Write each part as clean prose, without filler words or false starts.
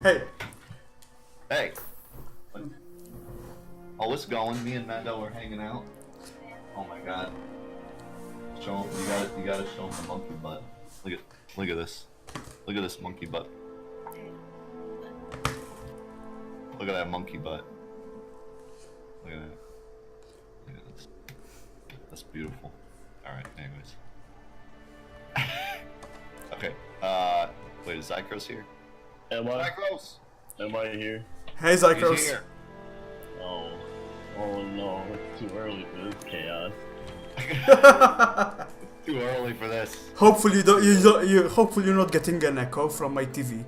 Hey. Hey. Oh, it's going. Me and Mando are hanging out. Oh my god. Show him, you gotta show him the monkey butt. Look at this. Look at this monkey butt. Look at that monkey butt. Look at that. Look at this. That's beautiful. Alright, anyways. Okay, wait, is Xycros here? Am I? Xycros! Am I here? Hey, He's Xycros. here. Oh. Oh no, it's too early for this chaos. It's too early for this. Hopefully hopefully you're not getting an echo from my TV.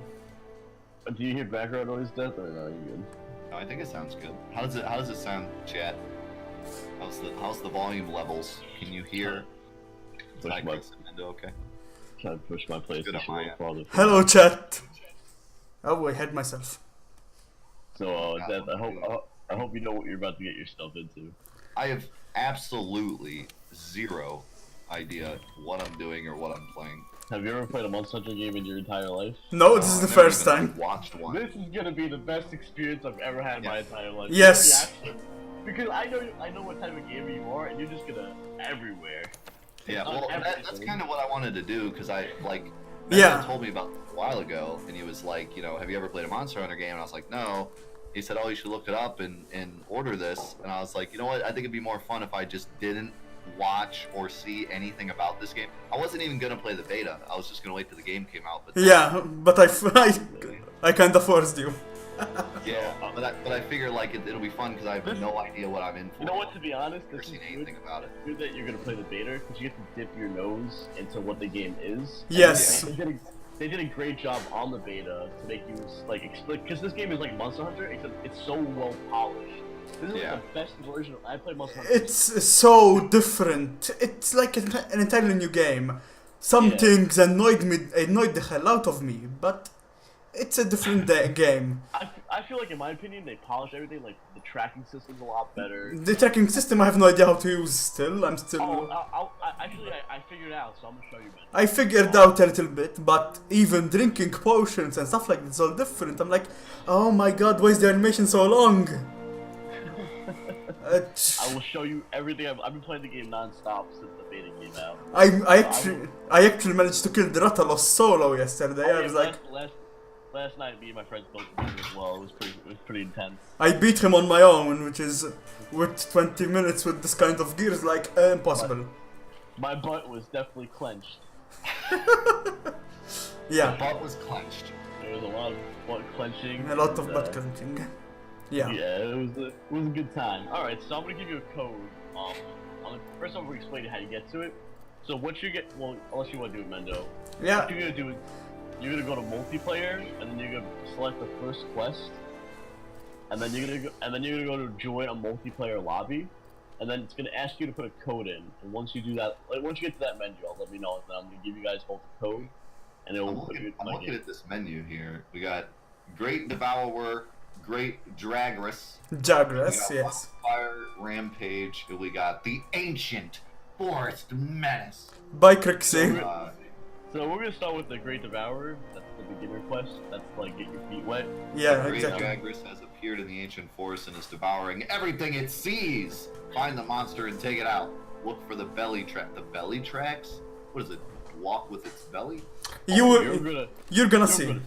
Do you hear background noise, Death, or no? You good? No, I think it sounds good. How does it sound, chat? How's the volume levels? Can you hear? Xycros and Mendo okay? Trying to push my Good on my PlayStation end. farther. Hello, chat. Oh, I had myself. So, Death, I hope you know what you're about to get yourself into. I have absolutely zero idea what I'm doing or what I'm playing. Have you ever played a Monster Hunter game in your entire life? No, this is the I've never first even, time. like, watched one. This is gonna be the best experience I've ever had in my entire life. Yes. Because I know what type of gamer you are, and you're just gonna everywhere. Yeah, well, that's kind of what I wanted to do because I like. Yeah. Mendo told me about a while ago, and he was like, you know, have you ever played a Monster Hunter game? And I was like, no. He said, oh, you should look it up and order this. And I was like, you know what? I think it'd be more fun if I just didn't watch or see anything about this game. I wasn't even gonna play the beta. I was just gonna wait till the game came out. But Yeah, but I kind of forced you. yeah, but I figure like it'll be fun because I have no idea what I'm in for. You know what? To be honest, I've never this is seen good. anything about it. Good that you're gonna play the beta because you get to dip your nose into what the game is. Yes. They did a great job on the beta to make you like explain because this game is like Monster Hunter, except it's so well polished. This is Yeah. like the best version. I played Monster Hunter. It's so different. It's like an entirely new game. Some Yeah. things annoyed the hell out of me, but it's a different game. I feel like, in my opinion, they polished everything. Like the tracking system's a lot better. The tracking system I have no idea how to use still. I'm still... Actually, I figured it out, so I'm gonna show you, man. I figured out a little bit, but even drinking potions and stuff like that is all different. I'm like, oh my god, why is the animation so long? I will show you everything. I've been playing the game non-stop since the beta came out. I actually managed to kill the Rathalos solo yesterday. I was like, last night, me and my friends built the game as well. It was pretty intense. I beat him on my own, which is with 20 minutes with this kind of gear is like impossible. My butt was definitely clenched. Yeah, The butt was clenched. There was a lot of butt clenching. a lot of and, butt clenching. Yeah. Yeah, it was a good time. All right, so I'm gonna give you a code. First I'm gonna explain how you get to it. So what you get, well, unless you want to do it, Mendo. Yeah. What you're gonna do is you're gonna go to multiplayer, and then you're gonna select the first quest, and then you're gonna go to join a multiplayer lobby, and then it's gonna ask you to put a code in. And once you do that, like once you get to that menu, I'll let me know, and then I'm gonna give you guys both the code, and it will put you into I'm my looking game. at this menu here. We got Great Devourer, Great Dragress. Jagress, We got yes. Fire Rampage. And we got the Ancient Forest Menace. By Crixie. So we're gonna start with the Great Devourer. That's the beginner quest. That's like get your feet wet. Yeah, Great exactly. Dragress has appeared in the ancient forest and is devouring everything it sees. Find the monster and take it out. Look for the belly track. The belly tracks? What is it? Walk with its belly? You're gonna see.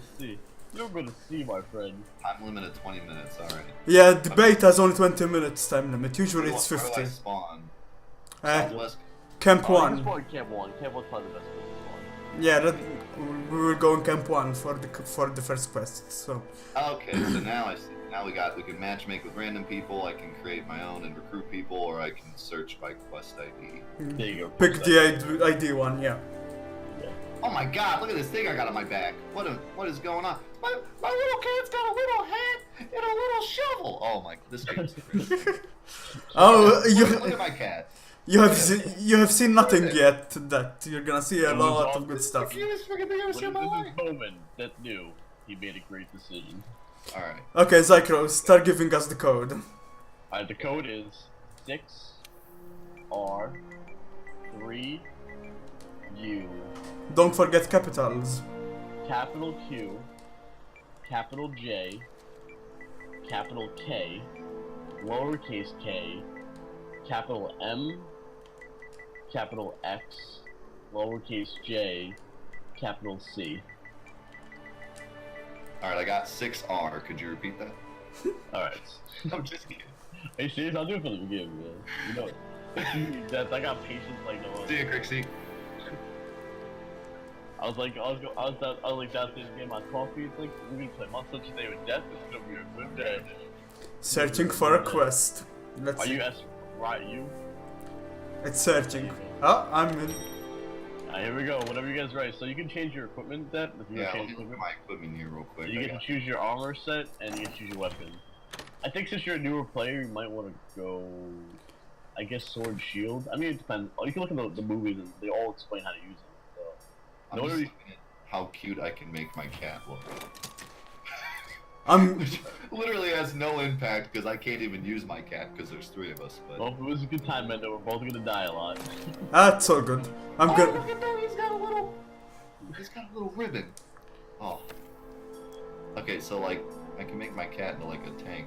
You're gonna see, my friend. Time limit of 20 minutes. All right. Yeah, the beta has only 20 minutes time limit. Usually it's Where do I 50. spawn? Uh, Southwest. Camp You can 1. spawn Camp 1. Camp 1's probably the best place to spawn. Yeah, we will go in Camp 1 for the first quest. So Okay, so now I see. Now we can matchmake with random people. I can create my own and recruit people, or I can search by quest ID. There you go. pick the ID one. Yeah. Oh my God! Look at this thing I got on my back. What is going on? My little kid's got a little hat and a little shovel. Oh my! This game's crazy. Oh, Look at my cat. you have seen nothing yet. That you're gonna see a lot of good stuff. Cutest freaking thing I've ever seen in my When life. this moment that knew he made a great decision. All right. Okay, Xycros, start giving us the code. Alright, the code is 6R3U Don't forget capitals. capital Q capital J, capital K, lowercase k, capital M, capital X, lowercase j, capital C. Alright, I got 6R. Could you repeat that? Alright. I'm just kidding. Are you serious? I'll do it for the beginning, man. You know, I got patience like no one. See you, Crixie. I was like downstairs getting my coffee. It's like, we're gonna play Monster Today with Death. This is gonna be a good day. Searching for a quest. Let's Are see. you right? You? It's searching. Oh, I'm in. Alright, here we go. Whenever you guys are ready. So you can change your equipment, Death. If you Yeah, want to let change me look equipment. at my equipment here real quick. You get to choose your armor set, and you get to choose your weapon. I think since you're a newer player, you might want to go, I guess, sword, shield. I mean, it depends. You can look at the movies, and they all explain how to use them. So. I'm just looking at how cute I can make my cat look. I'm. Which literally has no impact because I can't even use my cat because there's 3 of us. But Well, it was a good time, Mendo. We're both gonna die a lot. That's all good. I'm oh, good. look at that! He's got a little ribbon. Oh. Okay, so like I can make my cat into like a tank.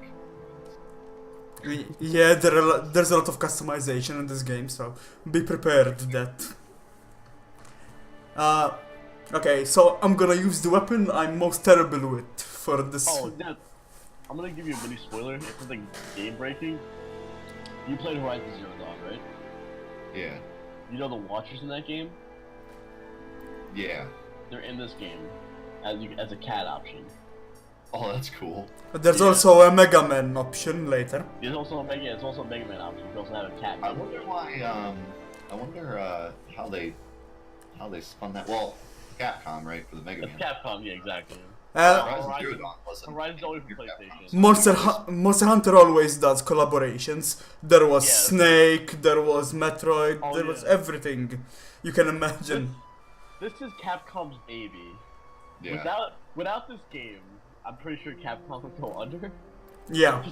Yeah, there's a lot of customization in this game, so be prepared that. Okay, so I'm gonna use the weapon I'm most terrible with for this. Oh, yeah. I'm gonna give you a mini spoiler. It's something game breaking. You played Horizon Zero Dawn, right? Yeah. You know the Watchers in that game? Yeah. They're in this game as a cat option. Oh, that's cool. There's Yeah. also a Mega Man option later. There's also a Mega Man option. You can also have a cat. I wonder why. I wonder how they spun that. Well, Capcom, right, for the Mega It's Man. Capcom, yeah, exactly. Horizon Zero Dawn wasn't. Horizon's always for Pure PlayStation. Capcom. Monster Hunter always does collaborations. There was Yeah. Snake, there was Metroid, Oh, there was yeah. everything you can imagine. This is Capcom's baby. Yeah. Without this game, I'm pretty sure Capcom would go under. Yeah.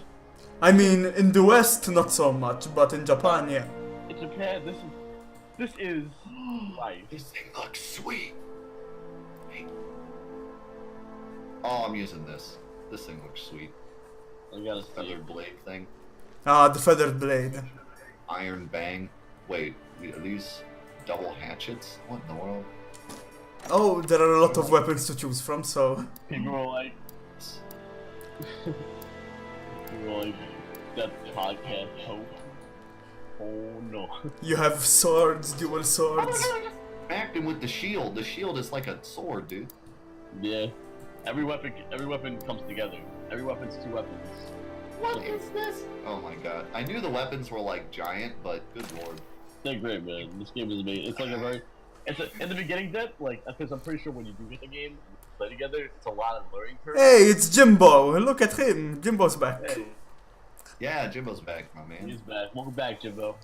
I mean, in the West, not so much, but in Japan, yeah. In Japan, this is life. This thing looks sweet. Hey. Oh, I'm using this. This thing looks sweet. I gotta see. Feather blade thing. The Feathered Blade. Iron bang. Wait, are these double hatchets? What in the world? Oh, there are a lot of weapons to choose from, so. People are like, that podcast hope. Oh no. You have swords, dual swords. Smacked him with the shield. The shield is like a sword, dude. Yeah. Every weapon comes together. Every weapon's 2 weapons. What is this? Oh my god. I knew the weapons were like giant, but good lord. They're great, man. This game is amazing. It's like in the beginning, because I'm pretty sure when you do get the game, and you play together, it's a lot of learning curve. Hey, it's Jimbo. Look at him. Jimbo's back. Hey, Yeah, Jimbo's back, my man. he's back. Welcome back, Jimbo.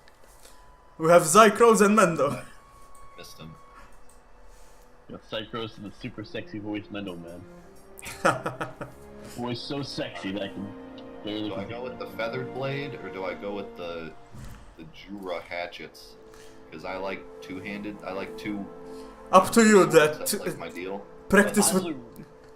We have Xycros and Mendo. Missed him. Xycros and the super sexy voice Mendo, man. Voice so sexy that I can barely. Do I go with the feathered blade or do I go with the Jura hatchets? Because I like two-handed. I like two. Up to you. That's That like my deal. practice with. Honestly,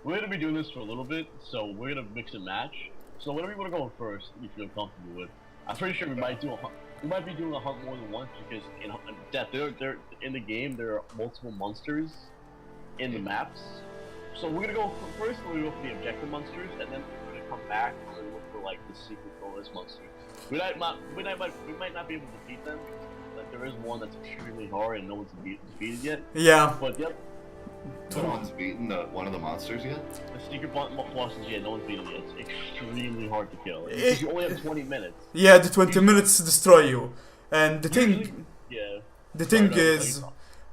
we're gonna be doing this for a little bit, so we're gonna mix and match. So whatever you want to go first, you feel comfortable with. I'm pretty sure we might do a hunt. We might be doing a hunt more than once because in Death, there in the game there are multiple monsters in the maps. So we're gonna go first. We're gonna go for the objective monsters, and then we're gonna come back and look for like the secret bonus monsters. We might not be able to defeat them. Like there is one that's extremely hard and no one's defeated yet. Yeah. But yep. No one's beaten one of the monsters yet. The secret bosses, yeah, no one's beaten yet. It's extremely hard to kill. Because you only have 20 minutes. Yeah, the 20 minutes destroy you. And the Usually- thing. Yeah. The thing Sorry, no, is,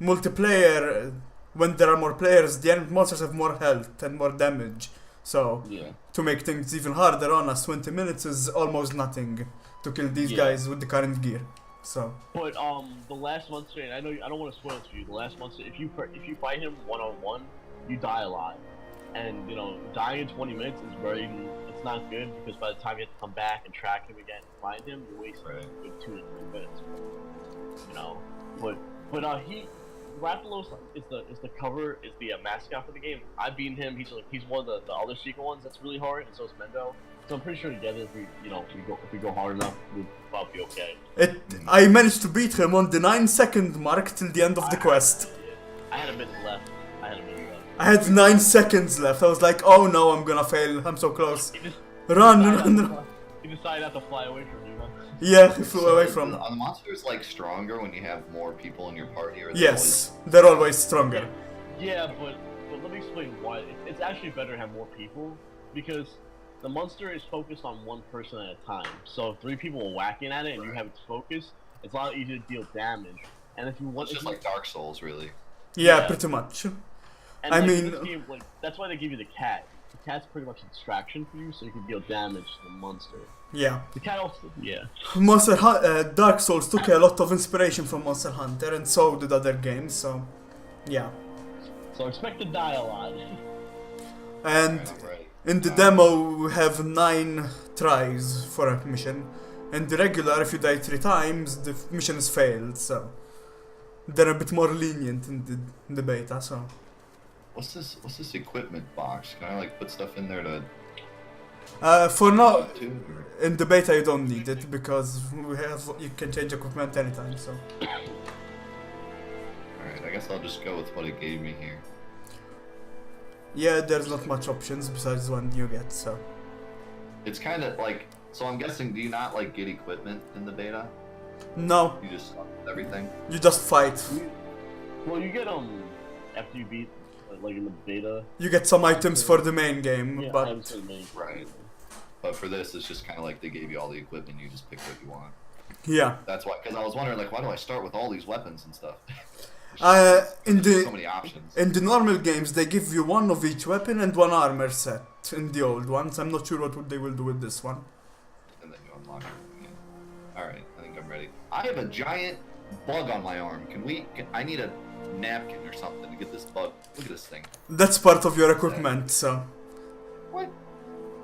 multiplayer. When there are more players, the enemy monsters have more health and more damage. So Yeah. to make things even harder on us, 20 minutes is almost nothing to kill these Yeah. guys with the current gear. So But the last monster, and I know I don't want to spoil it for you. The last monster, if you fight him 1-on-1, you die a lot, and you know dying in 20 minutes is it's not good because by the time you have to come back and track him again and find him, you waste Right. like 2 to 3 minutes. You know, but Rathalos is the cover, is the mascot for the game. I beat him. He's one of the other secret ones that's really hard, and so is Mendo. So I'm pretty sure together, if we go hard enough, we'll probably be okay. I managed to beat him on the 9-second mark till the end of the quest. I had a minute left. I had 9 seconds left. I was like, oh no, I'm gonna fail. I'm so close. Run. He decided not to fly away from you, huh? Yeah, he flew away from. Are the monsters like stronger when you have more people in your party? Or Yes, they're always stronger. Yeah, but let me explain why. It's actually better to have more people, because the monster is focused on one person at a time. So if 3 people are whacking at it and you have its focus, it's a lot easier to deal damage. And if you want, it's just like Dark Souls, really. Yeah, pretty much. And I like, mean, this game, like, that's why they give you the cat. The cat's pretty much a distraction for you, so you can deal damage to the monster. yeah. The cat also, yeah. Dark Souls took a lot of inspiration from Monster Hunter, and so did other games. So, yeah. So expect to die a lot. And Right. in the demo, we have 9 tries for a mission. In the regular, if you die 3 times, the mission is failed. So they're a bit more lenient in the beta. So. What's this equipment box? Can I like put stuff in there to? For now, to in the beta you don't need it because you can change equipment anytime. So. Alright, I guess I'll just go with what it gave me here. Yeah, there's not much options besides one you get. So. It's kind of like. So I'm guessing, do you not like get equipment in the beta? No, You just start with everything. you just fight. Well, you get after you beat, like in the beta. You get some items for the main game, Yeah, but items for the main- Right. But for this, it's just kind of like they gave you all the equipment. You just pick what you want. yeah. That's why. Because I was wondering, like, why do I start with all these weapons and stuff? In There's so the many options. in the normal games, they give you one of each weapon and one armor set. In the old ones, I'm not sure what they will do with this one. And then you unlock it again. Alright, I think I'm ready. I have a giant bug on my arm. I need a napkin or something to get this bug. Look at this thing. That's part of your equipment, so What?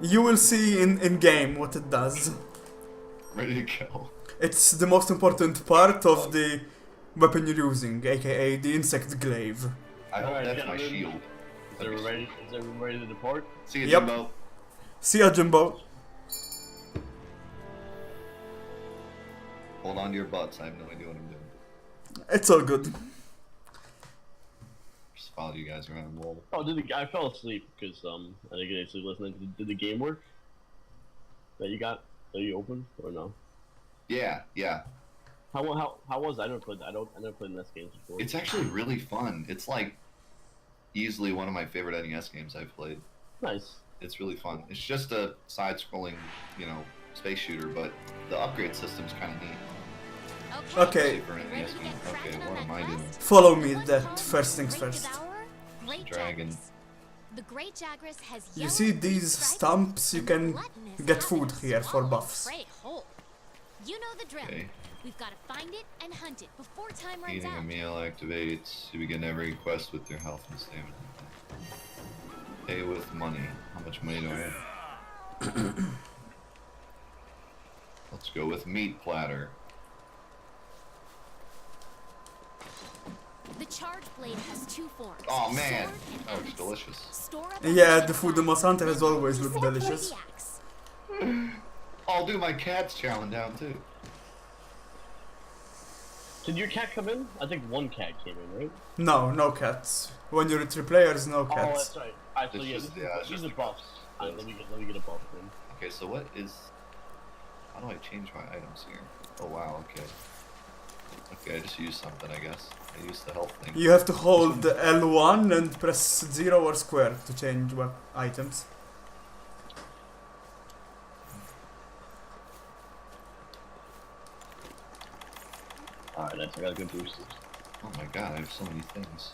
you will see in game what it does. Ready to go. It's the most important part of the weapon you're using, aka the insect glaive. I hope Alright, that's my gentlemen. shield. Is everyone ready to depart? See you, Yep. Jimbo. See ya, Jimbo. Hold on to your butts. I have no idea what I'm doing. It's all good. Just follow you guys around the wall. Oh, I fell asleep because I didn't get any sleep listening. Did the game work? That you opened or no? Yeah. How was it? I never played NES games before. It's actually really fun. It's like easily one of my favorite NES games I've played. Nice. It's really fun. It's just a side-scrolling, space shooter, but the upgrade system's kind of neat. Okay, For an NES game. Okay, what am I doing? follow me. That first things first. Dragon. The Great Xycros has You see these stumps? You can get food here for buffs. You know the drill. Okay. We've got to find it and hunt it before time runs Eating a out. meal activates. You begin every quest with your health and stamina. Pay with money. How much money do I have? Let's go with meat platter. The charge blade has 2 forms. Oh man, sword and that looks axe. delicious. Store up Yeah, on the food in Monster Hunter has always looked before delicious. the axe. I'll do my cat's chowing down too. Did your cat come in? I think one cat came in, right? No cats. When you're 3 players, no Oh, cats. that's right. Alright, so It's yeah, just- yeah, it's these just are buffs. Alright, let me get a buff then. Okay, so what is... How do I change my items here? Oh wow, okay. Okay, I just used something, I guess. I used the health thing. You have to hold L1 and press 0 or square to change items. Alright, I gotta go boosters. Oh my god, I have so many things.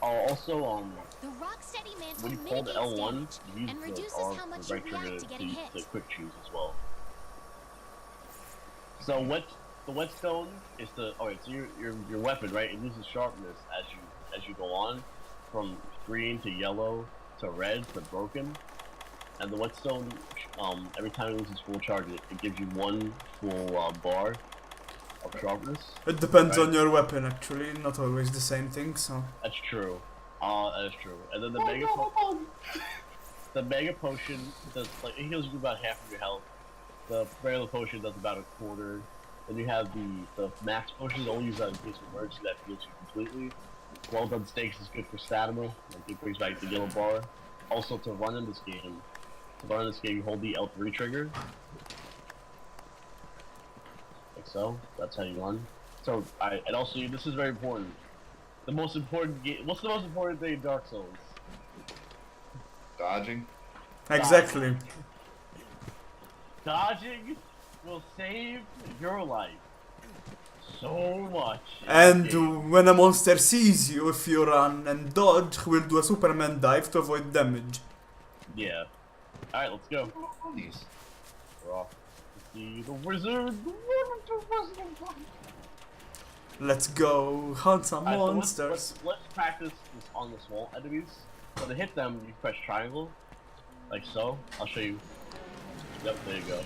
Oh, also, The Rocksteady Mantle when you hold mitigates L1, damage you use and the reduces R, how much the you right trigger react to getting hit. to quick choose as well. So the whetstone is alright. So your weapon, right? It loses sharpness as you go on, from green to yellow to red to broken. And the whetstone, every time it loses full charge, it gives you 1 full bar sharpness. It depends Right. on your weapon, actually. Not always the same thing, so. That's true. That is true. And then the mega potion does like it heals you about half of your health. The regular potion does about a quarter. Then you have the max potion that only use that in case of emergency that heals you completely. Well done steaks is good for stamina. Like it brings back the yellow bar. Also to run in this game, you hold the L3 trigger. Like so. That's how you run. So and also this is very important. The most important game. What's the most important thing in Dark Souls? Dodging. Exactly. Dodging will save your life so much. in And this game. when a monster sees you, if you run and dodge, he will do a Superman dive to avoid damage. Yeah. All right, let's go. Please. We're off to see the wizard. Let's go hunt some Alright, so monsters. let's practice this on the small enemies. So to hit them, you press triangle, like so. I'll show you. Yep, there you go.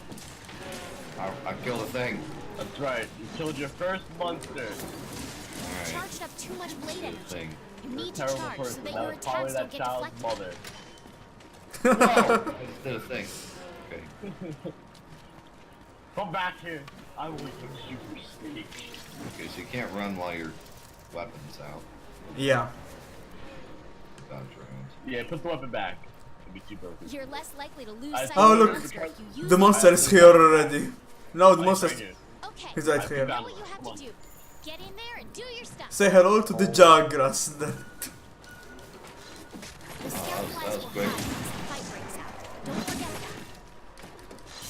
I killed a thing. That's right. You killed your first monster. Alright. Charged up too much blade Killed a energy. thing. You You're a need to terrible charge so person. that That your was probably attacks don't that get child's deflected. mother. Whoa! I just did a thing. Okay. Come back here. I will eat your super steak. Okay, so you can't run while your weapon's out. Yeah. Dodge around. Yeah, put the weapon back. It'll be too broken. You're less likely to lose I- sight Oh, of the look. monster if you use The it. monster is here already. No, the Oh, monster he's right here. Okay, is right I here. know found what you have Come to on. do. Get in there and do your stuff. Say hello to the Xycros. The that scout was flies will quick. hide once the fight breaks out. Don't forget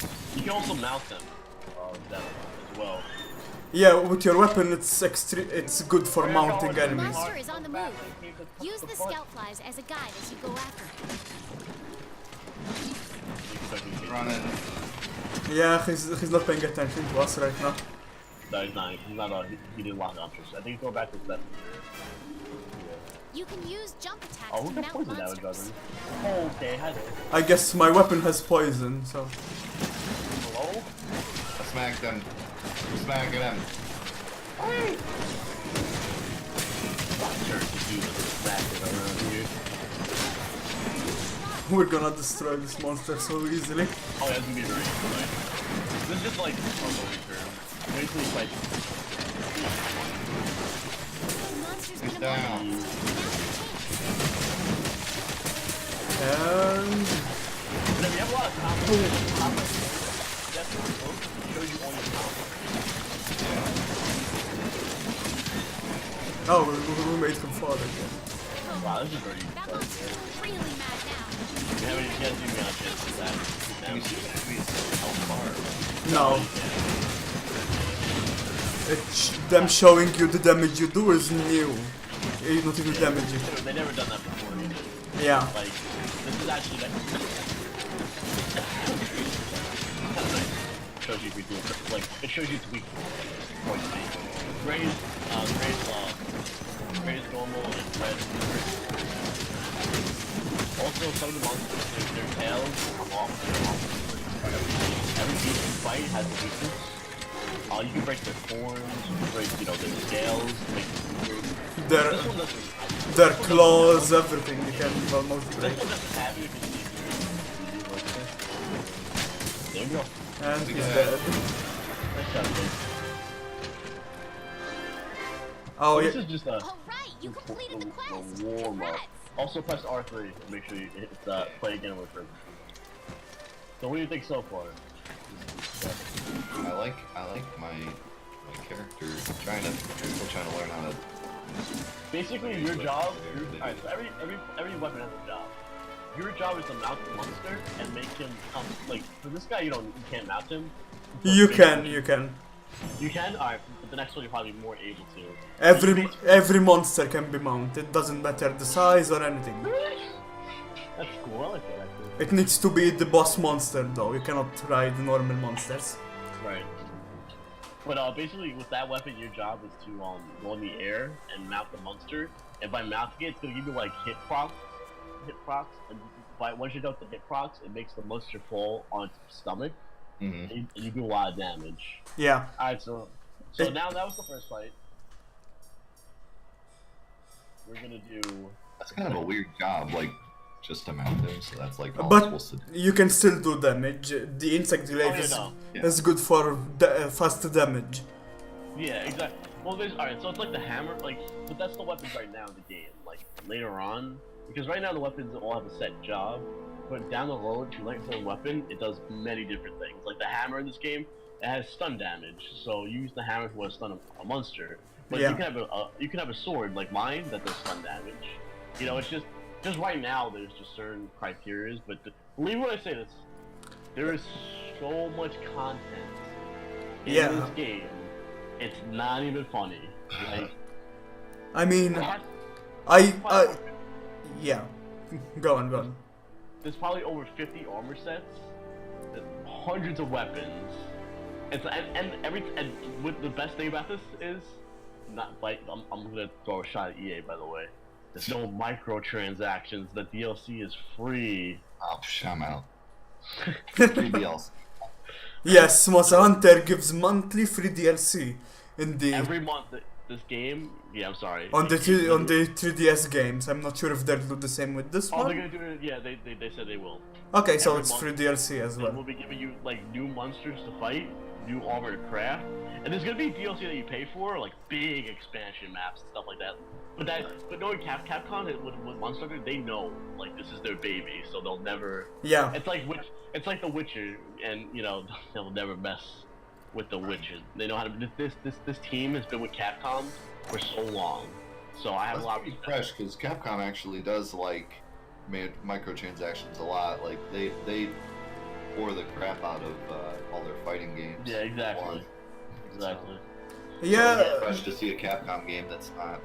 that. You can also mount them. That as well. Yeah, with your weapon, it's good for mounting The enemies. monster is on the move. Use the scout flies as a guide as you go after him. Running. Yeah, he's not paying attention to us right now. No, he's not. He's not. He didn't lock options. I think he's going back to that. You can use jump attacks Oh, to who got mount poison damage on monsters. him? Oh, okay. Hi there. I guess my weapon has poison, so. Hello? I smacked them. I'm smacking them. Sure, to do the smack it around here. We're gonna destroy this monster so easily. Oh, yeah, it's gonna be very easy. Right? This is just like a loading term. Basically, it's like The monster's He's gonna down. move. Now's your chance. And if you have a lot of confidence, that's what it shows you all your confidence. oh, we made him fall again. Wow, this is very easy. That monster's really mad now. You haven't even given me a chance to that. Let me see how far. No. It's them showing you the damage you do is new. It's not even damaging. They never done that before either. Yeah. Like, this is actually like shows you if you do it. Like, it shows you its weak points. Raise normal and red. Also, some of the monsters, their tails come off. Every beast you fight has a weakness. You can break their horns, you can break, their scales, make them weaker. Their This one doesn't. their claws, everything you can almost This break. one doesn't have you if you see. There you go. And he's dead. Nice job, kid. Oh This yeah. is just a All right, you completed the quest. warm up. Congrats. Also press R3 to make sure you hit play again with her. So what do you think so far? I like my character. Still trying to learn how to. Basically, your job. Alright, so every weapon has a job. Your job is to mount the monster and make him come. Like for this guy, you can't mount him. You can. You can. Alright, but the next one you're probably more able to. Every monster can be mounted. Doesn't matter the size or anything. That's cool. I like that actually. It needs to be the boss monster though. You cannot ride normal monsters. Right. But basically, with that weapon, your job is to go in the air and mount the monster. And by mounting it, it's gonna give you like hit procs, and once you're done with the hit procs, it makes the monster fall on its stomach, Mm-hmm. and you do a lot of damage. Yeah. Alright, so So now that was the first fight. We're gonna do. That's kind of a weird job, like just to mount him. So that's like all But I'm supposed to do. you can still do damage. The insect glaive Oh, yeah, no. is good for fast damage. Yeah, exactly. Well, there's alright. So it's like the hammer, like, but that's the weapons right now in the game. Like later on, because right now the weapons all have a set job, but down the road, if you like a certain weapon, it does many different things. Like the hammer in this game, it has stun damage. So you use the hammer to stun a monster. But Yeah. you can have a sword like mine that does stun damage. You know, it's just right now there's just certain criterias. But believe when I say this, there is so much content in Yeah. this game. It's not even funny. Like, I mean, yeah. Go on. there's probably over 50 armor sets, hundreds of weapons. And what the best thing about this is, not like I'm gonna throw a shot at EA, by the way. There's no microtransactions. The DLC is free. Oh, I'm out. Free DLC. Yes, Monster Hunter gives monthly free DLC in the Every month, this game. Yeah, I'm sorry. on the 3DS games. I'm not sure if they'll do the same with this Oh, they're one. gonna do it. Yeah, they said they will. Okay, so every it's month free DLC as They well. will be giving you like new monsters to fight, new armor to craft, and there's gonna be DLC that you pay for, like big expansion maps and stuff like that. But knowing Capcom with Monster Hunter, they know like this is their baby, so they'll never. Yeah. It's like The Witcher, and you know they'll never mess with The Witcher. They know how to. This team has been with Capcom for so long, so I have That's a lot of pretty respect. fresh because Capcom actually does like microtransactions a lot. Like they pour the crap out of all their fighting games. Yeah, exactly. One. Exactly. Yeah, So it's fresh to see a Capcom game that's not.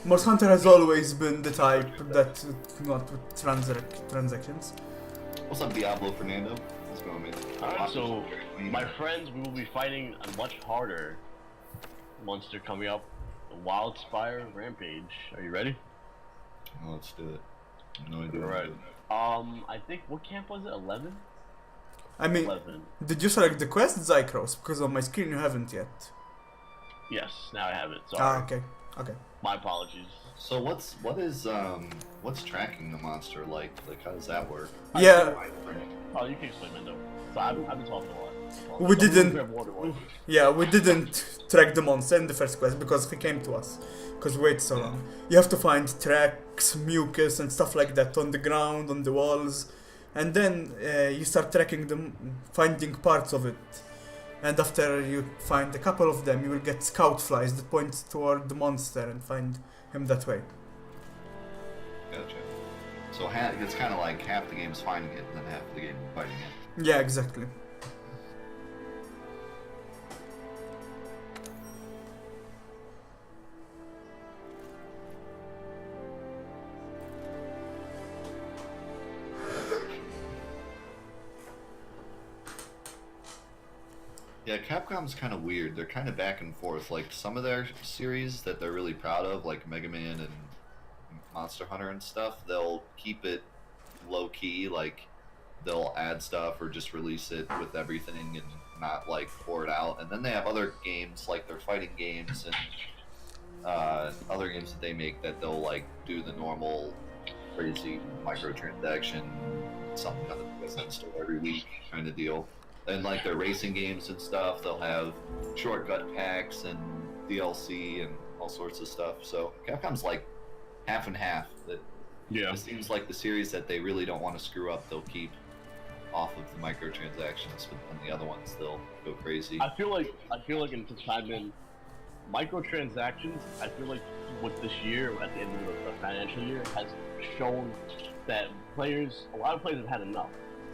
Monster Hunter has always been the type that not with transactions. What's up, Diablo Fernando? What's going on, man? Alright, so my friends, we will be fighting a much harder monster coming up, the Wildspire Rampage. Are you ready? Oh, let's do it. No idea. Alright. I think, what camp was it? 11? I mean, 11. did you select the quest, Xycros? Because on my screen you haven't yet. Yes, now I have it. Sorry. Ah, okay. My apologies. So what's tracking the monster like? Like how does that work? Yeah, Oh, you can explain that though. So I've been talking a lot. We didn't- Grab water while you- yeah, we didn't track the monster in the first quest because he came to us. Because we waited so long. You have to find tracks, mucus, and stuff like that on the ground, on the walls. And then you start tracking them, finding parts of it. And after you find a couple of them, you will get scout flies that point toward the monster and find him that way. Gotcha. So it's kind of like half the game is finding it, and then half the game fighting it. Yeah, exactly. Yeah, Capcom's kind of weird. They're kind of back and forth. Like some of their series that they're really proud of, like Mega Man and Monster Hunter and stuff, they'll keep it low key. Like they'll add stuff or just release it with everything and not like pour it out. And then they have other games, like their fighting games and other games that they make that they'll like do the normal crazy microtransaction, something on the PSN store every week kind of deal. And like their racing games and stuff, they'll have shortcut packs and DLC and all sorts of stuff. So Capcom's like half and half. That it seems like the series that they really don't want to screw up, they'll keep off of the microtransactions, but on the other ones they'll go crazy. I feel like in since I've been microtransactions, I feel like with this year, at the end of the financial year, has shown that a lot of players have had enough.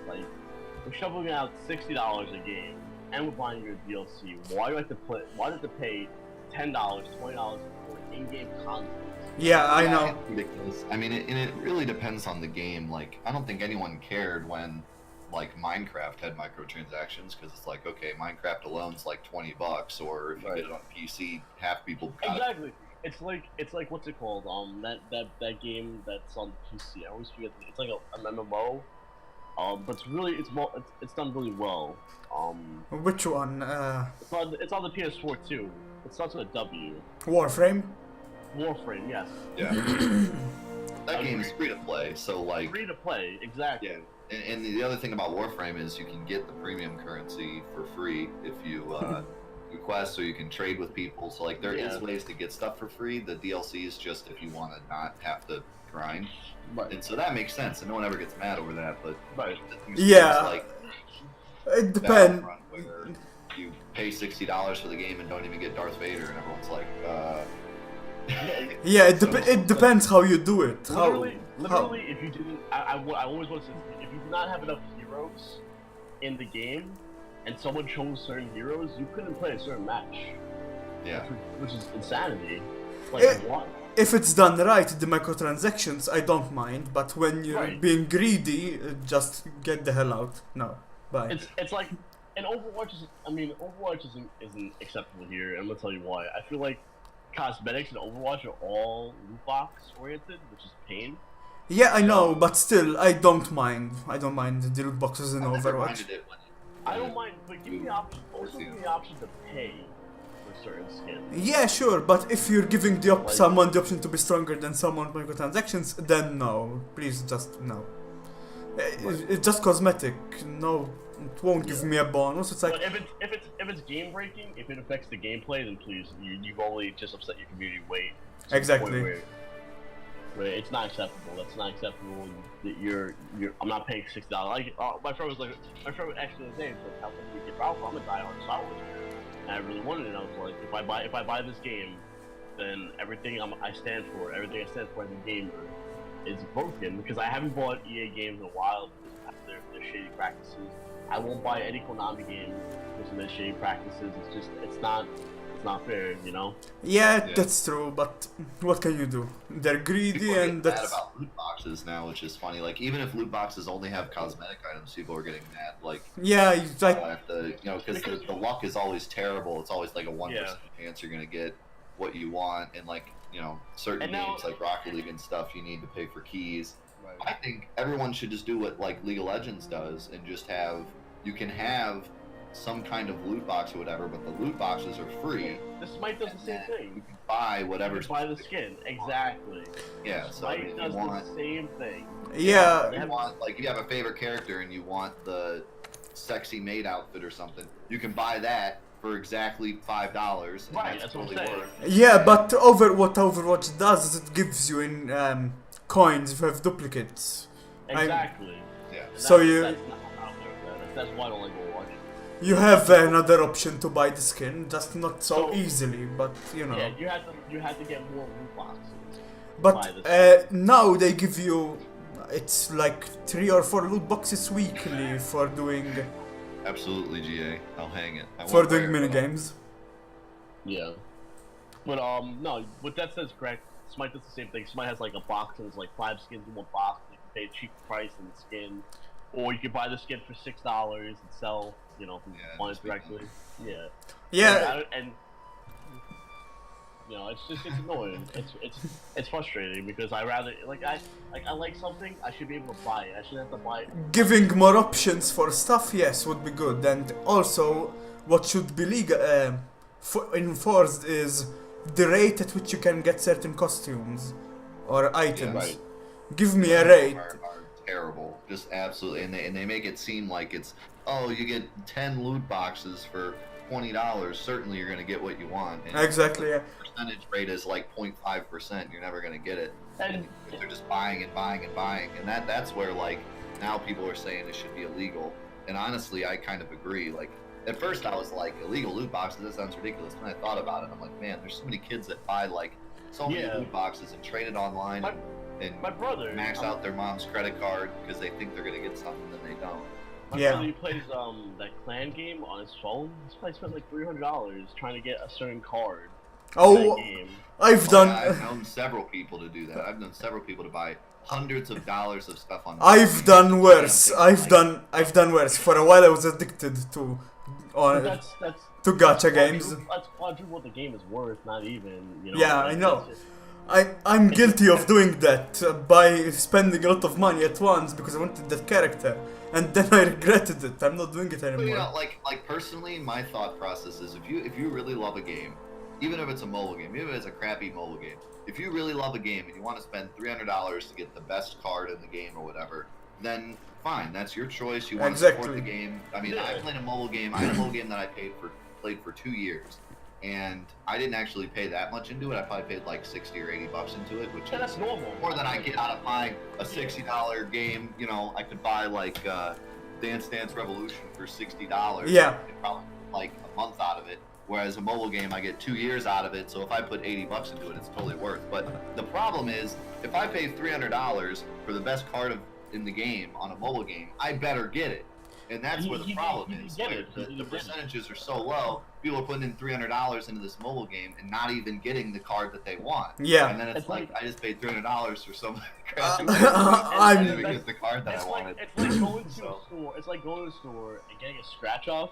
Like, we're shoveling out $60 a game, and we're buying your DLC. Why do I have to pay $10, $20 for in-game content? Yeah, I know. It's ridiculous. I mean, it really depends on the game. Like, I don't think anyone cared when, like, Minecraft had microtransactions, because it's like, okay, Minecraft alone's like $20, or if you get it on PC, half people got it. Exactly. It's like what's it called? That game that's on PC. I always forget. It's like a MMO. But it's done really well. Which one? It's on the PS4 too. It starts with a W. Warframe? Warframe, yes. Yeah. That game is free to play, so like. Free to play, exactly. Yeah. And the other thing about Warframe is you can get the premium currency for free if you request, or you can trade with people. So like there is ways to get stuff for free. The DLC is just if you want to not have to grind. Right. And so that makes sense, and no one ever gets mad over that. But Yeah. like It depends. where you pay $60 for the game and don't even get Darth Vader, and everyone's like, Yeah, it depends how you do it. Literally, if you didn't, I always want to say, if you did not have enough heroes in the game, and someone chose certain heroes, you couldn't play a certain match. yeah. Which is insanity. Like, what? If it's done right, the microtransactions, I don't mind. But when you're being greedy, just get the hell out. No, bye. It's like, and Overwatch isn't acceptable here. And I'm gonna tell you why. I feel like cosmetics in Overwatch are all loot box oriented, which is pain. Yeah, I know, but still, I don't mind. I don't mind the loot boxes in Overwatch. I don't mind, but give me the option. Also, give me the option to pay for certain skins. Yeah, sure, but if you're giving someone the option to be stronger than someone with microtransactions, then no. Please, just no. It's just cosmetic. No, it won't give me a bonus. It's like. But if it's game breaking, if it affects the gameplay, then please, you've only just upset your community. Wait. Exactly. Where it's not acceptable. That's not acceptable. You're. I'm not paying $60. Like my friend was actually the same. Like, how come you get Ralph? I'm gonna die on Star Wars. And I really wanted it. I was like, if I buy this game, then everything I stand for as a gamer is broken, because I haven't bought EA games in a while because of their shady practices. I won't buy any Konami game because of their shady practices. It's not fair, you know? Yeah, that's true, but what can you do? They're greedy, People and get mad that's. about loot boxes now, which is funny. Like, even if loot boxes only have cosmetic items, people are getting mad. Like, Yeah, it's like. have to, because the luck is always terrible. It's always like a 1% chance you're gonna get what you want, and like, certain games like Rocket League and stuff, you need to pay for keys. Right. I think everyone should just do what like League of Legends does, and just you can have some kind of loot box or whatever, but the loot boxes are free. The Smite does the same thing. You can buy whatever. You can buy the skin, exactly. Yeah, so Smite does the same thing. Yeah. You want, like, if you have a favorite character and you want the sexy maid outfit or something, you can buy that for exactly $5. And Right, that's what I'm totally saying. worth it. Yeah, but what Overwatch does is it gives you in coins if you have duplicates. Exactly. Yeah. And So that's not out there. That's why I don't like Overwatch. You have another option to buy the skin, just not so easily, but Yeah, you had to get more loot boxes. But now they give you, it's like 3 or 4 loot boxes weekly for doing Absolutely, GA. I'll hang it. for doing minigames. Yeah. But no, what that says correct. Smite does the same thing. Smite has like a box and there's like 5 skins in one box. You can pay a cheap price in the skin, or you can buy the skin for $6 and sell, on it directly. Yeah. Yeah. And it's annoying. It's frustrating because I like something, I should be able to buy it. I shouldn't have to buy it. Giving more options for stuff, yes, would be good. And also, what should be enforced is the rate at which you can get certain costumes or items. Right. Give me a rate. Are terrible, just absolutely, and they make it seem like it's, you get 10 loot boxes for $20. Certainly, you're gonna get what you want. And Exactly. Yeah. Percentage rate is like 0.5%. You're never gonna get it. And they're just buying and buying and buying, and that's where like now people are saying it should be illegal. And honestly, I kind of agree. Like at first, I was like, illegal loot boxes. That sounds ridiculous. When I thought about it, I'm like, man, there's so many kids that buy like so many loot boxes and trade it online. And my brother max out their mom's credit card because they think they're gonna get something that they don't. My brother, he plays that clan game on his phone. He's probably spent like $300 trying to get a certain card. Oh, I've done. I've known several people to do that. I've known several people to buy hundreds of dollars of stuff on. I've done worse. I've done worse. For a while, I was addicted to gacha games. That's quadruple what the game is worth. Not even. Yeah, I know. I'm guilty of doing that by spending a lot of money at once because I wanted that character, and then I regretted it. I'm not doing it But, anymore. you know, like personally, my thought process is if you really love a game, even if it's a mobile game, even if it's a crappy mobile game, if you really love a game and you want to spend $300 to get the best card in the game or whatever, then fine, that's your choice. You want to support the game. I mean, I played a mobile game. I had a mobile game that I played for 2 years, and I didn't actually pay that much into it. I probably paid like $60 or $80 into it, which That's is normal. more than I get out of buying a $60 game. You know, I could buy like Dance Dance Revolution for $60. Yeah. And probably like a month out of it. Whereas a mobile game, I get 2 years out of it. So if I put $80 into it, it's totally worth. But the problem is, if I pay $300 for the best card in the game on a mobile game, I better get it. And that's where the problem is. The percentages are so low. People are putting in $300 into this mobile game and not even getting the card that they want. Yeah. And then it's like I just paid $300 for some crap. I'm- I didn't get the card that I wanted. It's like going to a store. It's like going to a store and getting a scratch off,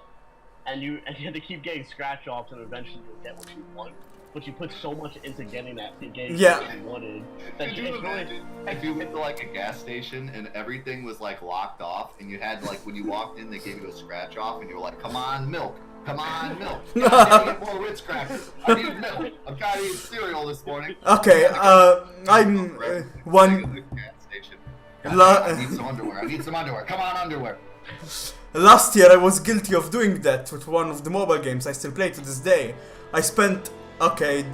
and you have to keep getting scratch offs, and eventually you'll get what you want. But you put so much into getting that what you wanted that Could you imagine if you went to like a gas station and everything was like locked off, and you had like when you walked in they gave you a scratch off, and you were like, "Come on, milk! Come on, milk! I need more Ritz crackers. I need milk. I'm trying to eat cereal this morning." Okay, I'm one. Gas station. La- I need some underwear. I need some underwear. Come on, underwear. Last year I was guilty of doing that with one of the mobile games I still play to this day. I spent, okay,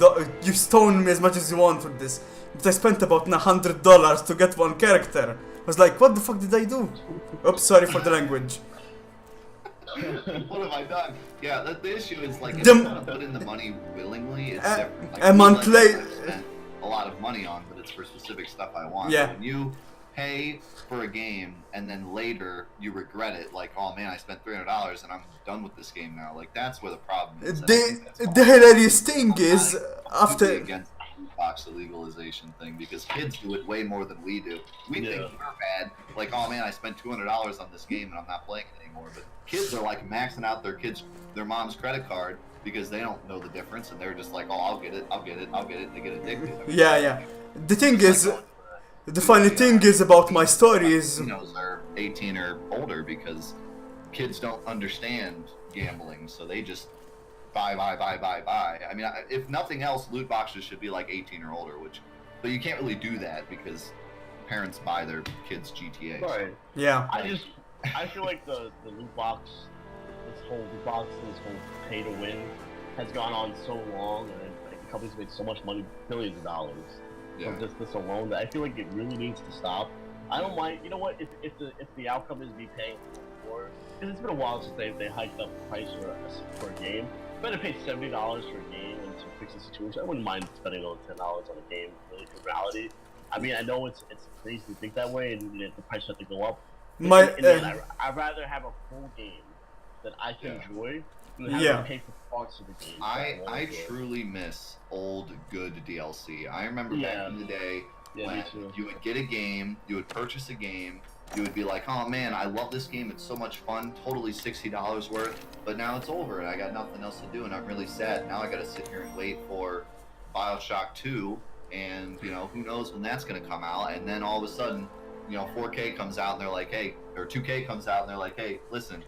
you stone me as much as you want with this, but I spent about $100 to get one character. I was like, what the fuck did I do? Oops, sorry for the language. What have I done? Yeah, the issue is like if Dem- you want to put in the money willingly, it's different. Like, a month later, I've spent a lot of money on, but it's for specific stuff I want. Yeah. When you pay for a game and then later you regret it, like, oh man, I spent $300 and I'm done with this game now. Like that's where the problem is. And I think that's the why hilarious thing is, I'm after... completely against the loot box legalization thing because kids do it way more than we do. We think we're bad, like, oh man, I spent $200 on this game and I'm not playing it anymore. But kids are like maxing out their mom's credit card because they don't know the difference and they're just like, oh, I'll get it. They get addicted. I mean, Yeah. The thing is, the funny thing is about my story is... Casinos are 18 or older because kids don't understand gambling, so they just buy. I mean, if nothing else, loot boxes should be like 18 or older, but you can't really do that because parents buy their kids GTA. Right. Yeah. I feel like the loot box, this whole loot box, and this whole pay to win has gone on so long, and like, the companies made so much money, billions of dollars. From just this alone, that I feel like it really needs to stop. I don't mind. You know what? If the outcome is me paying more, because it's been a while since they hiked up the price for a game. If I had to pay $70 for a game and to fix the situation, I wouldn't mind spending those $10 on a game. Really, in reality, I mean, I know it's crazy to think that way, and the price has to go up. But in the end, I'd rather have a full game that I can enjoy than have to pay for parts of the game. I truly miss old good DLC. I remember back in the day when you would get a game, you would purchase a game, you would be like, oh man, I love this game, it's so much fun, totally $60 worth, but now it's over and I got nothing else to do and I'm really sad. Now I gotta sit here and wait for BioShock 2 and, you know, who knows when that's gonna come out, and then all of a sudden, you know, 4K comes out and they're like, hey, or 2K comes out and they're like, hey, listen,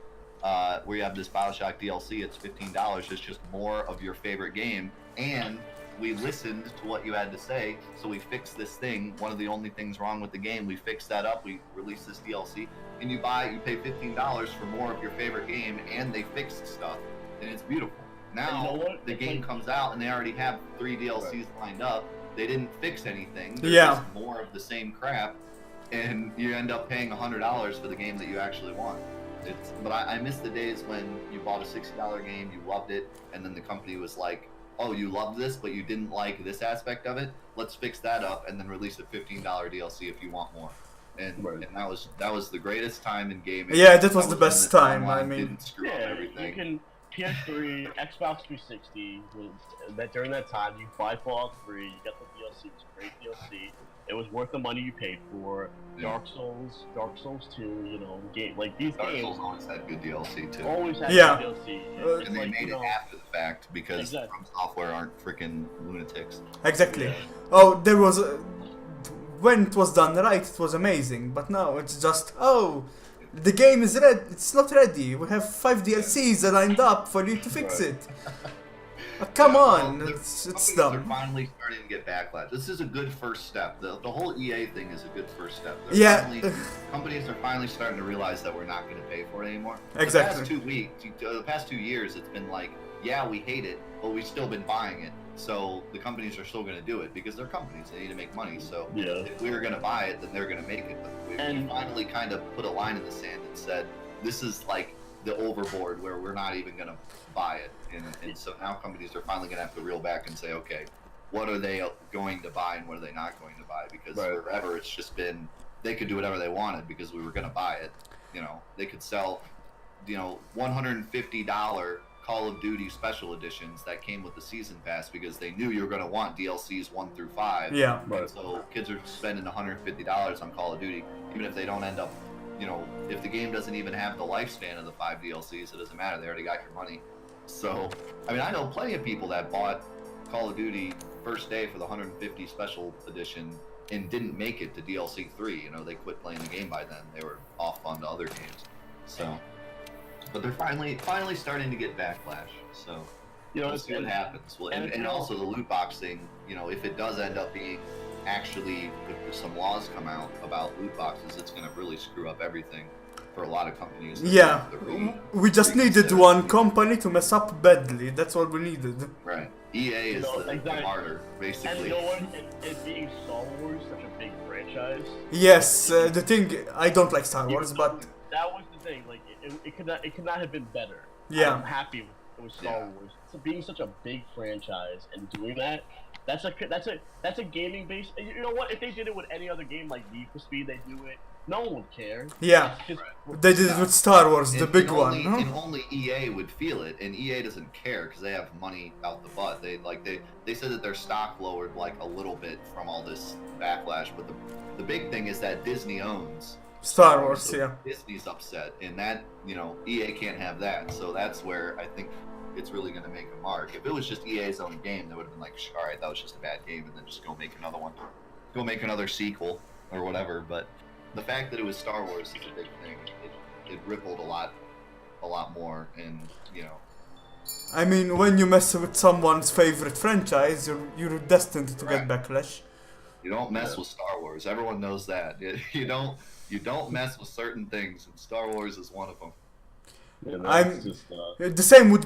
we have this BioShock DLC, it's $15, it's just more of your favorite game, and we listened to what you had to say, so we fixed this thing, one of the only things wrong with the game, we fixed that up, we released this DLC, and you pay $15 for more of your favorite game, and they fixed stuff, and it's beautiful. Now, the game comes out, and they already have 3 DLCs lined up, they didn't fix anything, there's just more of the same crap, and you end up paying $100 for the game that you actually want. But I miss the days when you bought a $60 game, you loved it, and then the company was like, oh, you loved this, but you didn't like this aspect of it, let's fix that up, and then release a $15 DLC if you want more. And that was the greatest time in gaming. Yeah, that was the best time, I mean. Yeah, you PS3, Xbox 360. That during that time, you buy Fallout 3. You got the DLC. It was great DLC. It was worth the money you paid for. Dark Souls 2. You know, like these Dark games. Souls always had good DLC too. Always had Yeah. good DLC. And they like, made it after the fact because Exactly. From Software aren't freaking lunatics. Exactly. Yeah. Oh, there was when it was done right, it was amazing. But now it's just the game is ready. It's not ready. We have 5 DLCs lined up for you to fix Right. it. Come Yeah, on, well, it's companies dumb. are finally starting to get backlash. This is a good first step. The whole EA thing is a good first step. Companies are finally starting to realize that we're not going to pay for it anymore. Exactly. The past 2 years, it's been like, yeah, we hate it, but we've still been buying it. So the companies are still going to do it because they're companies. They need to make money. So if we were going to buy it, then they're going to make it. But we finally kind of put a line in the sand and said, this is like the overboard where we're not even going to buy it. And so now companies are finally going to have to reel back and say, okay, what are they going to buy and what are they not going to buy? Because forever it's just been, they could do whatever they wanted because we were going to buy it. You know, they could sell, $150 Call of Duty special editions that came with the season pass because they knew you were going to want DLCs 1 through 5. Yeah. And so kids are spending $150 on Call of Duty, even if they don't end up, if the game doesn't even have the lifespan of the 5 DLCs, it doesn't matter. They already got your money. So, I mean, I know plenty of people that bought Call of Duty first day for the 150 special edition and didn't make it to DLC 3. They quit playing the game by then. They were off on to other games. So, but they're finally starting to get backlash. So, we'll see what happens. Well, and also the loot box thing, if it does end up being actually, if some laws come out about loot boxes, it's going to really screw up everything for a lot of companies. Yeah, we just needed one company to mess up badly. That's what we needed. Right. EA is the martyr, basically. And it being Star Wars, such a big franchise. Yes, the thing, I don't like Star Wars, but that was the thing. Like, it could not have been better. Yeah. I'm happy with Star Wars. So being such a big franchise and doing that, that's a gaming base. You know what? If they did it with any other game like Need for Speed, they do it. No one would care. Yeah, they did it with Star Wars, the big one. And only EA would feel it, and EA doesn't care because they have money out the butt. They said that their stock lowered like a little bit from all this backlash, but the big thing is that Disney owns Star Wars. so Yeah, Disney's upset, and that EA can't have that. So that's where I think it's really going to make a mark. If it was just EA's own game, they would have been like, all right, that was just a bad game, and then just go make another one, go make another sequel or whatever. But the fact that it was Star Wars is a big thing. It rippled a lot more, and I mean, when you mess with someone's favorite franchise, you're destined to get backlash. You don't mess with Star Wars. Everyone knows that. You don't mess with certain things, and Star Wars is one of them. Yeah, the same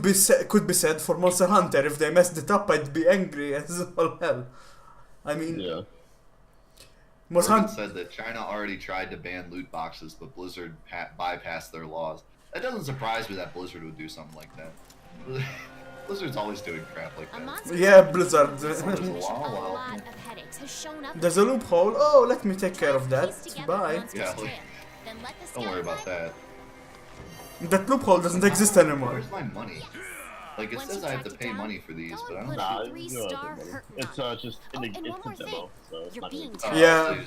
could be said for Monster Hunter. If they messed it up, I'd be angry as all hell. I mean, Monster Morgan Hunter said that China already tried to ban loot boxes, but Blizzard bypassed their laws. That doesn't surprise me that Blizzard would do something like that. Blizzard's always doing crap like that. Yeah, Blizzard. There's a loophole. Oh, let me take care of that. Bye. Yeah, don't worry about that. That loophole doesn't exist anymore. Where's my money? Like, it says I have to pay money for these, but I don't know. It's just it's a demo, so it's not really. Yeah.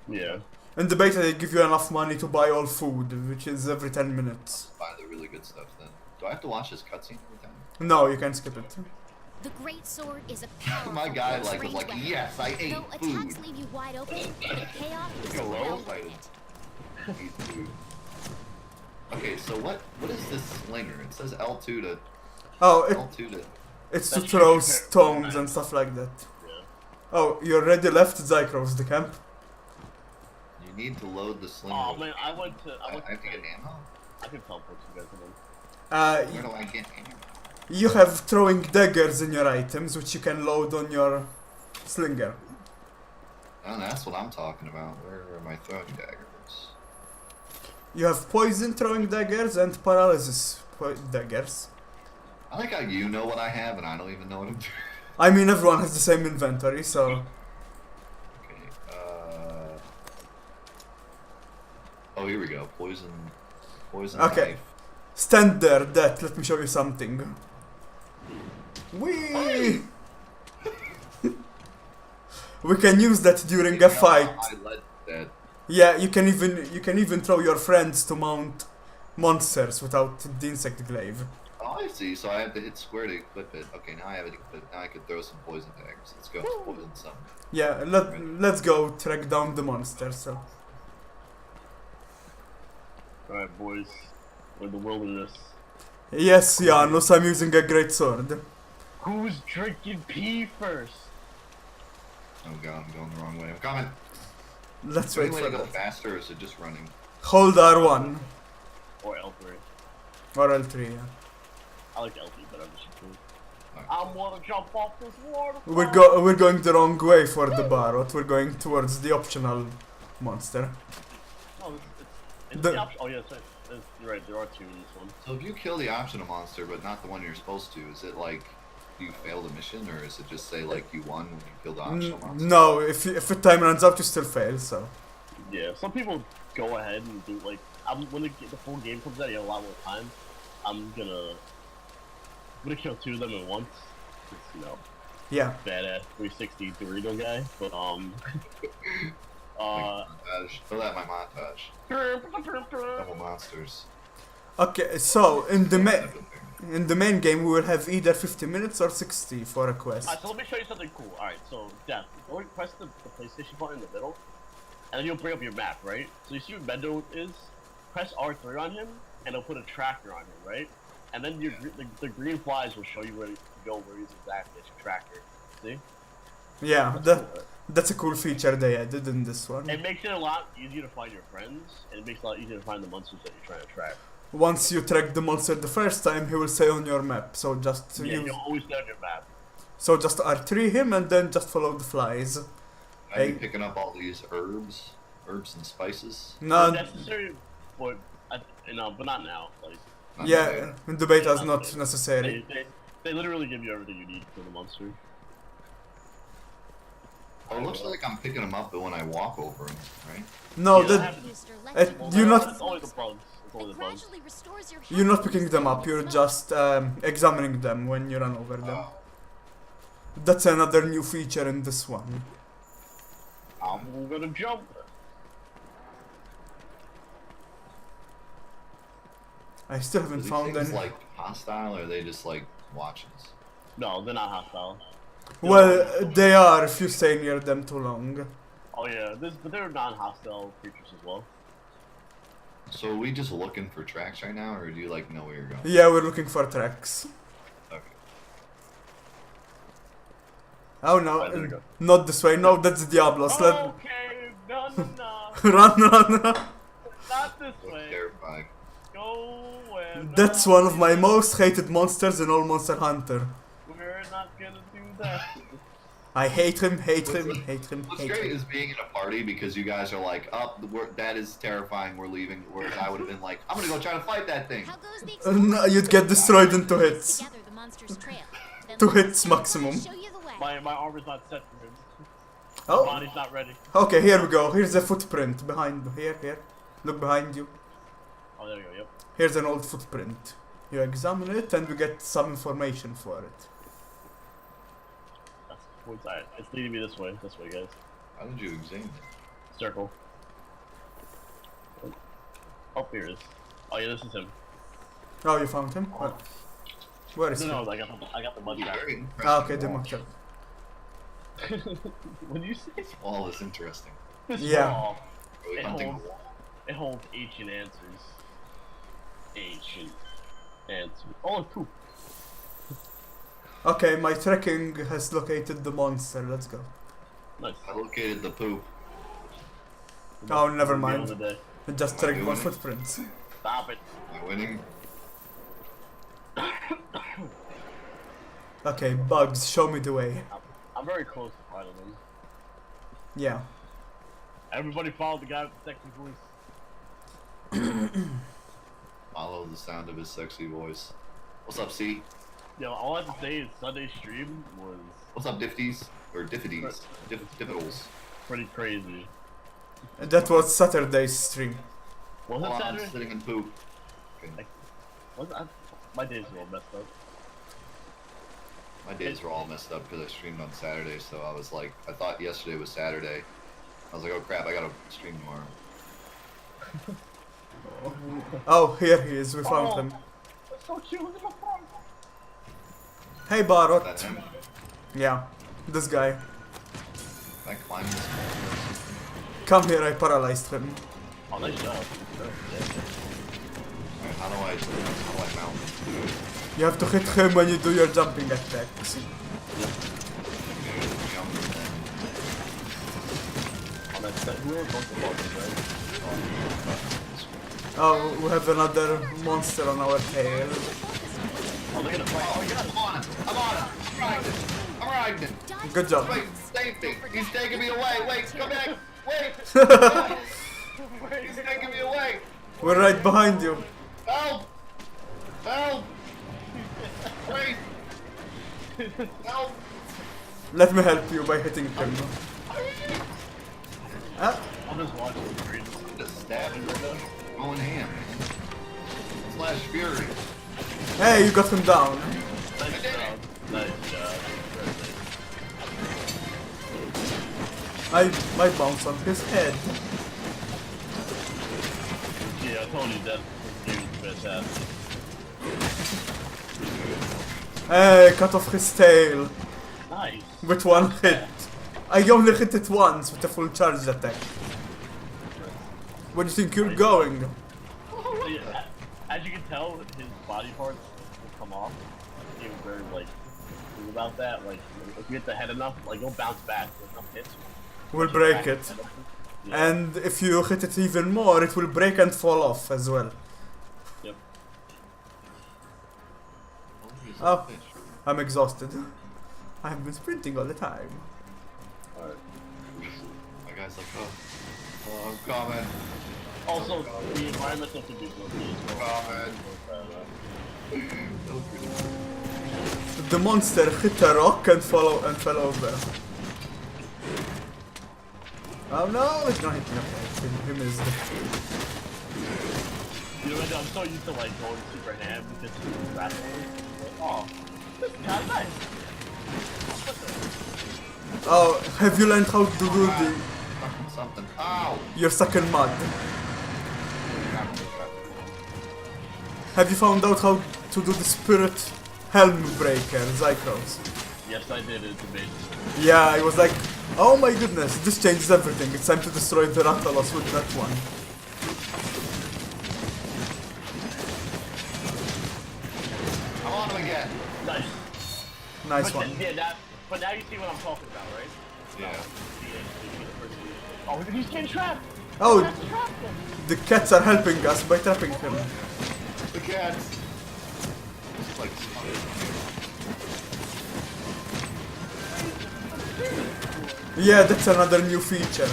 Yeah. In the beta, they give you enough money to buy all food, which is every 10 minutes. Buy the really good stuff then. Do I have to watch this cutscene every time? No, you can skip it. The great sword is a powerful My guy was like, weapon. yes, I ate Though food. attacks leave you wide open, the payoff is Hello? well worth it. Eat food. Okay, so what is this slinger? It says L2 to Oh, L2 to. it's to throw stones and stuff like that. Yeah. Oh, you already left Xycros, the camp? You need to load the slinger. Oh man, I went to. I have to get ammo. I can teleport you guys in. Where do I get ammo? You have throwing daggers in your items, which you can load on your slinger. Oh, that's what I'm talking about. Where are my throwing daggers? You have poison throwing daggers and paralysis daggers. I like how you know what I have and I don't even know what I'm doing. I mean, everyone has the same inventory, so... Okay, oh, here we go. Poison Okay. knife. Stand there, Death. Let me show you something. Whee! We can use that during a fight. I let that. Yeah, you can even throw your friends to mount monsters without the insect glaive. Oh, I see. So I have to hit square to equip it. Okay, now I have it equipped. Now I can throw some poison daggers. Let's go. Poison some. Yeah, let's go track down the monster. So Alright, boys. We're in the wilderness. yes, Janus, I'm using a great sword. Who's drinking pee first? Oh god, I'm going the wrong way. I'm coming. Let's Is there wait any way for to go that. faster, or is it just running? Hold R1 Or L3. or L3. Yeah. I like L3 better, but she's cool. Alright. I'm gonna jump off this waterfall. We're going the wrong way for the Barot. We're going towards the optional monster. Oh, it's The- the option. Oh, yeah, that's right. You're right, there are two in this one. So if you kill the optional monster, but not the one you're supposed to, is it like you failed a mission, or is it just say like you won when you killed the optional monster? No, if the time runs out, you still fail. So Yeah, some people go ahead and do, like, when the full game comes out, you have a lot more time. I'm gonna kill two of them at once. It's, you know, yeah. badass 360 Dorito guy, but, Montage. Fill that my montage. Double monsters. Okay, so in the main game, we will have either 50 minutes or 60 for a quest. Alright, so let me show you something cool. Alright, so, Death, go press the PlayStation button in the middle, and then you'll bring up your map, right? So you see where Mendo is? Press R3 on him, and it'll put a tracker on him, right? And then the green flies will show you where to go, where he's exactly. It's your tracker. See? Yeah, that's a cool feature they added in this one. It makes it a lot easier to find your friends, and it makes it a lot easier to find the monsters that you're trying to track. Once you track the monster the first time, he will say on your map. So just Yeah, you'll always get on your map. so just R3 him and then just follow the flies. Are you Hey. picking up all these herbs and spices? No, necessary, but but not now. Like Not yeah, today. in the beta is not necessary. they literally give you everything you need for the monster. Oh, it looks like I'm picking them up, but when I walk over them, right? No, Yeah, that that Mr. you're not- It's only the bugs. It's only It the bugs. gradually restores your you're not health picking and them up. stamina You're as well. just examining them when you run over them. Oh, That's another new feature in this one. I'm gonna jump. I still are haven't these found things any. like hostile, or are they just like watching us? No, they're not hostile. Well, they are if you stay near them too long. Oh yeah, but they're non-hostile creatures as well. So are we just looking for tracks right now, or do you like know where you're going? Yeah, we're looking for tracks. Okay. Oh no, Right, there we go. not this way. No, that's Diablos. Okay, no, Run, run, run. not this Look way. terrified. Go where. That's one of my most hated monsters in all Monster Hunter. We're not gonna do that. I hate him, hate him, hate him, What's hate great him. is being in a party because you guys are like, oh, that is terrifying, we're leaving. Whereas I would have been like, I'm gonna go try to fight that thing. How goes the No, you'd get destroyed in 2 hits. Together the monster's trail. Then 2 let the hits scout maximum. flies show you the way. My armor's not set for him. My Oh, body's not ready. okay, here we go. Here's a footprint behind. Here. Look behind you. Oh, there you go. Yep. Here's an old footprint. You examine it and we get some information for it. That's one side. It's leading me this way. This way, guys. How did you examine it? Circle. Oh, here it is. Oh yeah, this is him. Oh, you found him? Where is he? No, I got the mud You're guy. very impressive. Ah, okay, the monster. What do you say? All is interesting. This Yeah. wall, Really It hunting holds- the wall. it holds ancient answers. Ancient answers. Oh, poop. Okay, my trekking has located the monster. Let's go. Nice. I located the poop. Oh, never At the end mind. of the day. I just Am I tracked doing more it? footprints. Stop it. Am I winning? Okay, bugs, show me the way. I'm very close to finding him. Yeah. Everybody follow the guy with the sexy voice. Follow the sound of his sexy voice. What's up, C? Yo, all I have to say is Sunday stream was What's up, Difties? Or Diffities? Diffidals. pretty crazy. That was Saturday's stream. Was it Hold on, I'm Saturday? sitting in poop. Okay. My days are all messed up. My days were all messed up because I streamed on Saturday, so I was like, I thought yesterday was Saturday. I was like, oh crap, I gotta stream tomorrow. Oh, here he is. We found him. That's so cute. Look at my phone. Hey, Is Barot. that him? Yeah, this guy. Can I climb this wall? Come here, I paralyzed him. Oh, nice job. Alright, how do I mount? You have to hit him when you do your jumping attacks. Jump and then... Oh, that's that. Who else wants the ball, right? Oh, we have another monster on our tail. Oh, look at the fight. Oh, yeah. I'm on him! I'm riding him! Good job. Wait, save me! He's taking me away! Wait, come back! Wait! He's taking me away! We're right behind you. Help! Help! Wait! Help! Let me help you by hitting him. Ah, I'm just watching the screen. Just stab him right now. Going ham. Slash Fury. hey, you got him down. Nice job. Nice job. I bounce on his head. Yeah, I told you that this game is fantastic. Hey, cut off his tail Nice. with one hit. I only hit it once with a full charge attack. Where do you think you're going? Yeah, as you can tell, his body parts will come off. He was very like cool about that. Like if you hit the head enough, like you'll bounce back with enough hits. We'll break it. Yeah. And if you hit it even more, it will break and fall off as well. Yep. Oh, I'm exhausted. I have been sprinting all the time. Alright. My guy's like, oh, I'm coming. Also, the environmental can be good as well. The monster hit a rock and fell over. Oh no, it's not hitting. Okay, he missed. You know, I'm so used to like going super ham because it's wrestling. Oh, this is kind of nice. Oh, have you learned how to do Something. Ow! your second mud? Have you found out how to do the spirit helm breaker, Xycros? Yes, I did. It's amazing. Yeah, I was like, oh my goodness, this changes everything. It's time to destroy the Rathalos with that one. I'm on him again! Nice. Nice But one. but now you see what I'm talking about, right? Yeah. Oh, he's getting trapped. Oh, That's trapped him. the cats are helping us by trapping him. The cats! It's like Yeah, that's another new feature.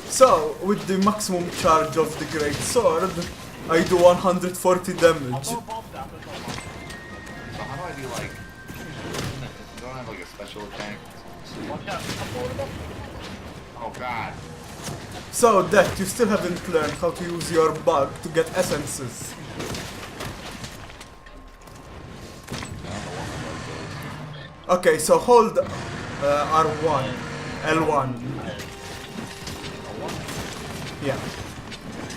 So, with the maximum charge of the Great Sword, I do 140 damage. So how do I do like... Don't I have like a special attack? Watch out. Oh god. So, that you still haven't learned how to use your bug to get essences. Okay, so hold R1, L1. Yeah.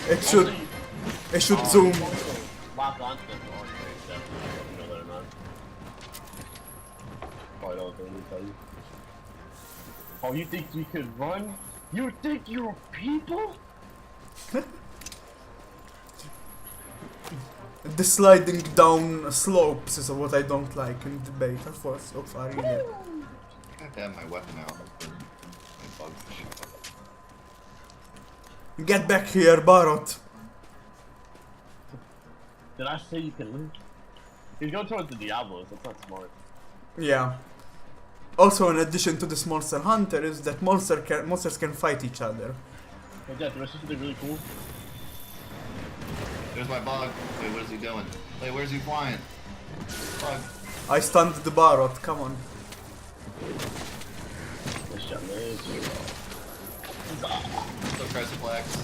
It should zoom. Lock onto them. Oh, you know that or not. Probably don't think we tell you. Oh, you think you could run? You think you're people? The sliding down slopes is what I don't like in debate for so far. Yeah. I have to have my weapon out. My bugs and shit. Get back here, Barot. Did I say you can live? He's going towards the Diablos. That's not smart. Yeah. Also, in addition to this monster hunter, is that monsters can fight each other. Hey, Jeff, there's something really cool. There's my bug. Wait, what is he doing? Wait, where's he flying? Bug. I stunned the Barot. Come on. This shot is So Crescent Flags.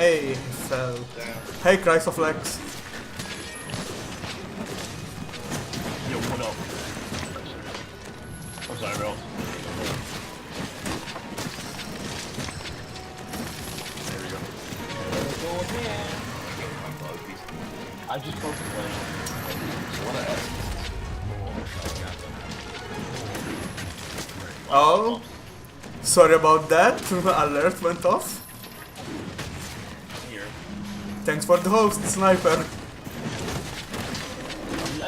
Hey, he fell. Damn. Hey, Chrysoflex. Yo, what up? I'm sorry, bro. There we go. My bug, he's- I just broke the leg. What a S. Oh, sorry about that. Alert went off. Here. Thanks for the host, Sniper. I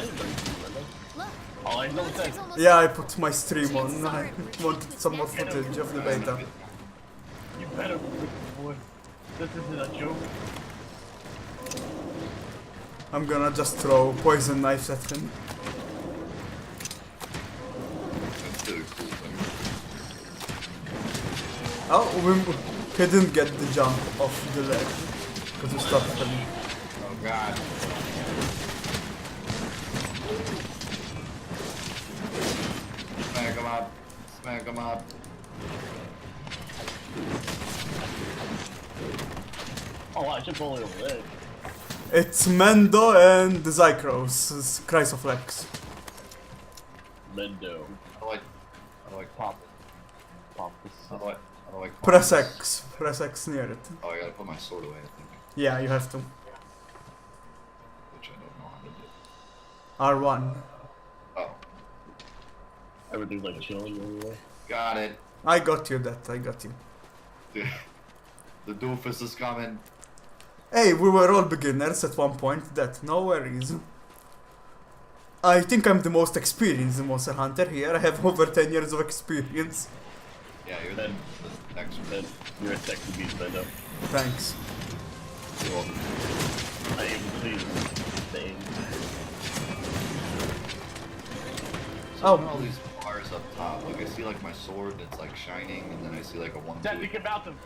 didn't bring it, remember? Look, Oh, I know monster's that. almost Yeah, I put my stream on. I wanted some more footage of the beta. You better believe it, boy. This isn't a joke. I'm gonna just throw poison knives at him. That's really cool thing. Oh, he didn't get the jump off the leg. Because we stopped him. Oh god. Smack him up. Smack him up. Oh, I jumped all the way over there. It's Mendo and the Xycros, Chrysoflex. Mendo. How do I Pop. Pop this. how do I Press X. Press X near it. Oh, I gotta put my sword away, I think. Yeah, you have to. Which I don't know how to do. R1. Oh, Everything's like chilling everywhere. got it. I got you that, I got you. The doofus is coming. Hey, we were all beginners at one point, that no worries. I think I'm the most experienced Monster Hunter here. I have over 10 years of experience. Yeah, you're the next one. Then you're a sexy beast, Mendo. Thanks. You're welcome. I am pleased. Same. So all these bars up top, like I see like my sword that's like shining, and then I see like a one. Dad, think about them.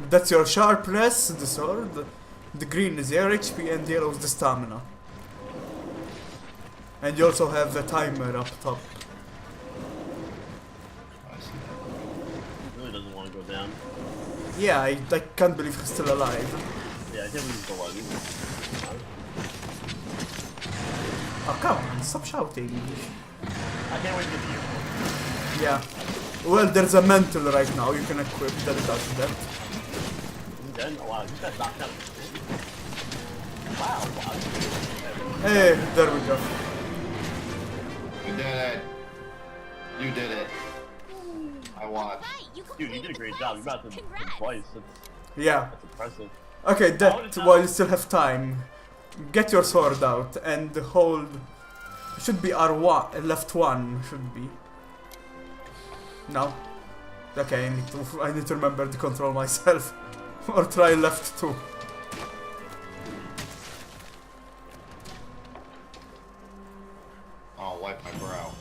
That's your sharpness, the sword. The green is your HP and yellow is the stamina. And you also have a timer up top. I see He really doesn't want to go down. Yeah, I can't believe he's still alive. Yeah, I can't believe he's still alive. Oh, come on, stop shouting. I can't wait to get to you. Yeah. Well, there's a mantle right now you can equip that does that. Is he dead? Oh, wow, he's got knocked out. Wow, wow. Hey, there we go. You did it. You did it. I watched. right, you Dude, you did a great job. You got them Congrats. twice. Yeah. That's impressive. Okay, that while you still have time, get your sword out and hold. Should be R1, left one should be. No. Okay, I need to remember to control myself, or try left two. I'll wipe my brow.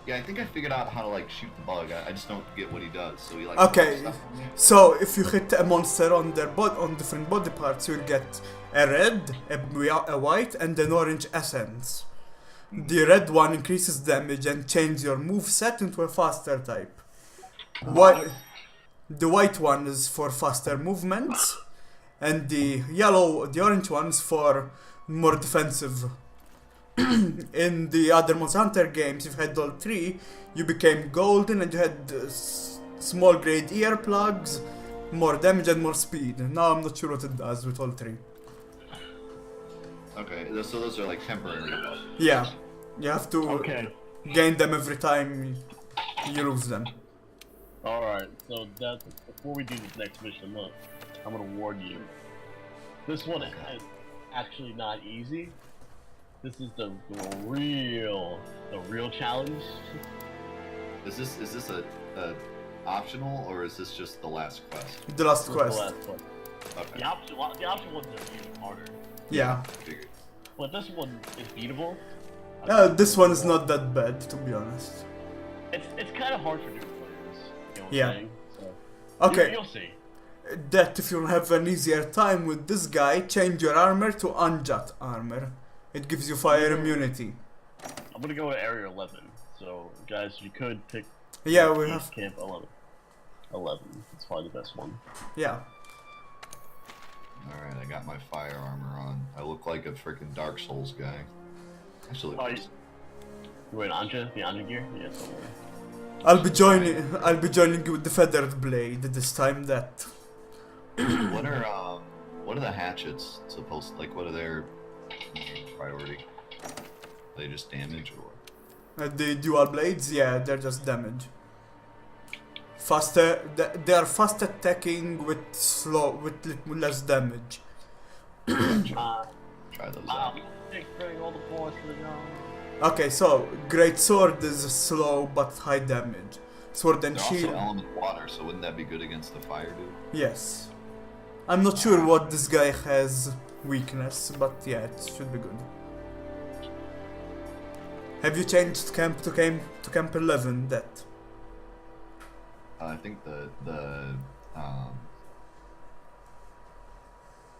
Yeah, I think I figured out how to like shoot the bug. I just don't get what he does. So he like. Okay, stuff from me. so if you hit a monster on their on different body parts, you'll get a red, a white, and an orange essence. The red one increases damage and changes your move set into a faster type. The white one is for faster movements, and the orange one is for more defensive. In the other Monster Hunter games, you've had all three, you became golden and you had small grade earplugs, more damage and more speed. Now I'm not sure what it does with all three. Okay, so those are like temporary. Yeah, you have to Okay. gain them every time you lose them. Alright, so that before we do this next mission, look, I'm gonna warn you. This one is actually not easy. This is the real challenge. Is this a optional or is this just the last quest? The last This is quest. the last one. Okay. The option ones are even harder, Yeah. Figured. but this one is beatable. This one is not that bad, to be honest. It's kind of hard for new players. You know what Yeah. I'm saying? So, Okay. you'll see. That if you have an easier time with this guy, change your armor to unjut armor. It gives you fire immunity. I'm gonna go to area 11. So, guys, you could pick. Yeah, we have. Camp 11. 11. It's probably the best one. Yeah. Alright, I got my fire armor on. I look like a freaking Dark Souls guy. I should look Oh, like you wearing Anja? The Anja gear? Yeah, don't worry. I'll be joining you with the feathered blade this time. That what are the hatchets supposed like what are their priority? They just damage or what? the dual blades, yeah, they're just damage. Faster, they are fast attacking with less damage. Try those out. Bring all the boys to the ground. Okay, so great sword is slow but high damage. Sword and They're also shield, element water, so wouldn't that be good against the fire dude? yes. I'm not sure what this guy has weakness, but yeah, it should be good. Have you changed camp to camp 11? That I think oh,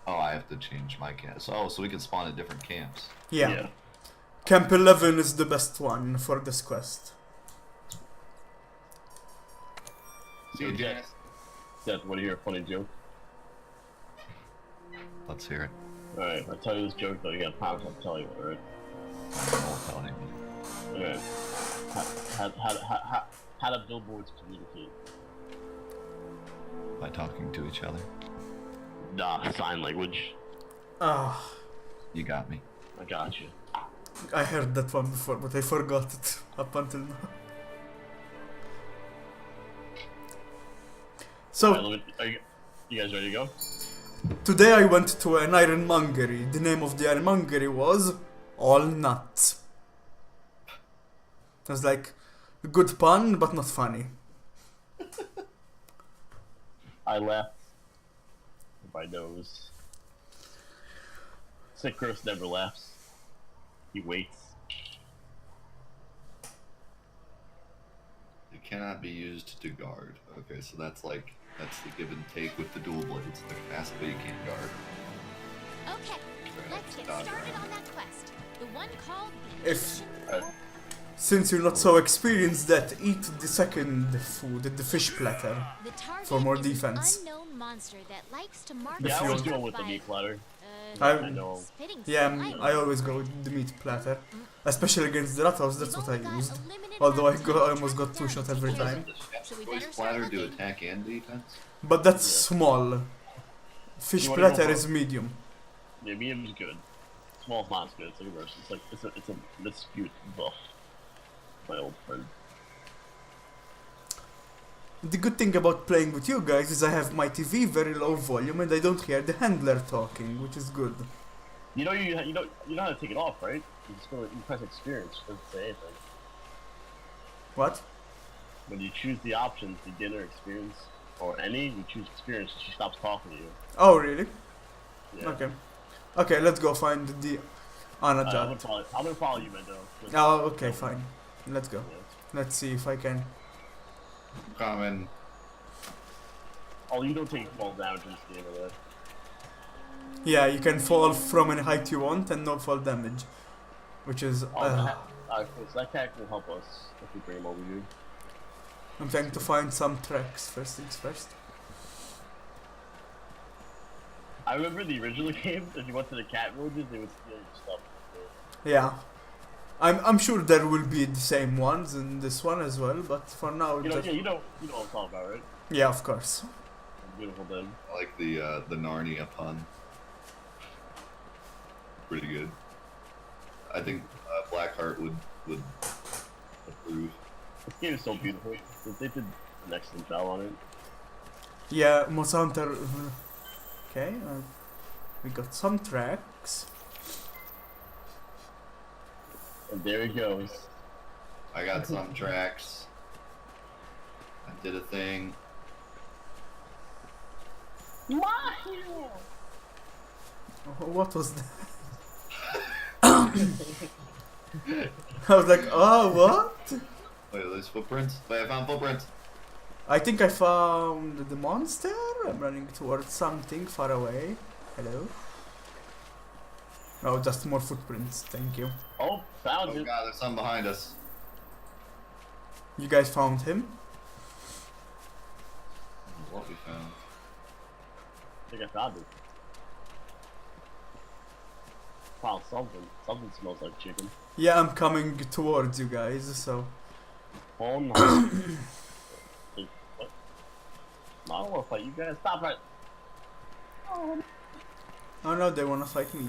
I have to change my camp. So we can spawn at different camps. yeah. Camp 11 is the best one for this quest. See you, Jet. Jet, want to hear a funny joke? Let's hear it. Alright, I'll tell you this joke though, you gotta promise I'll tell you it, alright? Don't tell me. Alright. How do billboards communicate? By talking to each other. Nah, sign language. Ah, You got me. I got you. I heard that one before, but I forgot it up until now. So Alright, you guys ready to go? today I went to an ironmongery. The name of the ironmongery was All Nuts. It was like a good pun, but not funny. I laughed with my nose. Xycros never laughs. He waits. It cannot be used to guard. Okay, so that's the give and take with the dual blades. The capacity you can't guard. Okay, let's get Dodge started around. on that quest. The one called the If Alright. since you're not so experienced, that eat the second food, the fish platter. The target For more is defense. An unknown monster that likes to mark Yeah, I you was want- going with the meat platter. I know. spitting Yeah, saliva. I always go with the meat platter, especially against the rattles. That's We've what I only got used. a limited Although I amount of time to almost track got two down shot every Xycros. time. Should we Voice better start splatter do looking? attack and defense? But that's Yeah. small. Fish You wanna go platter for- is medium. Yeah, medium's good. Small's not as good. It's like a verse. It's a dispute buff. My old friend. The good thing about playing with you guys is I have my TV very low volume and I don't hear the handler talking, which is good. You know how to take it off, right? You just go you press experience. It doesn't say anything. What? When you choose the options, beginner, experience, or any, you choose experience. She stops talking to you. Oh, really? Yeah. Okay. Okay, let's go find the Anna I'm Jat. gonna follow you, Mendo. Oh, okay, fine. Let's go. Yeah. Let's see if I can. Coming. Oh, you don't take fall damage in this game, or that. Yeah, you can fall from any height you want and no fall damage. Which is. Alright, so that character will help us if we bring him over here. I'm trying to find some tracks. First things first. I remember the original game, if you went to the cat villages, they would steal your stuff. Yeah. I'm sure there will be the same ones in this one as well, but for now, You know, just, yeah, you know what I'm talking about, right? yeah, of course. Beautiful then. I like the Narnia pun. Pretty good. I think Blackheart would approve. This game is so beautiful. They did an excellent job on it. Yeah, Monster Hunter. Okay, we got some tracks. And there he goes. I got some tracks. I did a thing. Mario! What was that? I was like, oh, what? Wait, are those footprints? Wait, I found footprints. I think I found the monster. I'm running towards something far away. Hello? Oh, just more footprints. Thank you. Oh, found Oh it. god, there's some behind us. You guys found him? What we found. I think I found it. Wow, something smells like chicken. Yeah, I'm coming towards you guys, so. Oh no. Wait, what? No, I don't wanna fight you guys. Stop right. Oh, Oh no, they wanna fight me.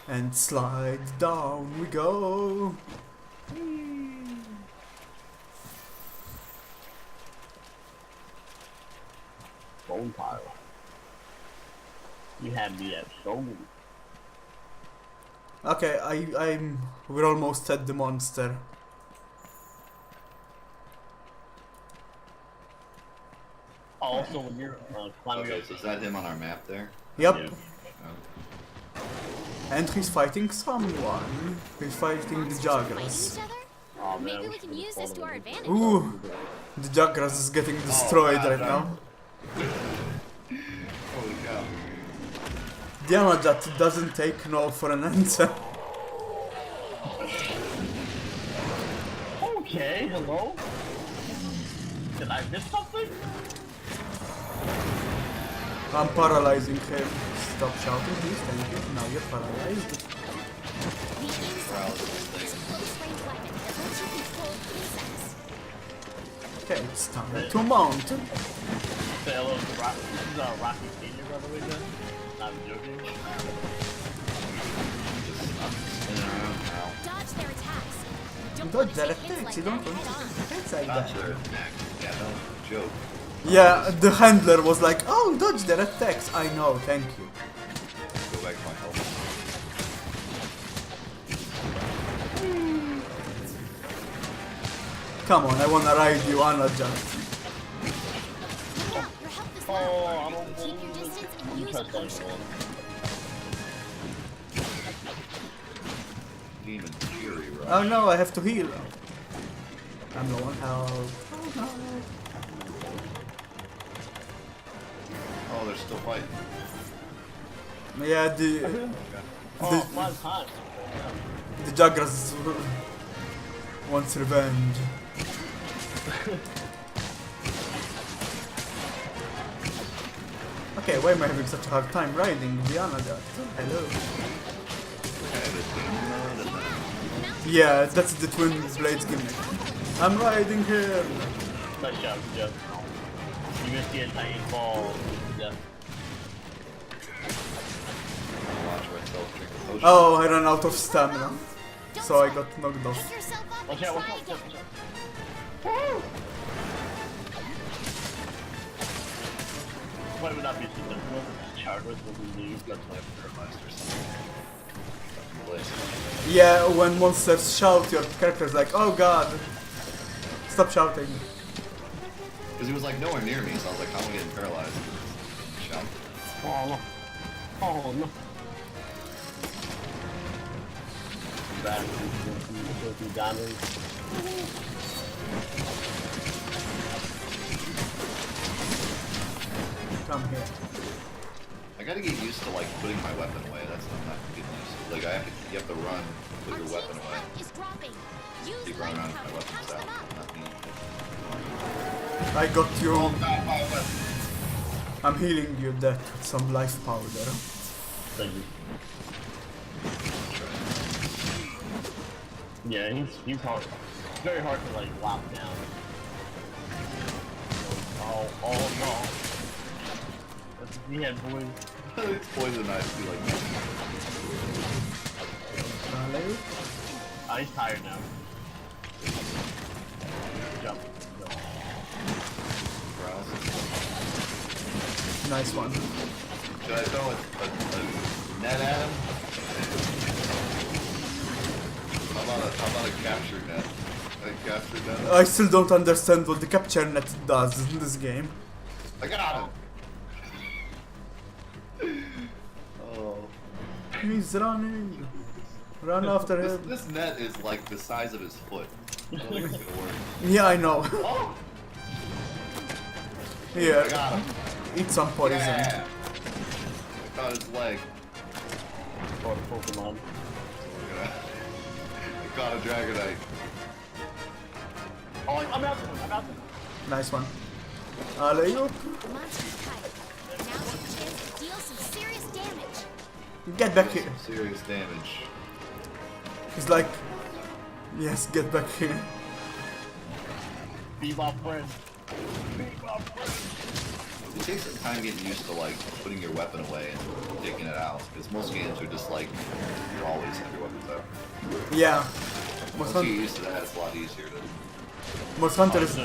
And slide down we go. bone pile. You had me at shogun. Okay, we're almost at the monster. Also, when you're climbing Okay, up, so is that him on our map there? Yep. Yeah. Oh. And he's fighting someone. He's fighting the Monsters are fighting Jagras. each other? Oh, man, Maybe we can use this to our advantage. Ooh, the Jagras is getting destroyed God, right no. now. Holy cow. Dianajat doesn't take no for an answer. Okay, hello? Did I miss something? I'm paralyzing him. Stop shouting, please. Thank you. Now you're paralyzed. The insult is a close-range weapon that lets you control insects. Okay, it's time to mount. Say hello to Rocky. This is Rocky Senior, by the way, guys. I'm joking. Spinning around now. Dodge their attacks. Don't Dodge want to their take hits attacks, like you don't that want to head-on. take hits like That's that. their attack. Yeah, no joke. Yeah, the handler was like, oh, dodge their attacks. I know, thank you. Go back to my health. Come on, I wanna ride you, Anajat. Look out, your health is Oh, low. I don't Keep your distance and use a trust that potion. one. Demon Fury Rush. Oh no, I have to heal. I'm low on health. Oh, they're still fighting. Yeah, the Oh, 5 times. the Jagras wants revenge. Okay, why am I having such a hard time riding the Anajat? Hello. Yeah, that's the twin blades gimmick. I'm riding him. Nice job, good job. You're gonna see a Titan fall. Yeah. Watch myself drink a potion. Oh, I ran out of stamina, Don't so I sweat. got knocked off. Pick yourself up Watch and out, watch try out, again. watch out. Probably would not be so difficult. Chargers will be new. Got to like paralyzed or something. Place. Yeah, when monsters shout, your character's like, oh god, stop shouting. Because he was like nowhere near me, so I was like, how am I getting paralyzed? Shout. Oh no. Oh no. Bad. Go through diamonds. Come here. I gotta get used to like putting my weapon away. That's not getting used to. Like you have to run, put Our your team's weapon away. health is dropping. Use Keep running life around with my cover. weapons Patch them out. up. Not me. I got you. Not my weapon. I'm healing you that with some life powder. Thank you. Yeah, he's hard. It's very hard to like lock down. Oh no. That's what we had, boys. It's poison knives be like that. Hello? Oh, he's tired now. Jump. Nice one. Should I throw a net at him? How about a capture net? A capture net? I still don't understand what the capture net does in this game. I got him! Oh. He's running. Run after him. This net is like the size of his foot. I don't think it's gonna work. Yeah, I know. Oh! Here, I got him. eat some poison. Yeah. I caught his leg. Or Pokemon. I caught a Dragonite. Oh, I'm out to him. I'm out to him. Nice one. Alley-oop. The monster's tired. Now's your chance to deal some serious damage. Get back Deal here. some serious damage. He's like, yes, get back here. Be my friend. Be my friend. It takes some time getting used to like putting your weapon away and taking it out. Because most games are just like you always have your weapons out. Yeah. Once you get used to that, it's a lot easier to. Most hunters,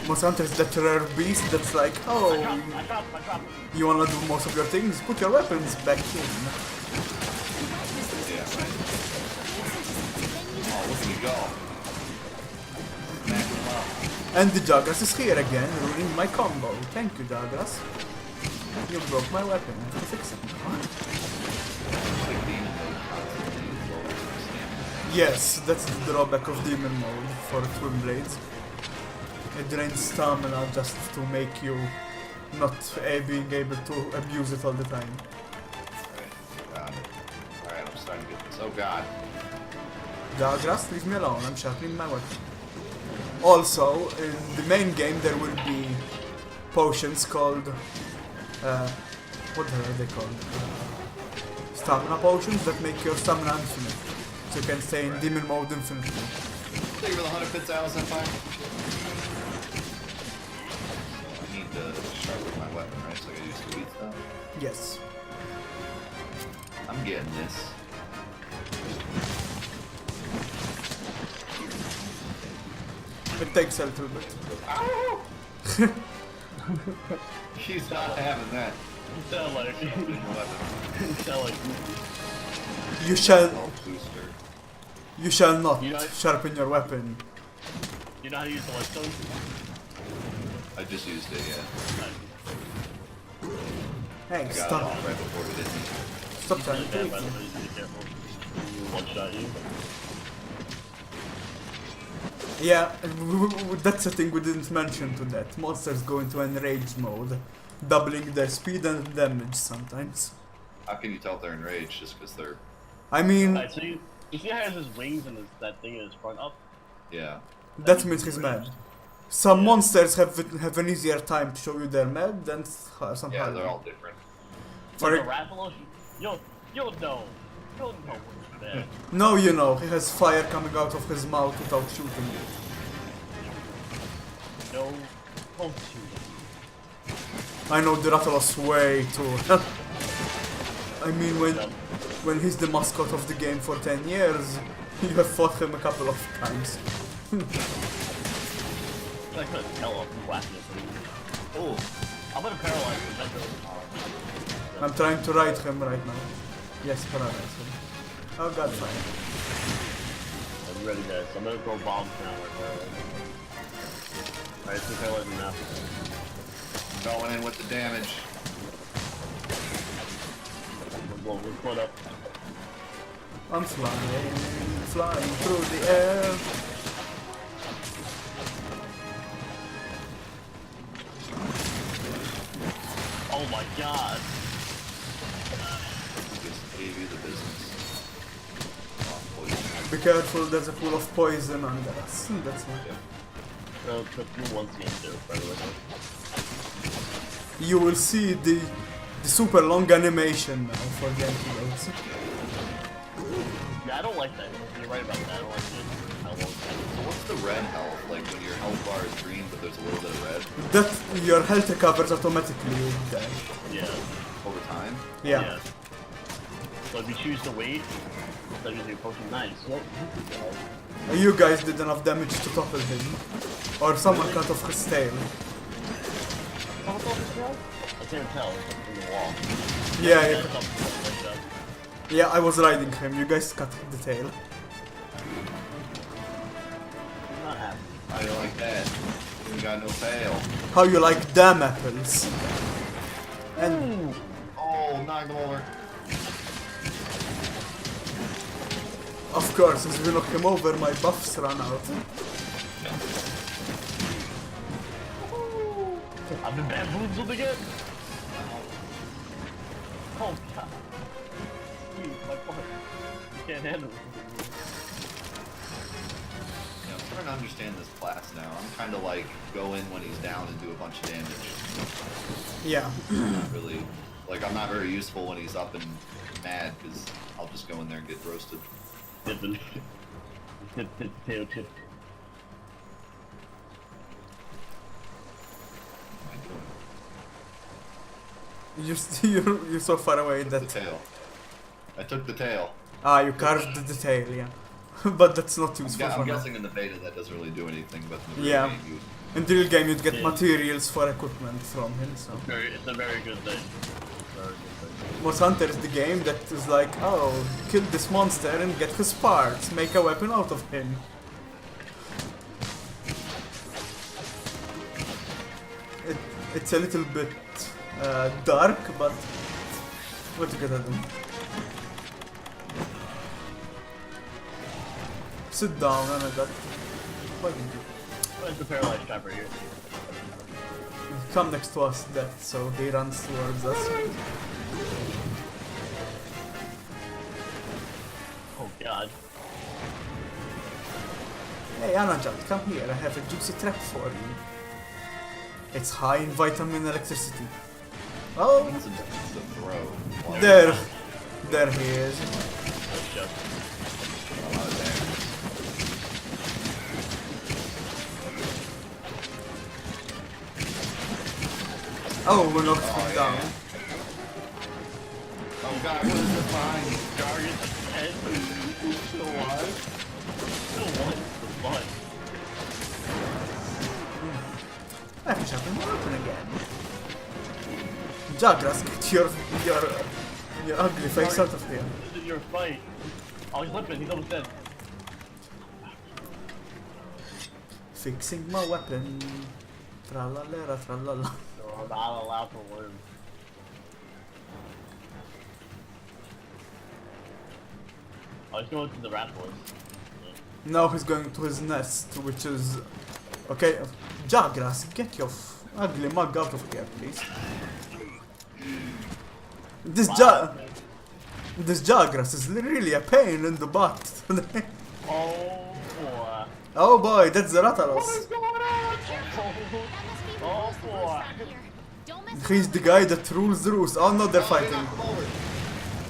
most hunters that rare beast that's like, oh, I dropped. you wanna do most of your things, put your weapons back in. Yeah, right. Oh, look at you go. Smack him up. And the Jagras is here again, ruining my combo. Thank you, Jagras. You broke my weapon. I have to fix it now. Like demon mode constantly lowers your stamina. Yes, that's the drawback of demon mode for twin blades. It drains stamina just to make you not being able to abuse it all the time. Alright, got it. Alright, I'm starting to get this. Oh god. Jagras, leave me alone, I'm sharpening my weapon. Also, in the main game there will be potions called... what the hell are they called? Stamina potions that make your stamina infinite. So you can stay in demon mode infinitely. Thank you for the 100 bits, Allison. Fine. I need to sharpen my weapon, right? So I gotta use sweet stuff. Yes. I'm getting this. It takes a little bit. He's not having that. You sound like Sharpening the weapon. you sound like You shall... Health booster. You shall not You know- sharpen your weapon. you know how to use the whetstone? I just used it, yeah. Hey, I got it stop. off right before we didn't use it. Stop trying Really to bad, eat by the me. way, you be careful. One shot you. Yeah, that's a thing we didn't mention to that. Monsters go into enraged mode, doubling their speed and damage sometimes. How can you tell if they're enraged just because they're... I mean, Alright, so you see how he has his wings and that thing in his front up? Yeah. that means he's mad. Some monsters have an easier time to show you they're mad than some Yeah, harder. they're all different. For Like the Rathalos, you'll know. You'll know what's bad. No, you know, he has fire coming out of his mouth without shooting it. No, don't shoot. I know the Rathalos way too. I mean, when he's the mascot of the game for 10 years, you have fought him a couple of times. I couldn't tell off the whackness. Oh, I'm gonna paralyze him. That's really- I'm trying to ride him right now. Yes, paralyze him. Oh god, fine. I'm ready, guys. I'm gonna throw bombs now. Alright, so paralyze him now. going in with the damage. We'll split up. I'm flying through the air. Oh my god. Just gave you the business. Oh, poison. Be careful, there's a pool of poison under us. That's why. The few ones you do, by the way. You will see the super long animation now for the antidotes. Yeah, I don't like that. You're right about that. I don't like it. How long So what's the red health? Like when your health bar is green, but there's a little bit of red That your health recovers automatically with that. Yeah. over time? Yeah. So if you choose to wait, that gives you a potion. Nice. You guys did enough damage to topple him. Or someone cut off his tail. I can't tell. It's up in the wall. Yeah, That's yeah. up like that. Yeah, I was riding him. You guys cut the tail. I'm not happy. How do you like that? You got no tail. How you like damn apples? And Oh, knocked him over. of course, as we knock him over, my buffs run out. I've been bamboozled again. Oh god. Please, my butt. You can't handle it. Yeah, I'm starting to understand this class now. I'm kind of like go in when he's down and do a bunch of damage. Yeah. Not really Like, I'm not very useful when he's up and mad, because I'll just go in there and get roasted. Potato chip. You're so far away The that tail. I took the tail. you carved the tail, yeah. But that's not useful I'm for now. guessing in the beta that doesn't really do anything, but in the Yeah. game you... In the real game, you'd get Yeah. materials for equipment from him. So It's a very good thing. Very good thing. Most Hunter is the game that is like, oh, kill this monster and get his parts, make a weapon out of him. It's a little bit dark, but what you gonna do? Sit down, and I got. What did you? Where's the paralyzed trap right here? Come next to us, Death, so he runs towards us. Oh god. Hey, Anajat, come here. I have a juicy trap for you. It's high in vitamin electricity. Oh, It's a throw. there. There he is. That's just. A lot of damage. Oh, we knocked him down. Oh god, what is the fine? Jargon, head, still alive. Still one, the butt. I wish I could open again. Jagras, get your ugly face out of here. This is your fight. Oh, he's limping, he's almost dead. Fixing my weapon. Tralalera, tralala. So I'm not allowed to live. Oh, he's going to the rat boys. Now he's going to his nest, which is... Okay, Jagras, get your ugly mug out of here, please. This This Jagras is really a pain in the butt. Oh boy. Oh boy, that's the Ratalos. Going on? That must be the Oh, worst of the worst boy. out here. Don't mess He's the guy that rules the roost. Oh no, they're fighting.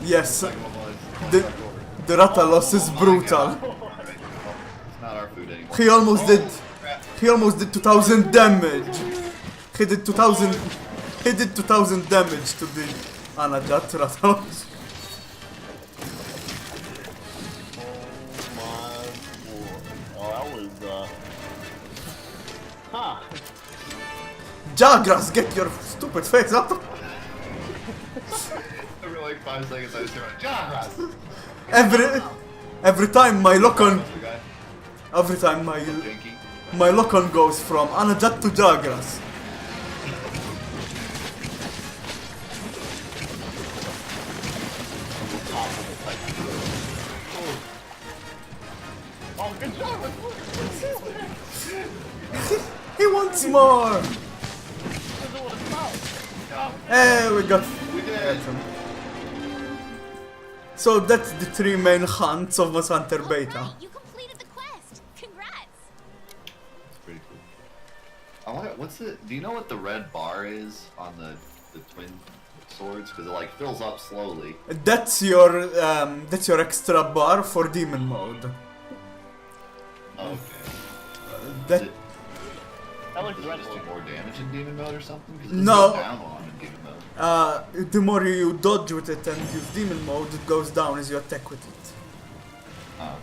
Yes, the Ratalos is brutal. It's not our food anymore. He almost did. He almost did 2,000 damage. He did 2,000. He did 2,000 damage to the Anajat Ratalos. Oh, that was, Huh. Jagras, get your stupid face out. For like 5 seconds I just heard Jagras! Every time my lock on, The guy, every time Pinky. my lock on goes from Anajat to Jagras. Oh, good job! He wants more. Hey, we got him. So that's the 3 main hunts of Monster Hunter Beta. Alright, you completed the quest. Congrats. It's pretty cool. I wonder, what's the... Do you know what the red bar is on the twin swords? Because it like fills up slowly. That's your extra bar for demon mode. Okay. That Is it, I like does the it red just do one. more damage in demon mode or something? 'Cause it No. doesn't go down on in demon mode. the more you dodge with it and use demon mode, it goes down as you attack with it. Oh.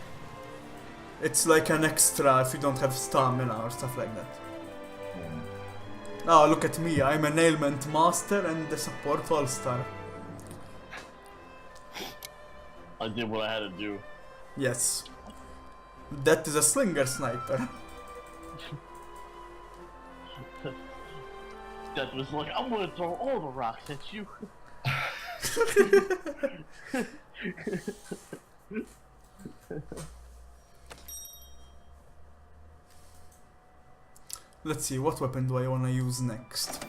It's like an extra if you don't have stamina or stuff like that. Hmm. Oh, look at me, I'm an ailment master and the support all-star. I did what I had to do. Yes. That is a slinger sniper. Death was like, I'm gonna throw all the rocks at you. Let's see, what weapon do I want to use next?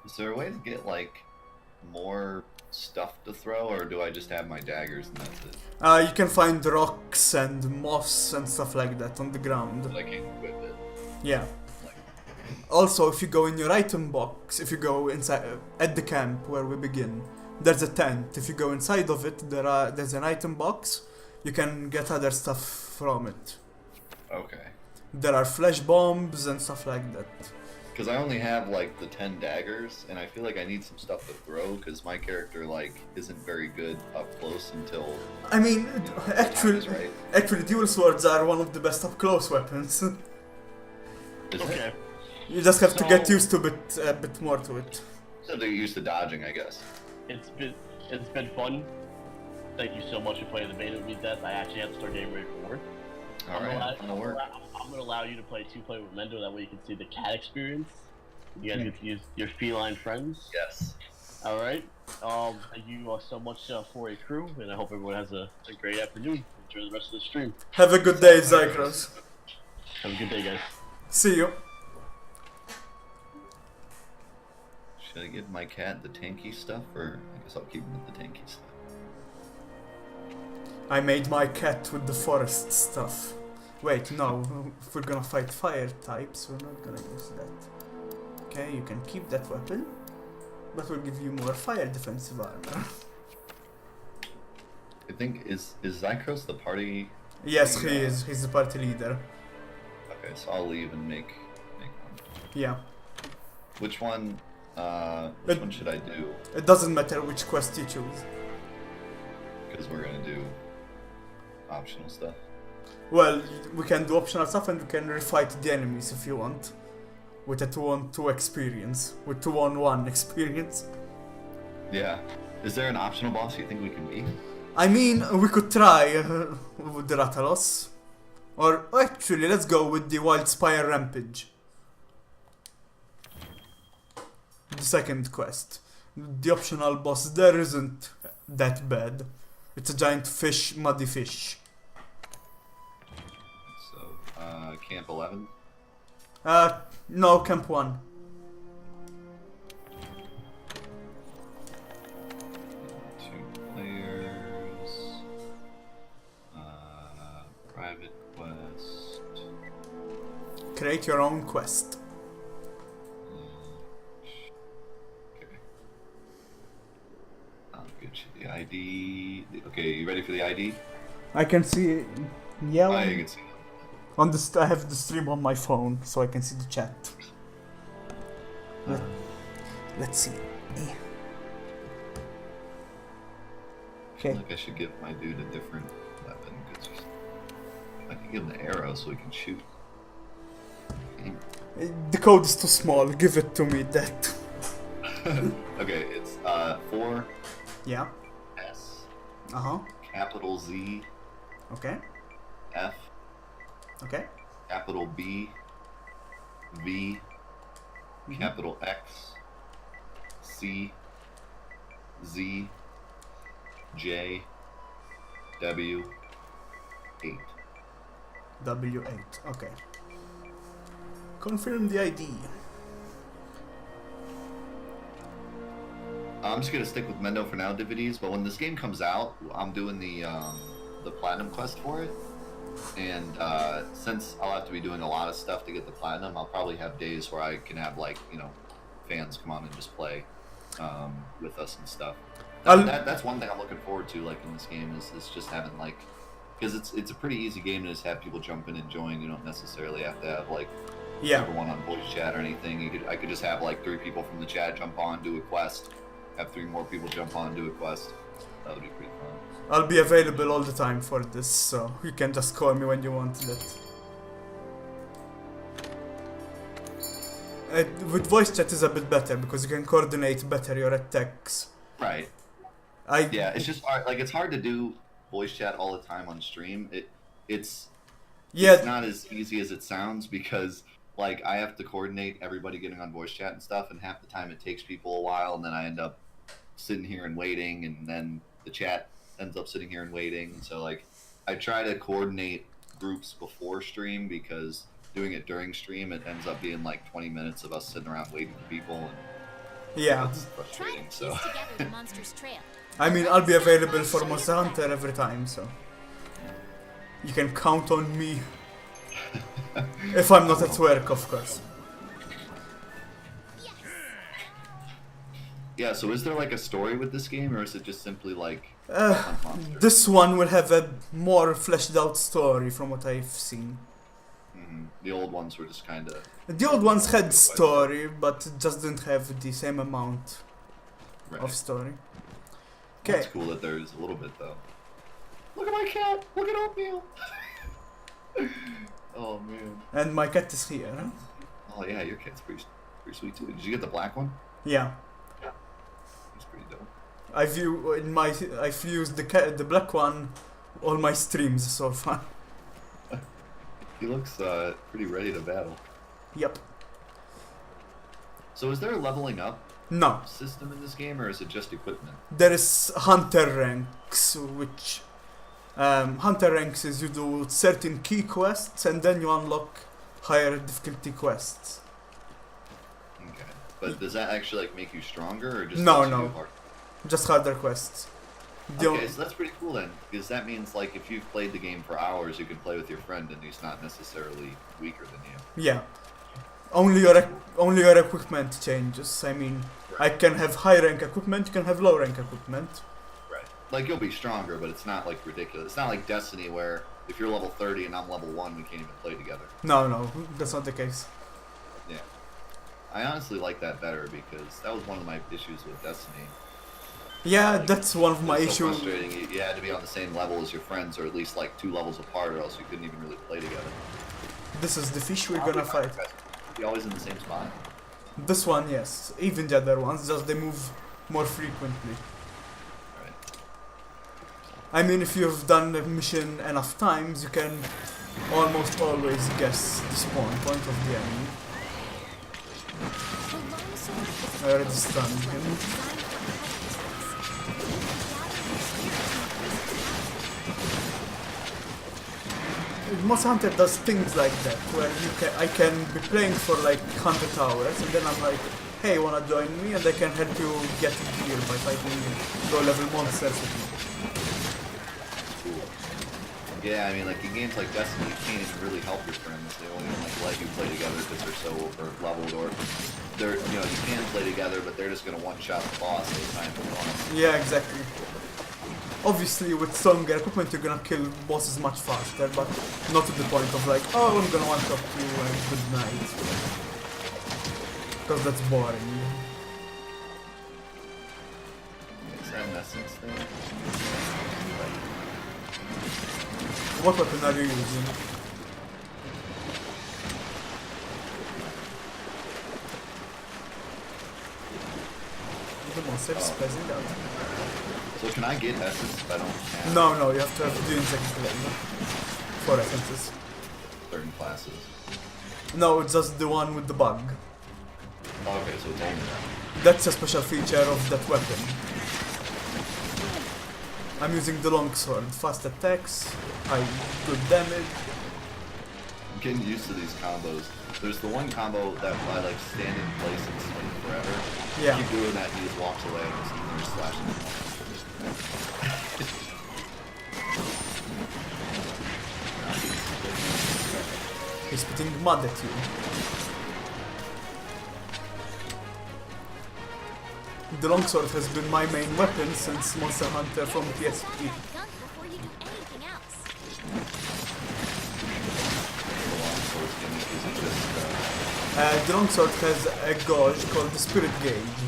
Is there a way to get like more stuff to throw, or do I just have my daggers and that's it? You can find rocks and moss and stuff like that on the ground. But I can't equip it. Yeah. Also, if you go in your item box, if you go inside at the camp where we begin, there's a tent. If you go inside of it, there's an item box. You can get other stuff from it. Okay. There are flash bombs and stuff like that. Because I only have like the 10 daggers, and I feel like I need some stuff to throw because my character like isn't very good up close until. I mean, the time is right. actually, dual swords are one of the best up close weapons. Is it? Okay. You just have to get So- used to a bit more to it. So they're used to dodging, I guess. It's been fun. Thank you so much for playing the beta with me, Death. I actually have to start getting ready for work. All right, that'll work. I'm gonna allow you to play 2-player with Mendo. That way you can see the cat experience. You guys get to use your feline friends. Yes. All right. Thank you so much for a crew, and I hope everyone has a great afternoon. Enjoy the rest of the stream. Have a good day, Xycros. Have a good day, guys. See you. Should I give my cat the tanky stuff, or I guess I'll keep him with the tanky stuff. I made my cat with the forest stuff. Wait, no. If we're gonna fight fire types, we're not gonna use that. Okay, you can keep that weapon, but we'll give you more fire defensive armor. I think is Xycros the party? Yes, he is. He's the party leader. Okay, so I'll leave and make one. Yeah. Which one? Which one should I do? It doesn't matter which quest you choose. Because we're gonna do optional stuff. Well, we can do optional stuff and we can refight the enemies if you want. With a 2-on-2 experience. With 2-on-1 experience. Yeah. Is there an optional boss you think we can beat? I mean, we could try with the Ratalos. Or actually, let's go with the Wild Spire Rampage. The second quest. The optional boss there isn't that bad. It's a giant fish, muddy fish. So, Camp 11? No, Camp 1. Two players. Private quest. Create your own quest. Okay. I'll get you the ID. Okay, you ready for the ID? I can see yellow. Oh, you can see it. On the I have the stream on my phone, so I can see the chat. Let's see. I Okay. feel like I should give my dude a different weapon. Cause I can give him the arrow so he can shoot. The code is too small. Give it to me. That. Okay, it's 4 Yeah. S Uh-huh. capital Z Okay. F Okay. capital B V capital X C Z J W 8. W8. Okay. Confirm the ID. I'm just gonna stick with Mendo for now, DVDs. But when this game comes out, I'm doing the platinum quest for it, and since I'll have to be doing a lot of stuff to get the platinum, I'll probably have days where I can have like fans come on and just play with us and stuff. That's one thing I'm looking forward to, like in this game, is just having like, because it's a pretty easy game to just have people jump in and join. You don't necessarily have to have like everyone on voice chat or anything. I could just have like 3 people from the chat jump on, do a quest. Have 3 more people jump on, do a quest. That would be pretty fun. I'll be available all the time for this, so you can just call me when you want it. With voice chat is a bit better because you can coordinate better your attacks. Right. Yeah, it's just hard. Like it's hard to do voice chat all the time on stream. It's not as easy as it sounds because like I have to coordinate everybody getting on voice chat and stuff, and half the time it takes people a while, and then I end up sitting here and waiting, and then the chat ends up sitting here and waiting. So like I try to coordinate groups before stream because doing it during stream it ends up being like 20 minutes of us sitting around waiting for people, and Yeah. it's Try frustrating. to So piece together the monster's trail. I mean, I'll be available for Monster Hunter every time, so you can count on me. If I'm not at work, of course. Yeah, so is there like a story with this game, or is it just simply like Uh, hunt monsters? this one will have a more fleshed out story from what I've seen. The old ones were just kind of. The old ones had story, but it just didn't have the same amount Right. of story. Well, Okay, it's cool that there's a little bit though. Look at my cat! Look at oatmeal! Oh man. and my cat is here. Huh? Oh yeah, your cat's pretty sweet too. Did you get the black one? Yeah, He's pretty dope. I've used the black one all my streams so far. He looks pretty ready to battle. Yep. So is there a leveling up No, system in this game, or is it just equipment? there is hunter ranks, which hunter ranks is you do certain key quests and then you unlock higher difficulty quests. Okay. But does that actually like make you stronger, or just No, lets you no. do hard? Just harder quests. The Okay, so that's pretty cool then, because that means like if you've played the game for hours, you can play with your friend, and he's not necessarily weaker than you. Yeah. Only your equipment changes. I mean, I can have high rank equipment, you can have low rank equipment. Right. Like you'll be stronger, but it's not like ridiculous. It's not like Destiny where if you're level 30 and I'm level 1, we can't even play together. No, that's not the case. Yeah. I honestly like that better because that was one of my issues with Destiny. Yeah, that's one of my It's so issues. frustrating. You had to be on the same level as your friends, or at least like 2 levels apart, or else you couldn't even really play together. This is the fish we're gonna fight. Be always in the same spot. This one, yes. Even the other ones, just they move more frequently. Right. I mean, if you've done the mission enough times, you can almost always guess the spawn point of the enemy. The longsword is I already stunned him. designed for heavy Monster Hunter does things like that, where I can be playing for like 100 hours, and then I'm like, hey, wanna join me? And I can help you get gear by fighting low-level monsters with me. Cool. Yeah, I mean, like in games like Destiny, you can't even really help your friends. They won't even like let you play together because they're so over-leveled, or they're, you know, you can play together, but they're just gonna one-shot the boss every time for fun. Yeah, exactly. Obviously, with stronger equipment, you're gonna kill bosses much faster, but not to the point of like, oh, I'm gonna one-shot you and good night. Because that's boring. Is that an essence thing? What weapon are you using? The monster is spazzing out. So can I get essence if I don't have No, you have to have the insect blade for essences. certain classes? No, it's just the one with the bug. Oh, okay, so it's only that. That's a special feature of that weapon. I'm using the longsword. Fast attacks, high good damage. I'm getting used to these combos. There's the one combo that I like stand in place and swing forever. Yeah. Keep doing that, he just walks away and there's slashing. He's spitting mud at you. The longsword has been my main weapon since Monster Hunter from PSP. dunk before you do anything else. The long sword gimmick is just The longsword has a gauge called the Spirit Gauge.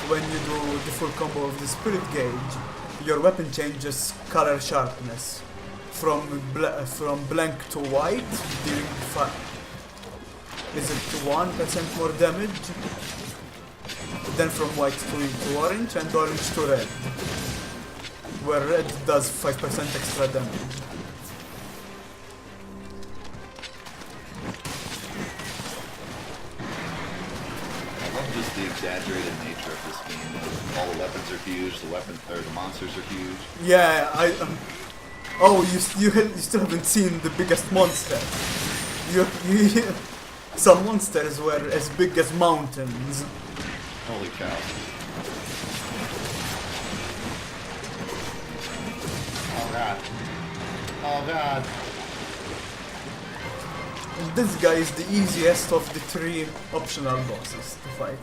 When you do the full combo of the Spirit Gauge, your weapon changes color sharpness. From blank to white, dealing is it 1% more damage? Then from white to orange, and orange to red. Where red does 5% extra damage. I love just the exaggerated nature of this game. All the weapons are huge, the monsters are huge. Yeah, oh, you still haven't seen the biggest monster. Some monsters were as big as mountains. Holy cow. Oh god. Oh god. This guy is the easiest of the 3 optional bosses to fight.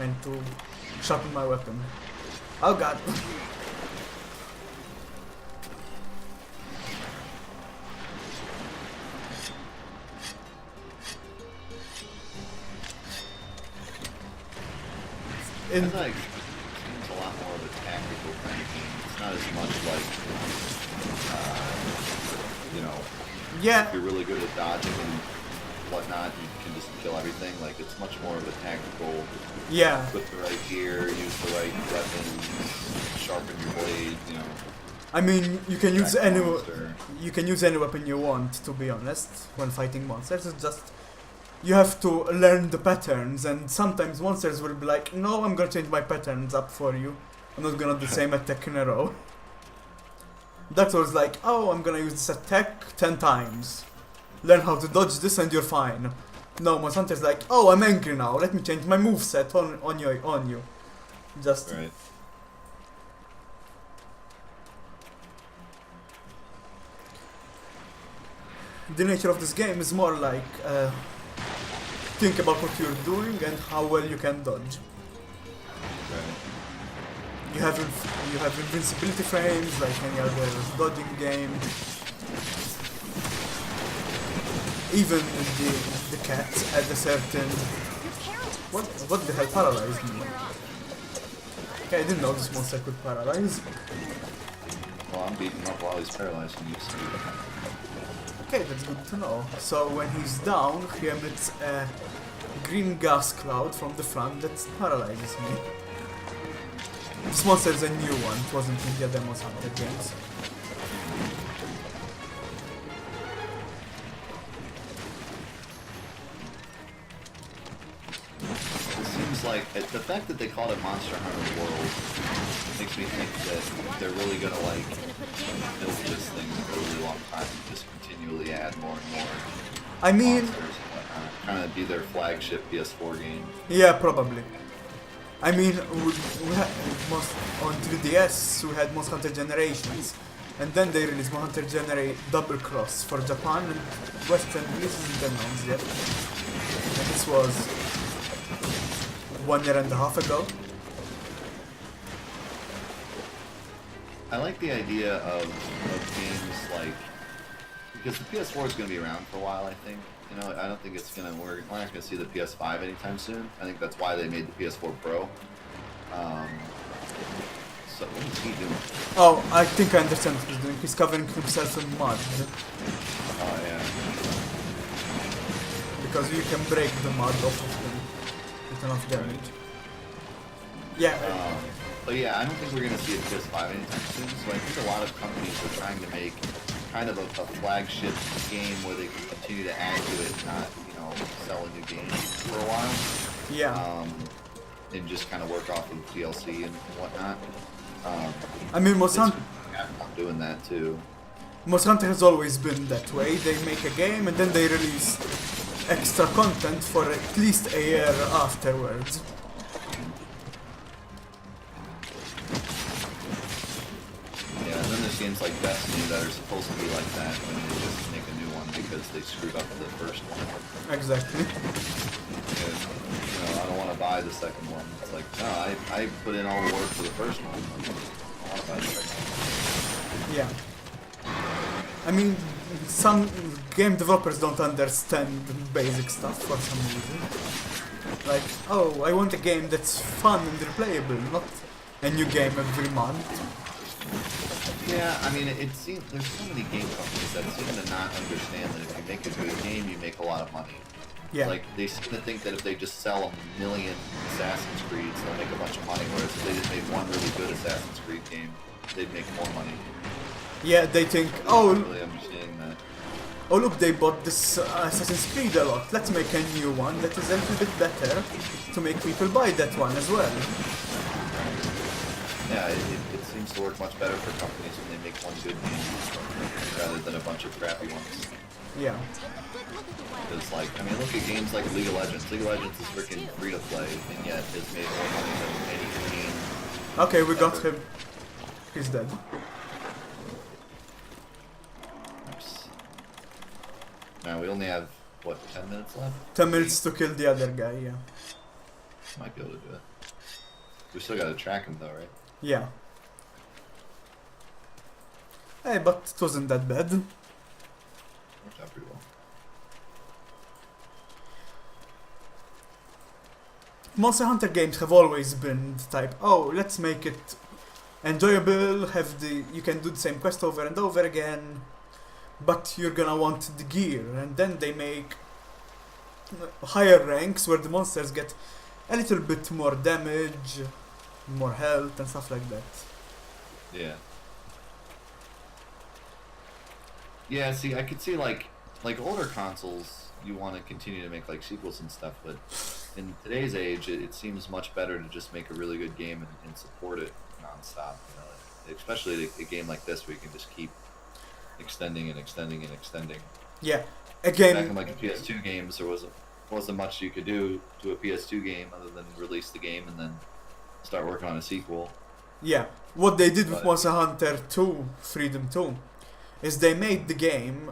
and to sharpen my weapon. Oh god. It's like it's a lot more of a tactical kind of game. It's not as much like you know, Yeah, if you're really good at dodging and whatnot, you can just kill everything. Like it's much more of a tactical. yeah. Put the right gear, use the right weapon, sharpen your blade. You know. I mean, you can use attack any monster. you can use any weapon you want. To be honest, when fighting monsters, it's just you have to learn the patterns, and sometimes monsters will be like, "No, I'm gonna change my patterns up for you. I'm not gonna do the same attack in a row." That was like, "Oh, I'm gonna use this attack 10 times. Learn how to dodge this, and you're fine." No, Monster Hunter's like, "Oh, I'm angry now. Let me change my moveset on you." Just Right. the nature of this game is more like think about what you're doing and how well you can dodge. Right. You have invincibility frames like any other dodging game. Even the cat at a certain Your parents what the hell paralyzed me? wear off. Okay, I didn't know this monster could paralyze. Well, I'm beating him up while he's paralyzed and you see. Okay, that's good to know. So when he's down, he emits a green gas cloud from the front that paralyzes me. This monster is a new one, it wasn't in the other Monster Hunter games. It seems like the fact that they call it Monster Hunter World makes me think that they're really gonna like Gonna put a jam down. build this thing for a really long time and just continually add more and more I mean, monsters and whatnot. Kind of be their flagship PS4 game. yeah, probably. I mean, we had on 3DS we had Monster Hunter Generations, and then they released Monster Hunter Double Cross for Japan, and Western release isn't announced yet. And this was 1 year and a half ago. I like the idea of games like, because the PS4 is going to be around for a while, I think. You know, I don't think it's going to, we're not going to see the PS5 anytime soon. I think that's why they made the PS4 Pro. So what is he doing? Oh, I think I understand what he's doing. He's covering himself in mud, Oh yeah. because you can break the mud off of him with enough damage. Yeah, But yeah, I don't think we're going to see a PS5 anytime soon. So I think a lot of companies are trying to make kind of a flagship game where they can continue to add to it, not, you know, sell a new game for a while. yeah. And just kind of work off of DLC and whatnot. I mean, Monster Hunter I'm doing that too. Monster Hunter has always been that way. They make a game and then they release extra content for at least a year afterwards. Yeah, and then there's games like Destiny that are supposed to be like that, and they just make a new one because they screwed up the first one. Exactly. And, you know, I don't want to buy the second one. It's like, no, I put in all the work for the first one. I don't want to buy the second one. Yeah. I mean, some game developers don't understand basic stuff for some reason. Like, oh, I want a game that's fun and replayable, not a new game every month. Yeah, I mean, it seems there's so many game companies that seem to not understand that if you make a good game, you make a lot of money. Yeah. Like, they seem to think that if they just sell 1 million Assassin's Creeds, they'll make a bunch of money, whereas if they just made one really good Assassin's Creed game, they'd make more money. Yeah, they think, I'm oh, not really understanding that. oh look, they bought this Assassin's Creed a lot. Let's make a new one that is a little bit better to make people buy that one as well. Yeah, it seems to work much better for companies when they make one good game rather than a bunch of crappy ones. Yeah. Because, like, I mean, look at games like League of Legends. League of Legends is freaking free to play, and yet it's made more money than any game. Okay, we got ever. him. He's dead. Oops. Now we only have, what, 10 minutes left? 10 minutes to kill the other guy, yeah. Might be able to do it. We still gotta track him though, right? Yeah. Hey, but it wasn't that bad. Worked out pretty well. Monster Hunter games have always been the type, oh, let's make it enjoyable, you can do the same quest over and over again, but you're gonna want the gear, and then they make higher ranks where the monsters get a little bit more damage, more health and stuff like that. Yeah. Yeah, see, I could see like older consoles, you want to continue to make like sequels and stuff, but in today's age, it seems much better to just make a really good game and support it nonstop. You know, especially a game like this where you can just keep extending and extending and extending. Yeah, Back again, in like the PS2 games, there wasn't much you could do to a PS2 game other than release the game and then start working on a sequel. yeah, what they did with But- Monster Hunter 2, Freedom 2, is they made the game,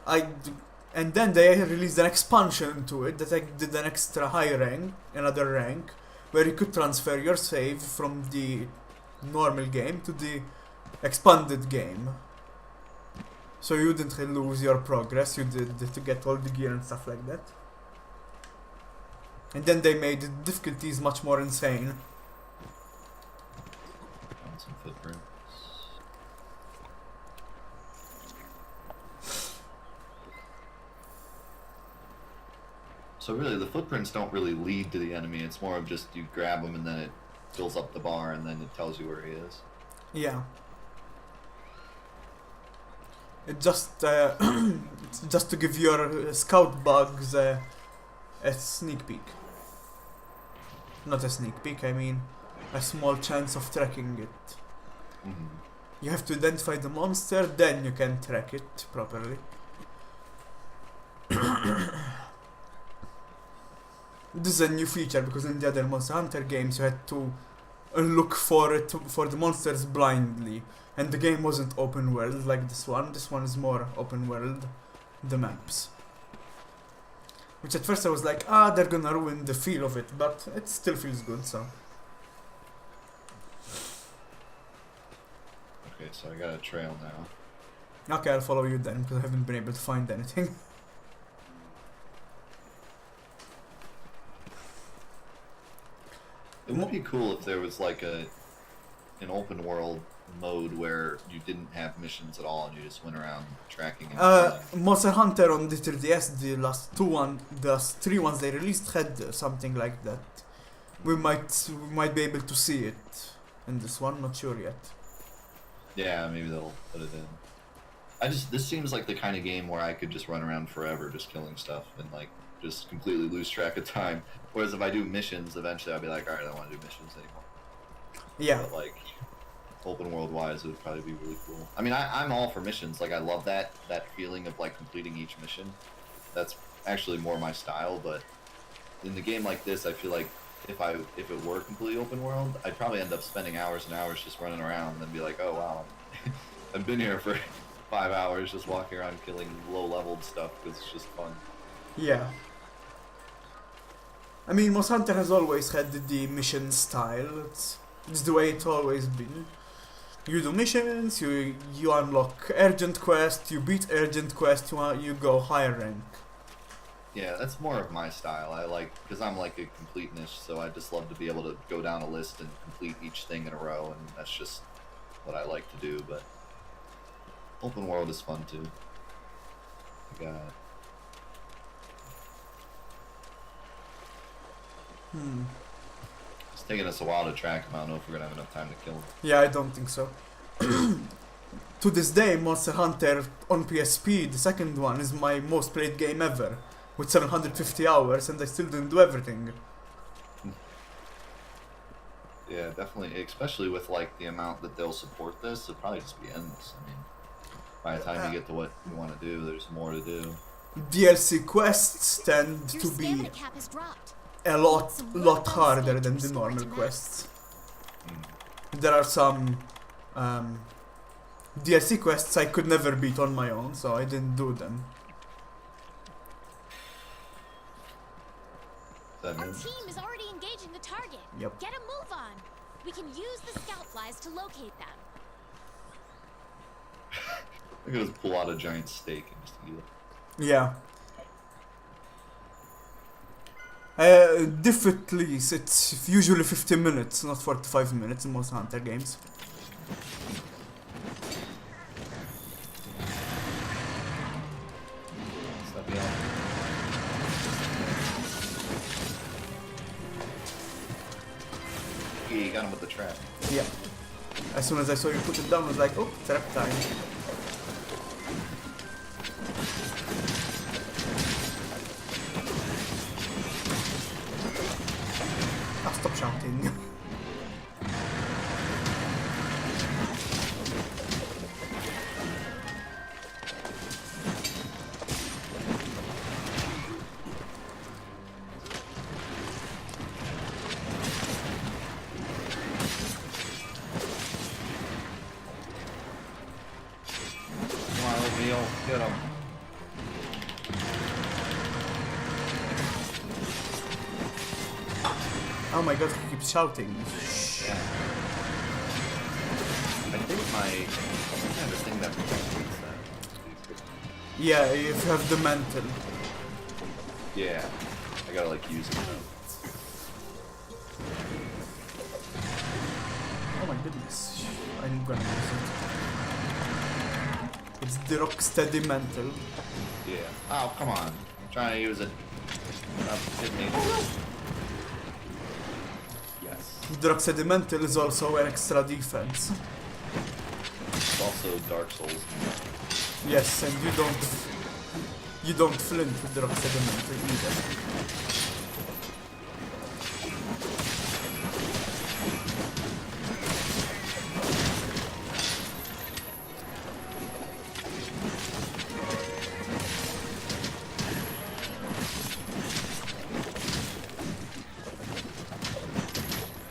and then they released an expansion to it that did an extra high rank, another rank, where you could transfer your save from the normal game to the expanded game. So you didn't lose your progress, you did to get all the gear and stuff like that. And then they made the difficulties much more insane. Found some footprints. So really, the footprints don't really lead to the enemy. It's more of just you grab him and then it fills up the bar and then it tells you where he is. Yeah. It just it's just to give your scout bugs a sneak peek. Not a sneak peek, I mean a small chance of tracking it. Mm-hmm. You have to identify the monster, then you can track it properly. This is a new feature because in the other Monster Hunter games you had to look for the monsters blindly, and the game wasn't open world like this one. This one is more open world, the maps. Which at first I was like, they're gonna ruin the feel of it, but it still feels good, so. Okay, so I got a trail now. Okay, I'll follow you then, because I haven't been able to find anything. It would be cool if there was like an open world mode where you didn't have missions at all and you just went around tracking and killing. Monster Hunter on the 3DS, the last three ones they released had something like that. We might be able to see it in this one, not sure yet. Yeah, maybe they'll put it in. This seems like the kind of game where I could just run around forever just killing stuff and like just completely lose track of time. Whereas if I do missions, eventually I'll be like, alright, I don't want to do missions anymore. Yeah. But like, open world wise, it would probably be really cool. I mean, I'm all for missions. Like, I love that feeling of like completing each mission. That's actually more my style. But in the game like this, I feel like if it were completely open world, I'd probably end up spending hours and hours just running around and then be like, oh wow, I've been here for 5 hours just walking around killing low-leveled stuff because it's just fun. Yeah. I mean, Monster Hunter has always had the mission style. It's the way it's always been. You do missions, you unlock urgent quest, you beat urgent quest, you go higher rank. Yeah, that's more of my style. I like, because I'm like a completenist, so I just love to be able to go down a list and complete each thing in a row, and that's just what I like to do, but open world is fun too. I got It's taking us a while to track him. I don't know if we're gonna have enough time to kill him. Yeah, I don't think so. To this day, Monster Hunter on PSP, the second one, is my most played game ever, with 750 hours, and I still didn't do everything. Yeah, definitely. Especially with like the amount that they'll support this, it'll probably just be endless. I mean, by the time you get to what you want to do, there's more to do. DLC quests tend Your to be stamina cap has dropped. a lot harder than the normal quests. There are some DLC quests I could never beat on my own, so I didn't do them. That Our means- team is already engaging the target. Yep. Get a move on. We can use the scout flies to locate them. I'm gonna just pull out a giant steak and just eat it. Yeah. Differently, it's usually 50 minutes, not 45 minutes in most Hunter games. Stop me out. Yeah, you got him with the trap. Yeah. As soon as I saw you put it down, I was like, oh, trap time. Ah, stop shouting. Come on, O'Neal, get him. Oh my god, he keeps shouting. Yeah. I think some kind of thing that protects that. Yeah, if you have the mantle. Yeah. I gotta like use it now. Oh my goodness. I'm gonna use it. It's the Rocksteady mantle. Yeah. Oh, come on. I'm trying to use it. Hit me. Yes. The Rocksteady mantle is also an extra defense. It's also Dark Souls. Yes, and you don't flint with the Rocksteady mantle either.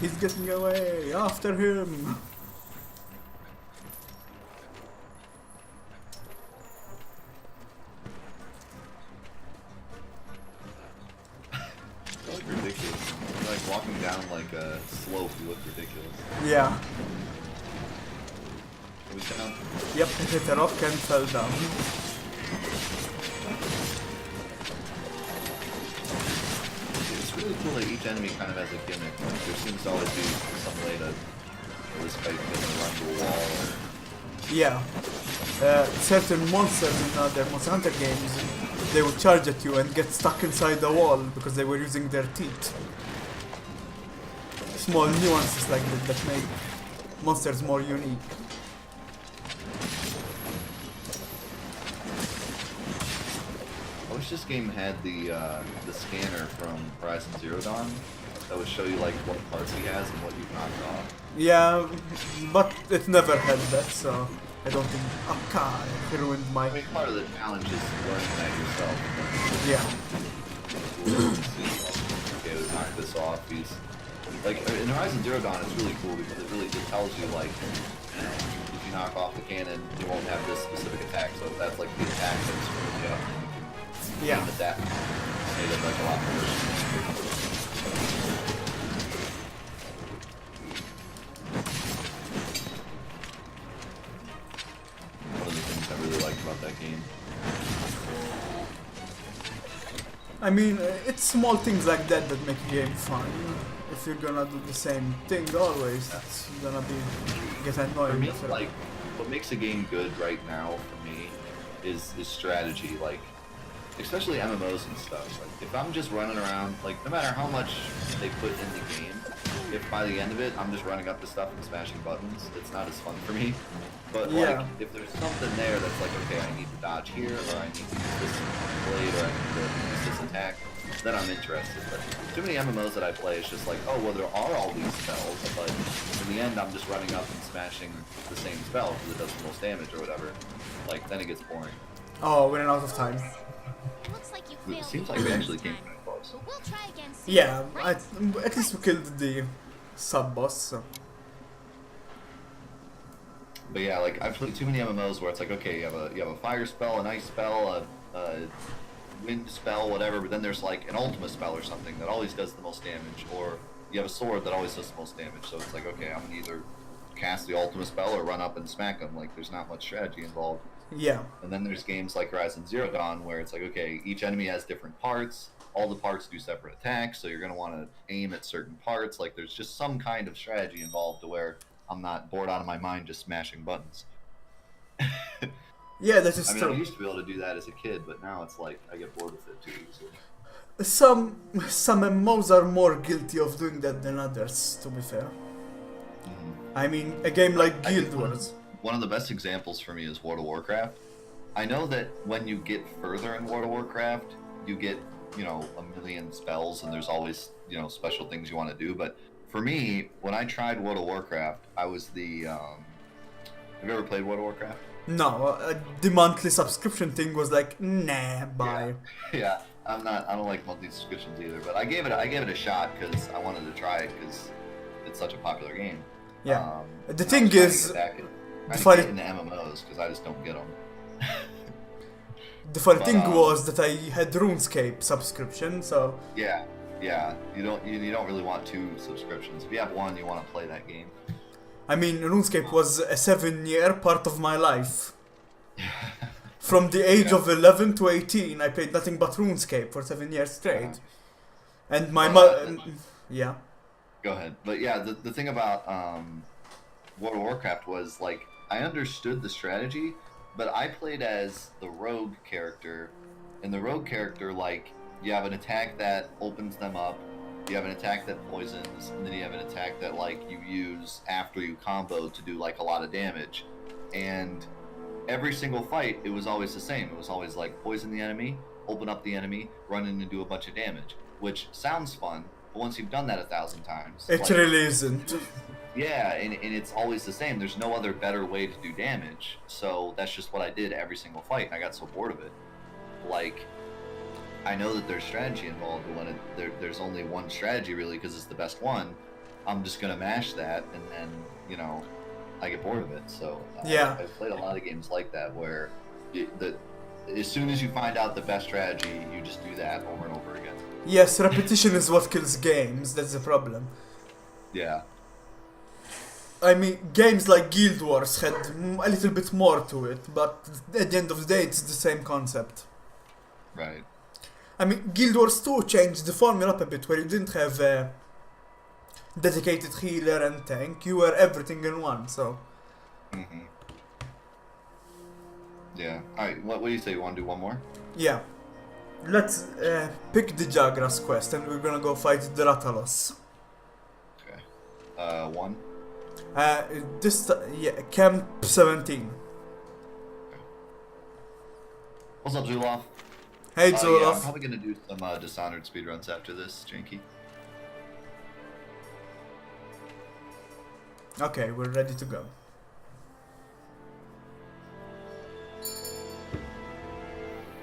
He's getting away! After him! You look ridiculous. You're like walking down like a slope, you look ridiculous. Yeah. Are we down? Yep, he hit a rock and fell down. It's really cool that each enemy kind of has a gimmick. Like, there seems to always be some way to this fight getting run to a wall or Yeah. Certain monsters in other Monster Hunter games, they would charge at you and get stuck inside the wall because they were using their teeth. Small nuances like that make monsters more unique. I wish this game had the scanner from Horizon Zero Dawn that would show you like what parts he has and what you've knocked off. Yeah, but it never had that, so I don't think. Okay, he ruined my. I mean, part of the challenge is learning that yourself. Yeah. Okay, let's knock this off. He's like in Horizon Zero Dawn, it's really cool because it really just tells you like, you know, if you knock off the cannon, you won't have this specific attack. So if that's like the attack that's screwing you up, you can Yeah. aim at that. Made it like a lot more. One of the things I really liked about that game. I mean, it's small things like that that make a game fun. If you're gonna do the same thing always, it's gonna get For annoying. me, after- like, what makes a game good right now for me is strategy. Like, especially MMOs and stuff. Like, if I'm just running around, like, no matter how much they put in the game, if by the end of it I'm just running up to stuff and smashing buttons, it's not as fun for me. But like, Yeah. if there's something there that's like, okay, I need to dodge here, or I need to use this blade, or I need to use this attack, then I'm interested. But too many MMOs that I play, it's just like, oh, well, there are all these spells, but in the end, I'm just running up and smashing the same spell because it does the most damage or whatever. Like, then it gets boring. Oh, we're out of time. Looks like you It failed seems the like we first actually came time, pretty close. but we'll try again soon. Yeah, right? at least we killed the sub-boss. So. But yeah, like I've played too many MMOs where it's like, okay, you have a fire spell, an ice spell, wind spell, whatever, but then there's like an ultimate spell or something that always does the most damage, or you have a sword that always does the most damage. So it's like, okay, I'm gonna either cast the ultimate spell or run up and smack them. Like, there's not much strategy involved. Yeah. And then there's games like Horizon Zero Dawn where it's like, okay, each enemy has different parts. All the parts do separate attacks, so you're gonna want to aim at certain parts. Like, there's just some kind of strategy involved to where I'm not bored out of my mind just smashing buttons. Yeah, that is I true. used to be able to do that as a kid, but now it's like I get bored with it too easily. Some MMOs are more guilty of doing that than others, to be fair. I mean, a game like Guild Wars. One of the best examples for me is World of Warcraft. I know that when you get further in World of Warcraft, you get, you know, a million spells and there's always, you know, special things you want to do. But for me, when I tried World of Warcraft, I was the, have you ever played World of Warcraft? No, the monthly subscription thing was like, nah, bye. Yeah, I don't like monthly subscriptions either, but I gave it a shot because I wanted to try it because it's such a popular game. Yeah. The I thing was trying to is, get back the to funny, get into MMOs because I just don't get them. the funny But, thing was that I had RuneScape subscription, so Yeah, you don't really want 2 subscriptions. If you have one, you want to play that game. I mean, RuneScape was a 7-year part of my life. From the age of 11 to 18, I played nothing but RuneScape for 7 years straight. And my yeah. Go ahead. But yeah, the thing about World of Warcraft was, like, I understood the strategy, but I played as the rogue character, and the rogue character, like, you have an attack that opens them up, you have an attack that poisons, and then you have an attack that, like, you use after you combo to do, like, a lot of damage. And every single fight, it was always the same. It was always, like, poison the enemy, open up the enemy, run in and do a bunch of damage, which sounds fun, but once you've done that 1,000 times... It like, really isn't. yeah, and it's always the same. There's no other better way to do damage. So that's just what I did every single fight, and I got so bored of it. Like, I know that there's strategy involved, but when there's only one strategy, really, because it's the best one, I'm just going to mash that, and then, you know, I get bored of it. So Yeah. I've played a lot of games like that, where as soon as you find out the best strategy, you just do that over and over again. Yes, repetition is what kills games, that's the problem. Yeah. I mean, games like Guild Wars had a little bit more to it, but at the end of the day, it's the same concept. Right. I mean, Guild Wars 2 changed the formula up a bit, where you didn't have a dedicated healer and tank, you were everything in one, so... Mm-hmm. Yeah. Alright, what do you say? You want to do one more? Yeah. Let's pick the Xycros quest, and we're gonna go fight the Ratalos. Okay. 1? Yeah, Camp 17. What's up, Zoloff? Hey, Yeah, I'm Zoloff. probably gonna do some Dishonored speedruns after this, Janky. Okay, we're ready to go.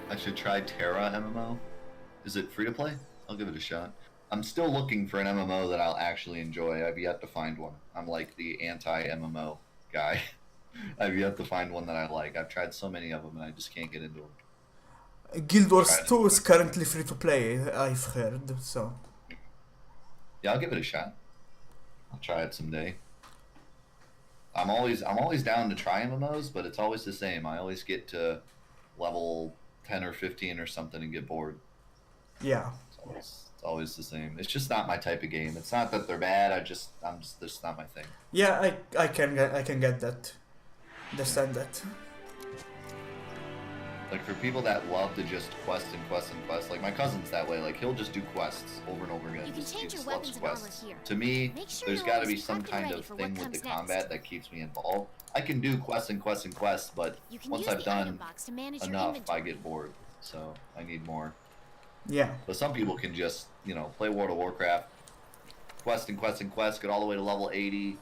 I should try Terra MMO. Is it free to play? I'll give it a shot. I'm still looking for an MMO that I'll actually enjoy. I've yet to find one. I'm like the anti-MMO guy. I've yet to find one that I like. I've tried so many of them and I just can't get into them. Guild Wars 2 is currently free to play, I've heard, so... Yeah, I'll give it a shot. I'll try it someday. I'm always down to try MMOs, but it's always the same. I always get to level 10 or 15 or something and get bored. Yeah. It's always the same. It's just not my type of game. It's not that they're bad. This is not my thing. Yeah, I can get that. Understand that. Like, for people that love to just quest and quest and quest, like my cousin's that way. Like, he'll just do quests over and over again. You can He change your just loves weapons and armor quests. here. To me, Make sure there's you're got to be always some prepped and kind ready of for thing what with the comes combat next. that keeps me involved. I can do quests and quests and quests, but You can once use I've the item done box to manage your enough, I inventory. get bored. So I need more. Yeah. But some people can just, you know, play World of Warcraft, quest and quest and quest, get all the way to level 80,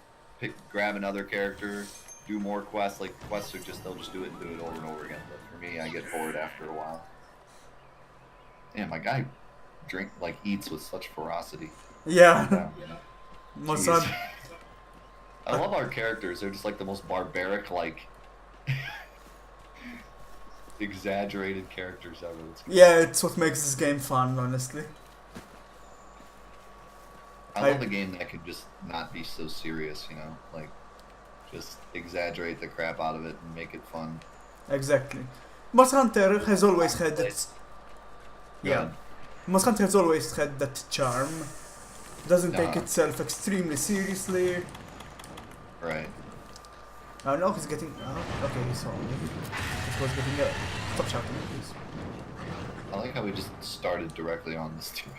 grab another character, do more quests. Like, quests are just, they'll just do it and do it over and over again. But for me, I get bored after a while. Damn, my guy eats with such ferocity. Yeah. Yeah. My Jeez. son. I love our characters. They're just like the most barbaric, like... exaggerated characters ever. Yeah, it's what makes this game fun, honestly. I love a game that can just not be so serious, you know, like just exaggerate the crap out of it and make it fun. Exactly. Monster Hunter has always had its... Go Yeah. ahead. Monster Hunter has always had that charm. Doesn't take Uh-huh. itself extremely seriously. Right. Oh no, he's getting... Oh, okay, he saw me. It was getting... Stop shouting, please. I like how we just started directly on this too.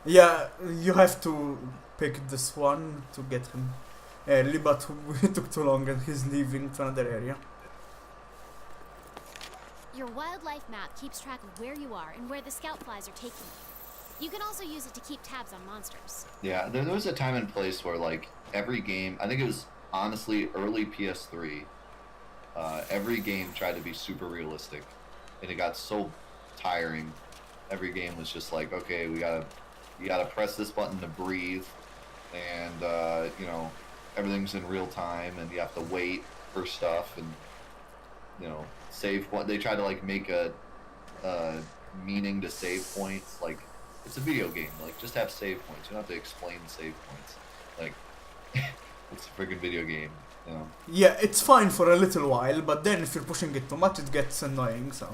Yeah, you have to pick this one to get him early, but it took too long and he's leaving to another area. Your wildlife map keeps track of where you are and where the scout flies are taking you. You can also use it to keep tabs on monsters. Yeah, there was a time and place where like every game, I think it was honestly early PS3, every game tried to be super realistic, and it got so tiring. Every game was just like, okay, you gotta press this button to breathe, and you know, everything's in real time, and you have to wait for stuff, and you know, save point. They try to like make a meaning to save points. Like it's a video game. Like just have save points. You don't have to explain save points. Like it's a freaking video game. You know. Yeah, it's fine for a little while, but then if you're pushing it too much, it gets annoying, so...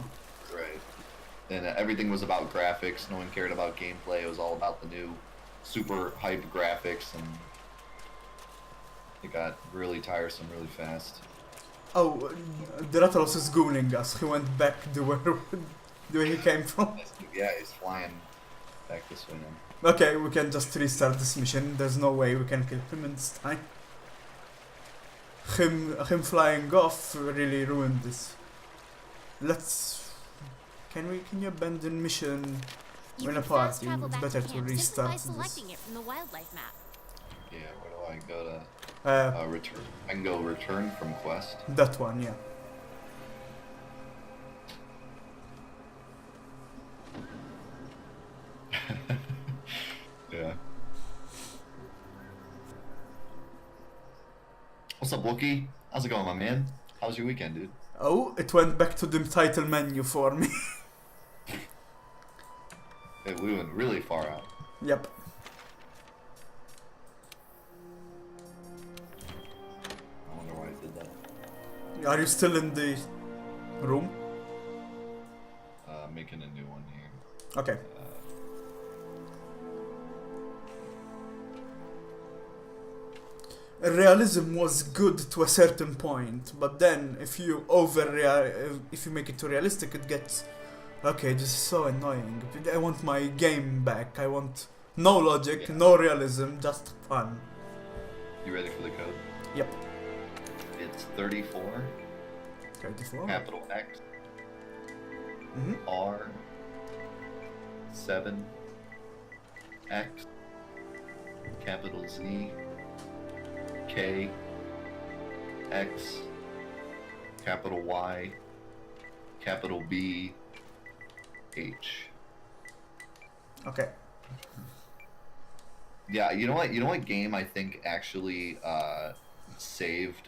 Right. And everything was about graphics. No one cared about gameplay. It was all about the new super hype graphics, and it got really tiresome really fast. Oh, the Rathalos is gooning us. He went back the way he came from. Yeah, he's flying back this way now. Okay, we can just restart this mission. There's no way we can kill him in this time. Him flying off really ruined this. Let's... Can you abandon mission You in a can fast party? travel It's back better to to camp restart simply by this. selecting it from the wildlife map. Yeah, where do I go to? Uh, I can go return from quest. that one, yeah. Yeah. What's up, Wookie? How's it going, my man? How's your weekend, dude? Oh, it went back to the title menu for me. We went really far out. Yep. I wonder why I did that. Are you still in the room? Making a new one here. Okay. Realism was good to a certain point, but then if you if you make it too realistic, it gets okay. This is so annoying. I want my game back. I want no logic, no realism, just fun. You ready for the code? Yep. It's 34, 34. capital X, Mm-hmm. R, 7, X, capital Z, K, X, capital Y, capital B, H. Okay. Yeah, you know what? You know what game I think actually saved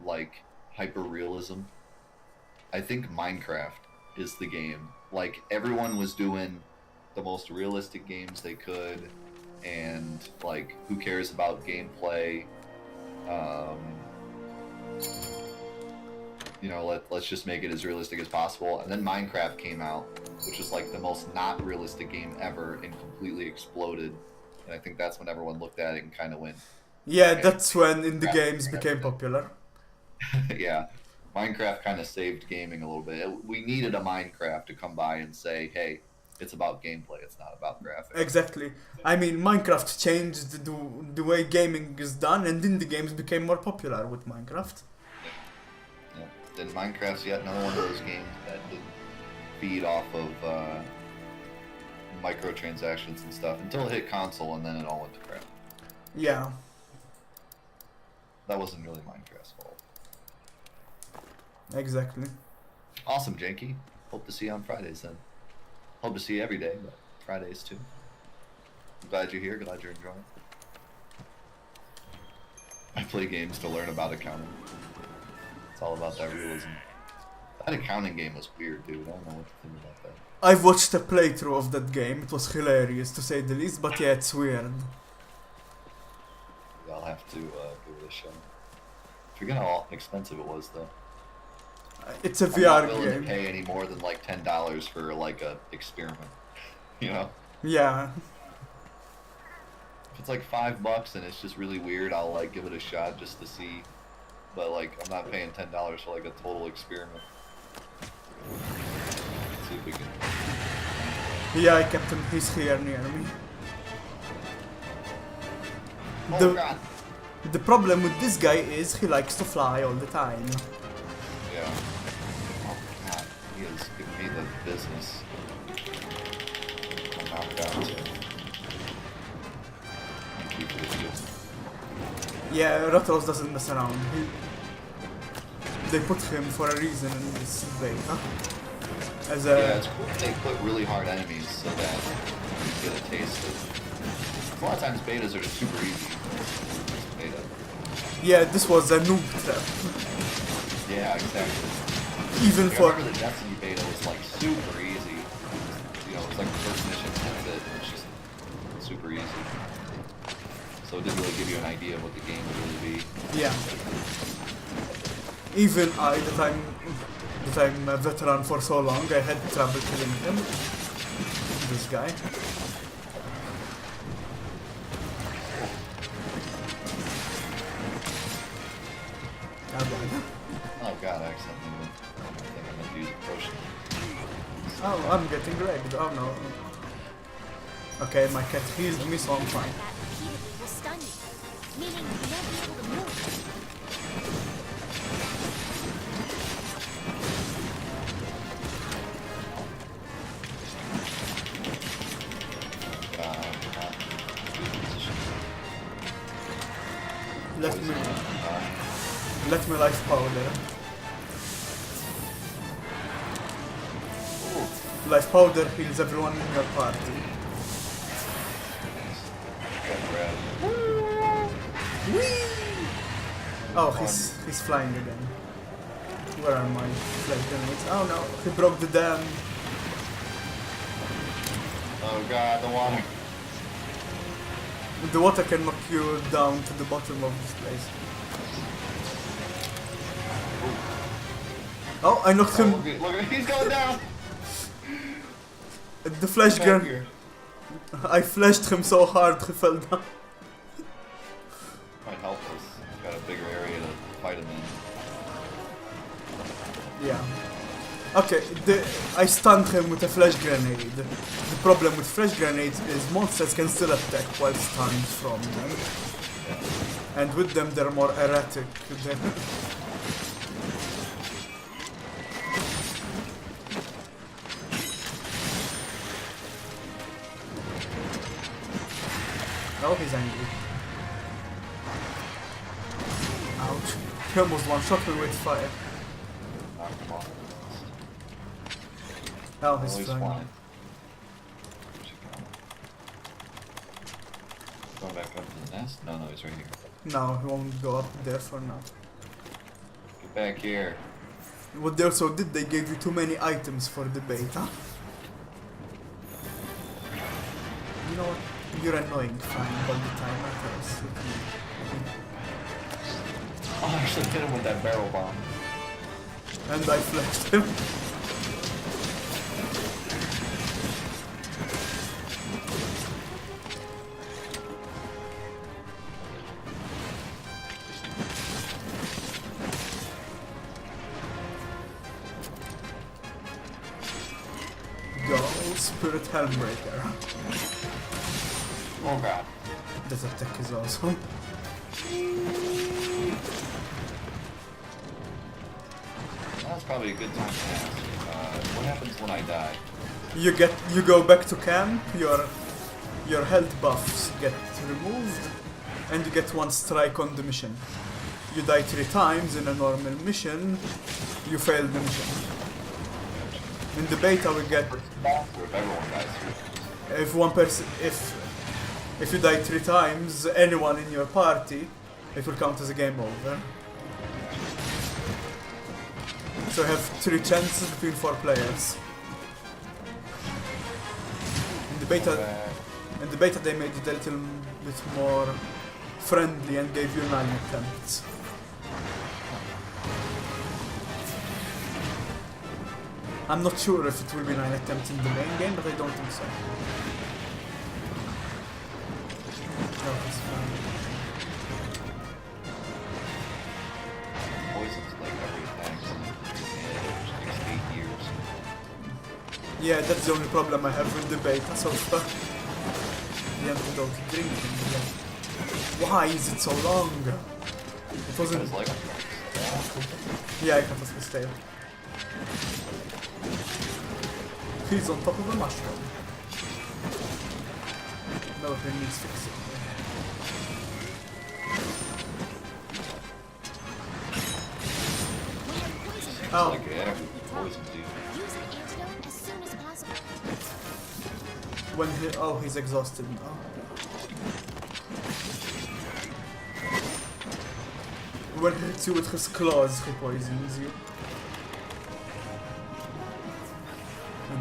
like hyper realism? I think Minecraft is the game. Like everyone was doing the most realistic games they could, and like who cares about gameplay? You know, let's just make it as realistic as possible. And then Minecraft came out, which was like the most not realistic game ever, and completely exploded. And I think that's when everyone looked at it and kind of went, Yeah, okay. that's when indie games became popular. yeah, Minecraft kind of saved gaming a little bit. We needed a Minecraft to come by and say, hey, it's about gameplay, it's not about graphics. Exactly. I mean, Minecraft changed the way gaming is done, and indie games became more popular with Minecraft. Yeah. Then Minecraft's yet another one of those games that didn't feed off of microtransactions and stuff until it hit console, and then it all went to crap. Yeah. That wasn't really Minecraft's fault. Exactly. Awesome, Janky. Hope to see you on Fridays then. Hope to see you every day, but Fridays too. I'm glad you're here. Glad you're enjoying. I play games to learn about accounting. It's all about that realism. That accounting game was weird, dude. I don't know what to think about that. I've watched a playthrough of that game. It was hilarious to say the least, but yeah, it's weird. I'll have to give it a shot. I forget how expensive it was, though. It's a I'm VR not willing game. to pay any more than like $10 for like a experiment. You know, Yeah. if it's like $5 and it's just really weird, I'll like give it a shot just to see. But like, I'm not paying $10 for like a total experiment. Let's see if we can. Yeah, I kept him. He's here near me. Oh God. The problem with this guy is he likes to fly all the time. Yeah. Oh God, he is giving me the business. I'm knocked out too. Thank you for the deal. Yeah, Ratros doesn't mess around. They put him for a reason in this beta. As a Yeah, it's cool if they put really hard enemies so that you get a taste of. A lot of times betas are just super easy. It's beta. yeah, this was a noob trap. Yeah, exactly. Even Like, I for remember the Destiny beta was like super easy. You know, it was like the first mission, that's it. It's just super easy. So it didn't really give you an idea of what the game would really be. yeah. Even I, that I'm a veteran for so long, I had trouble killing him. This guy. Oh god. Oh God, I accidentally went. I think I meant to use a potion. Oh, I'm getting wrecked. Oh no. Okay, my cat healed me, so I'm fine. That repeatedly will stun you, meaning you won't be able to move. Let me life powder. Life powder heals everyone in your party. Oh, he's flying again. Where are my flash grenades? Oh no, he broke the dam. Oh God, the water. The water can knock you down to the bottom of this place. Oh, I knocked him. Look at he's going down. The flash Back gun. here. I flashed him so hard he fell down. Might help us. He's got a bigger area to fight him in. Yeah. Okay, I stunned him with a flash grenade. The problem with flash grenades is monsters can still attack while stunned from them. And with them they're more erratic. Oh, he's angry. Ouch. He almost one-shot me with fire. Knock him off. Oh, he's He's flying. flying. Going back up to the nest? No, he's right here. No, he won't go up there for now. Get back here. What they also did, they gave you too many items for the beta. You know what? You're annoying fine all the time, I guess. Oh, I actually hit him with that barrel bomb. And I flashed him. Go, Spirit Hellbreaker. Oh God. This attack is awesome. That's probably a good time to ask. What happens when I die? You go back to camp, your health buffs get removed, and you get one strike on the mission. You die 3 times in a normal mission, you fail the mission. In the beta we get Or if everyone dies. if one person if you die 3 times, anyone in your party, it will count as a game over. So you have 3 chances between 4 players. In the beta they made it a little bit more friendly and gave you 9 attempts. I'm not sure if it will be 9 attempts in the main game, but I don't think so. No, it's fine. Poison's like every attack. It takes 8 years. Yeah, that's the only problem I have with the beta so far. The antidote drinking. Yeah. Why is it so long? It wasn't. It's like Yeah, I cut off his tail. He's on top of a mushroom. No, he needs fixing. it's Oh. like yeah, poisons you. Use an antidote as soon as possible. When he, oh, he's exhausted now. When he hits you with his claws, he poisons you.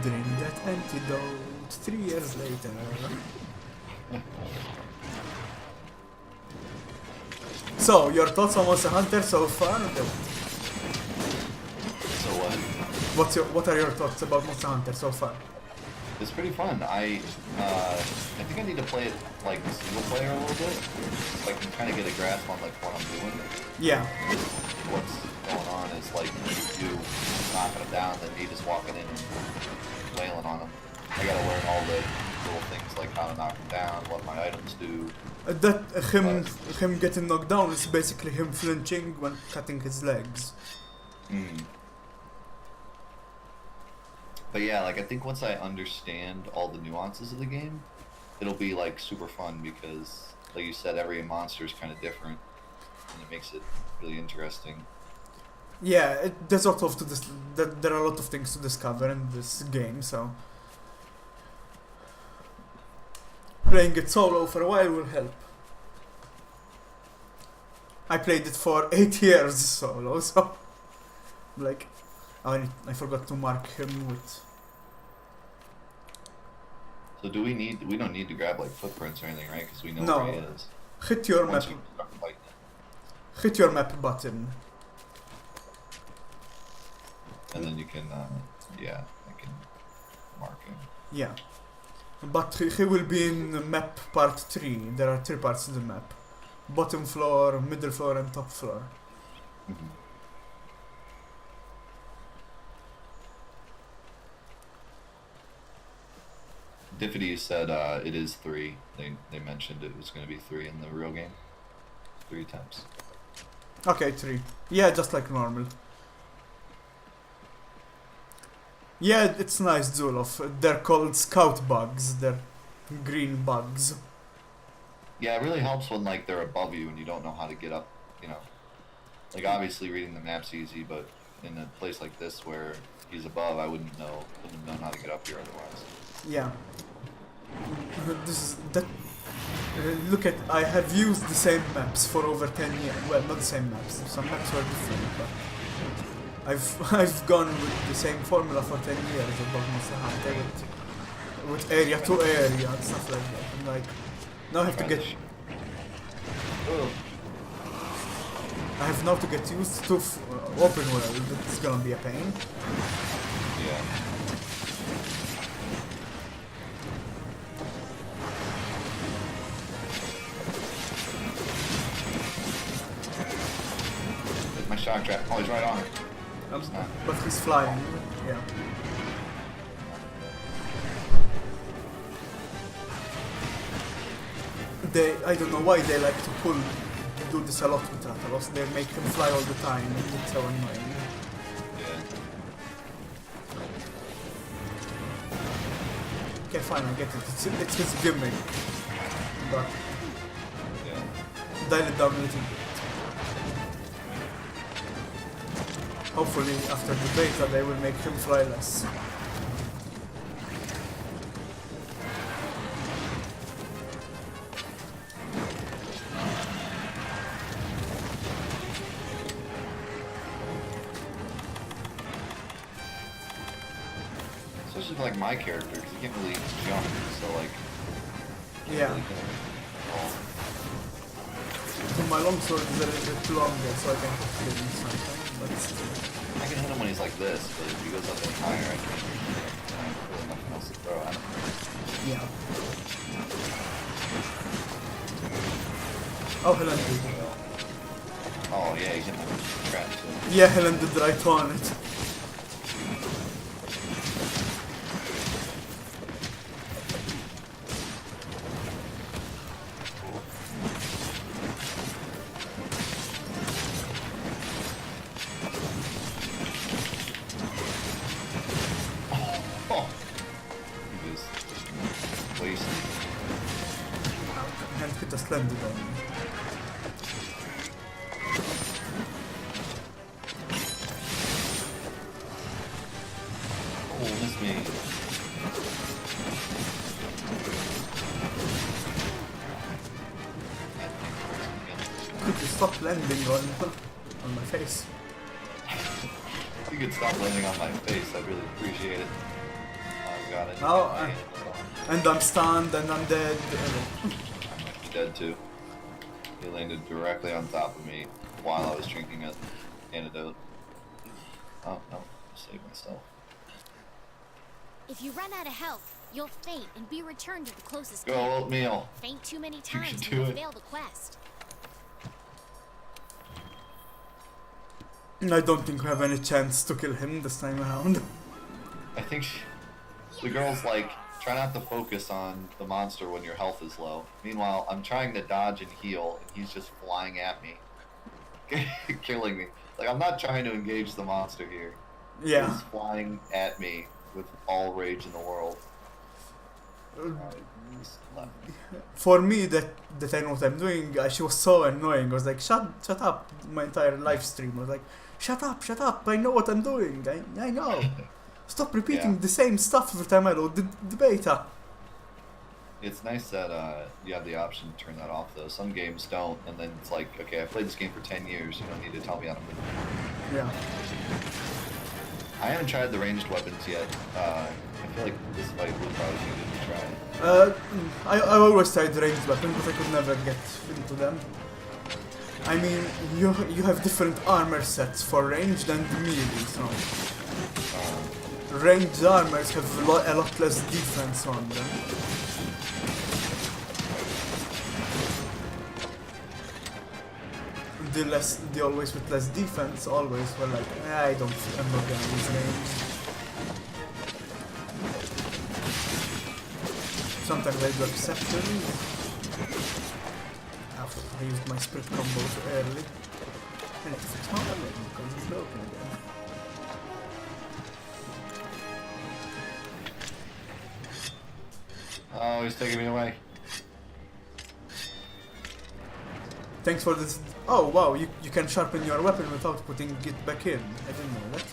Drink that antidote 3 years later. So, your thoughts on Monster Hunter so far? So What are your thoughts about Monster Hunter so far? it's pretty fun. I think I need to play it like single player a little bit, so I can kind of get a grasp on like what I'm doing. Yeah. What's going on is like you knocking them down, then me just walking in and wailing on them. I gotta learn all the little things like how to knock them down, what my items do. That him getting knocked down is basically him flinching when cutting his legs. Mm. But yeah, like I think once I understand all the nuances of the game, it'll be like super fun because, like you said, every monster is kind of different, and it makes it really interesting. Yeah, there's a lot of there are a lot of things to discover in this game, so playing it solo for a while will help. I played it for 8 years solo, so like I forgot to mark him with. So do we don't need to grab like footprints or anything, right? Because we know No. where he is. Hit your map. Once we start fighting him. Hit your map button. And then you can, yeah, I can mark him. Yeah. But he will be in map part 3. There are 3 parts to the map. Bottom floor, middle floor and top floor. Mm-hmm. Diffity said it is 3. They mentioned it was going to be 3 in the real game. 3 attempts. Okay, 3. Yeah, just like normal. Yeah, it's nice, Zulov. They're called scout bugs. They're green bugs. Yeah, it really helps when like they're above you and you don't know how to get up, you know. Like obviously reading the map's easy, but in a place like this where he's above, I wouldn't have known how to get up here otherwise. Yeah. This is that. Look at, I have used the same maps for over 10 years. Well, not the same maps. Some maps were different, but I've gone with the same formula for 10 years above Monster Hunter with area to area and stuff like that. And like, now I have to get. I have now to get used to open world. It's gonna be a pain. Yeah. My shock trap. Oh, he's right on it. He's not. But he's flying. Yeah. I don't know why they like to do this a lot with Rathalos. They make him fly all the time and it's so annoying. Yeah. Okay, fine, I get it. It's his gimmick. But Yeah. dial it down a little bit. Hopefully after the beta they will make him fly less. for like my character because he can't really jump, so like. Yeah. Really can't. Oh. So my longsword is a little bit longer, so I can hit him sometimes. But still. I can hit him when he's like this, but if he goes up any higher, I can't really nothing else to throw at him. Yeah. Oh, he landed. Oh yeah, he hit my trap too. Yeah, he landed right on it. Oh, he was wasted. And he just landed on me. Oh, missed me. Could you stop landing on my face? If you could stop landing on my face, I'd really appreciate it. I've got it. Oh, and I'm stunned and I'm dead. I'm dead too. He landed directly on top of me while I was drinking an antidote. Oh, no. Save myself. If you run out of health, you'll faint and be returned to the closest Go, camp. oatmeal. Faint too many can times do and you'll it. fail the quest. I don't think we have any chance to kill him this time around. I think the girl's like, try not to focus on the monster when your health is low. Meanwhile, I'm trying to dodge and heal, and he's just flying at me. Killing me. Like, I'm not trying to engage the monster here. Yeah. He's flying at me with all rage in the world. Alright, he's left. For me, that I know what I'm doing, she was so annoying. I was like, shut up. My entire live stream I was like, shut up. I know what I'm doing. I know. Stop repeating Yeah. the same stuff every time I load the beta. It's nice that you have the option to turn that off, though. Some games don't, and then it's like, okay, I've played this game for 10 years. You don't need to tell me how to play. Yeah. I haven't tried the ranged weapons yet. I feel like this fight would probably be good to try. I always tried ranged weapons, but I could never get into them. I mean, you have different armor sets for ranged and melee, so ranged armors have a lot less defense on them. The always with less defense always were like, I'm not gonna use range. Sometimes I do exceptions. I used my split combo too early. I need to fix my weapon because it's broken again. Oh, he's taking me away. Thanks for this. Oh wow, you can sharpen your weapon without putting it back in. I didn't know that.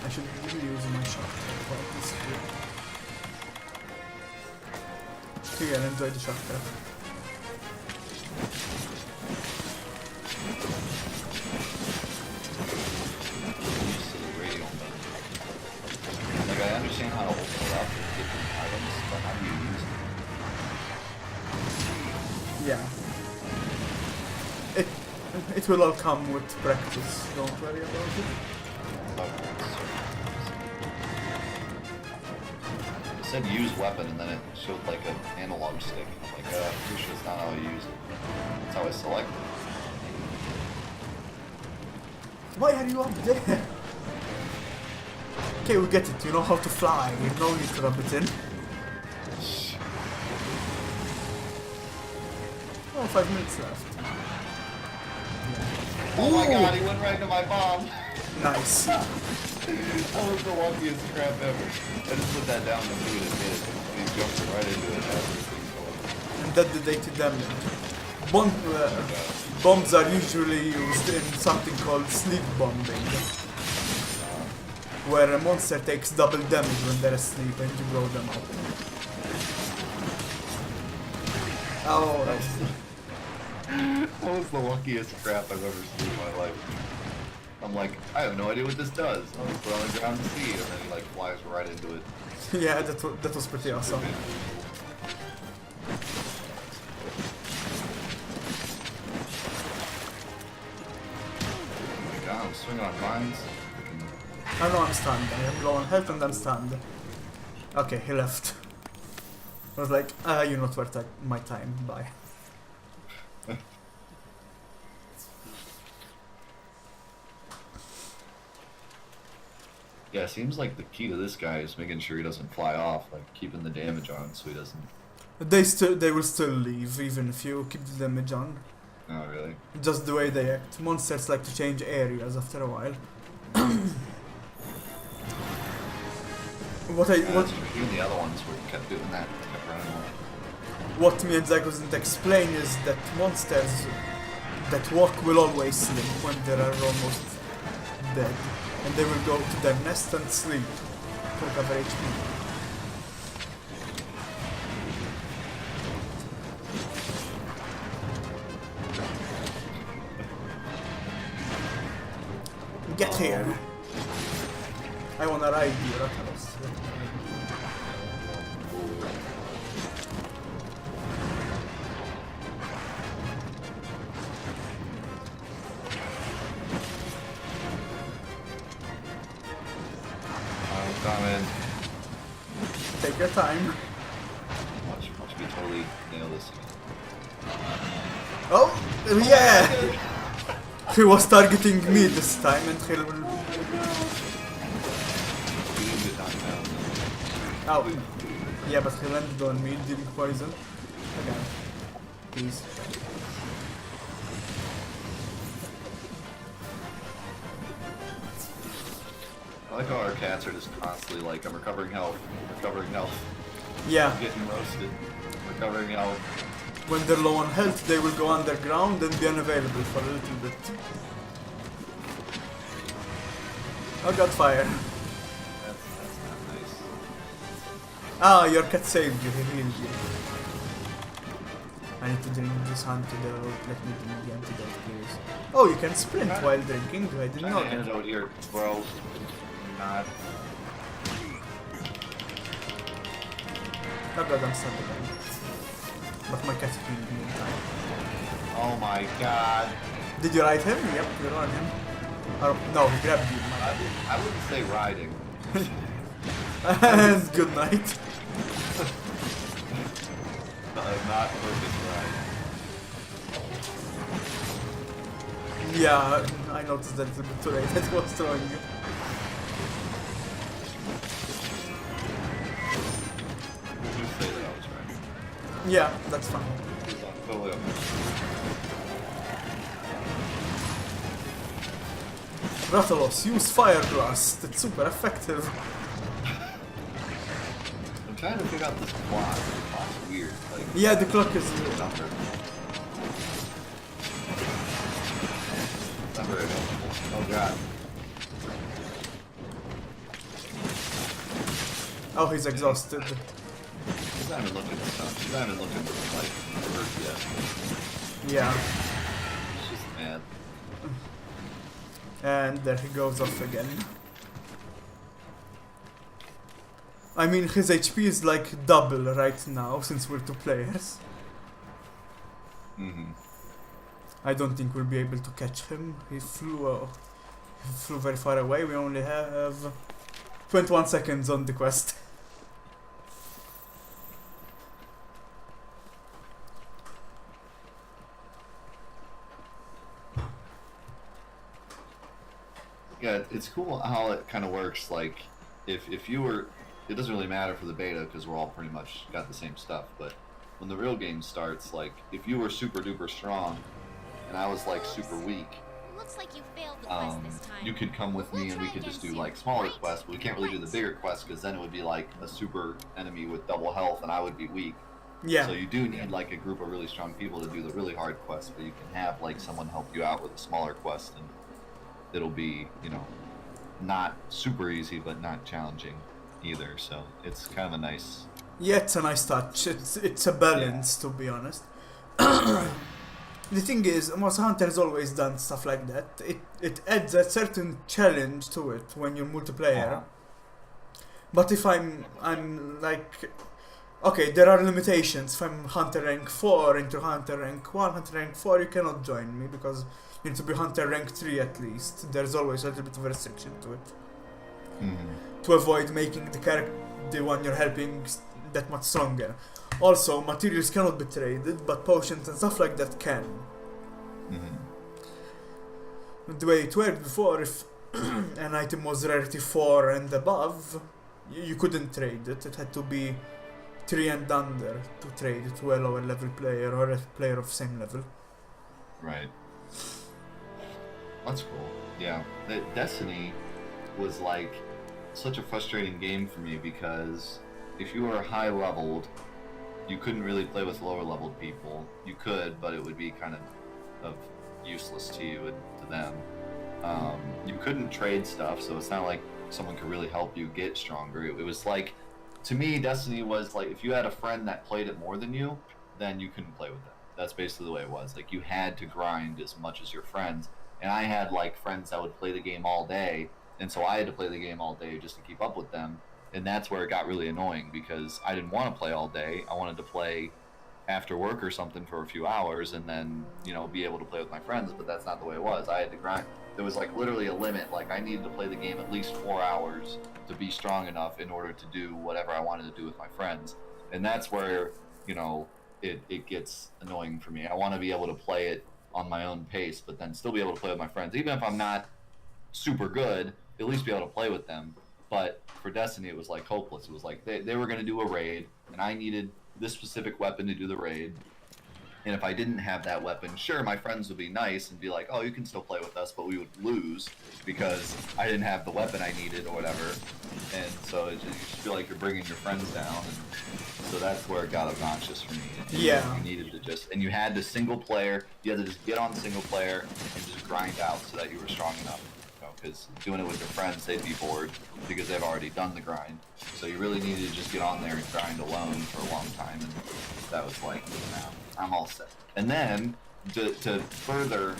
I should really use my shotgun for this here. Okay, I enjoy the shotgun. Like, I understand how to open it up and get the items, but how do you use them? Yeah. It will all come with practice. Don't worry about it. It said use weapon, and then it showed like an analog stick. I'm like, pretty sure it's not how I use it. That's how I select it. Why are you up there? Okay, we get it. You know how to fly. You no need to rub it in. Oh, 5 minutes left. Oh my god, he went right into my bomb! Nice. That was the luckiest crap ever. I just put that down to see what it did. And he jumped right into it as everything's going. And that did 80 damage. Bombs are usually used in something called sleep bombing, where a monster takes double damage when they're asleep and you blow them up. Oh, That was the luckiest crap I've ever seen in my life. I'm like, I have no idea what this does. I'll just put it on the ground to see, and then he like flies right into it. Yeah, that was pretty awesome. Oh my god, I'm swinging on vines. I know I'm stunned. I am low on health and I'm stunned. Okay, he left. I was like, you're not worth my time. Bye. Yeah, it seems like the key to this guy is making sure he doesn't fly off, like keeping the damage on so he doesn't. They will still leave even if you keep the damage on. Oh, really? Just the way they act. Monsters like to change areas after a while. What Even the other ones were kept doing that, kept running away. what me and Xycros didn't explain is that monsters that walk will always sleep when they are almost dead. And they will go to their nest and sleep to recover HP. Get here! I wanna ride you, Xycros. I'm coming. Take your time. Watch me totally nail this. Oh, yeah! He was targeting me this time and he will... Oh. Yeah, but he landed on me, dealing poison. Again. Please. I like how our cats are just constantly like, I'm recovering health, Yeah, I'm getting roasted, recovering health. when they're low on health, they will go underground and be unavailable for a little bit. Oh, got fire. That's not nice. Ah, your cat saved you, he healed you. I need to drink this antidote. Let me drink the antidote, please. Oh, you can sprint while drinking? I didn't know Trying to that. antidote here, bro. Not. Oh god, I'm stunned again. But my cat healed me in time. Oh my god. Did you ride him? Yep, you're on him. Or, no, he grabbed you. My I wouldn't say riding. bad. And good night. Not perfect ride. Yeah, I noticed that it's a bit too late. It was throwing you. You say that I was right. Yeah, that's fine. Totally okay. Rathalos, use Fire Blast. It's super effective. I'm trying to figure out this clock. The clock's weird. Like, Yeah, the clock is... number. Number. Oh god. Oh, he's exhausted. She's not even looking at stuff. She's not even looking at like hurt yet. Yeah. She's just mad. And there he goes off again. I mean, his HP is like double right now, since we're two players. Mm-hmm. I don't think we'll be able to catch him. He flew very far away. We only have 21 seconds on the quest. Yeah, it's cool how it kind of works. Like, if you were, it doesn't really matter for the beta because we're all pretty much got the same stuff. But when the real game starts, like, if you were super duper strong, and I was like super weak, Looks like you failed the quest this time. you could come with me and we could just do like smaller quests. But we can't really do the bigger quests because then it would be like a super enemy with double health, and I would be weak. Yeah. So you do need like a group of really strong people to do the really hard quests, but you can have like someone help you out with a smaller quest, and it'll be, you know, not super easy, but not challenging either. So it's kind of a nice. Yeah, it's a nice touch. It's a balance, to be honest. The thing is, Monster Hunter has always done stuff like that. It adds a certain challenge to it when you're multiplayer. Uh-huh. But if I'm like, okay, there are limitations. If I'm Hunter rank 4 into Hunter rank 1, Hunter rank 4, you cannot join me because you need to be Hunter rank 3 at least. There's always a little bit of a restriction to it. To avoid making the one you're helping that much stronger. Also, materials cannot be traded, but potions and stuff like that can. The way it worked before, if an item was rarity 4 and above, you couldn't trade it. It had to be 3 and under to trade it to a lower level player or a player of same level. Right. That's cool. Yeah. Destiny was like such a frustrating game for me because if you were high leveled, you couldn't really play with lower leveled people. You could, but it would be kind of useless to you and to them. You couldn't trade stuff, so it's not like someone could really help you get stronger. It was like, to me, Destiny was like, if you had a friend that played it more than you, then you couldn't play with them. That's basically the way it was. Like, you had to grind as much as your friends. And I had, like, friends that would play the game all day, and so I had to play the game all day just to keep up with them. And that's where it got really annoying because I didn't want to play all day. I wanted to play after work or something for a few hours and then, you know, be able to play with my friends, but that's not the way it was. I had to grind. There was like literally a limit. Like I needed to play the game at least 4 hours to be strong enough in order to do whatever I wanted to do with my friends. And that's where, you know, it gets annoying for me. I want to be able to play it on my own pace, but then still be able to play with my friends. Even if I'm not super good, at least be able to play with them. But for Destiny, it was like hopeless. It was like they were going to do a raid, and I needed this specific weapon to do the raid. And if I didn't have that weapon, sure, my friends would be nice and be like, oh, you can still play with us, but we would lose because I didn't have the weapon I needed or whatever. And so you just feel like you're bringing your friends down. And so that's where it got obnoxious for me. Yeah. You needed to just, and you had to single player, you had to just get on single player and just grind out so that you were strong enough. Because doing it with your friends, they'd be bored because they've already done the grind. So you really needed to just get on there and grind alone for a long time, and that was like, nah, I'm all set. And then, to further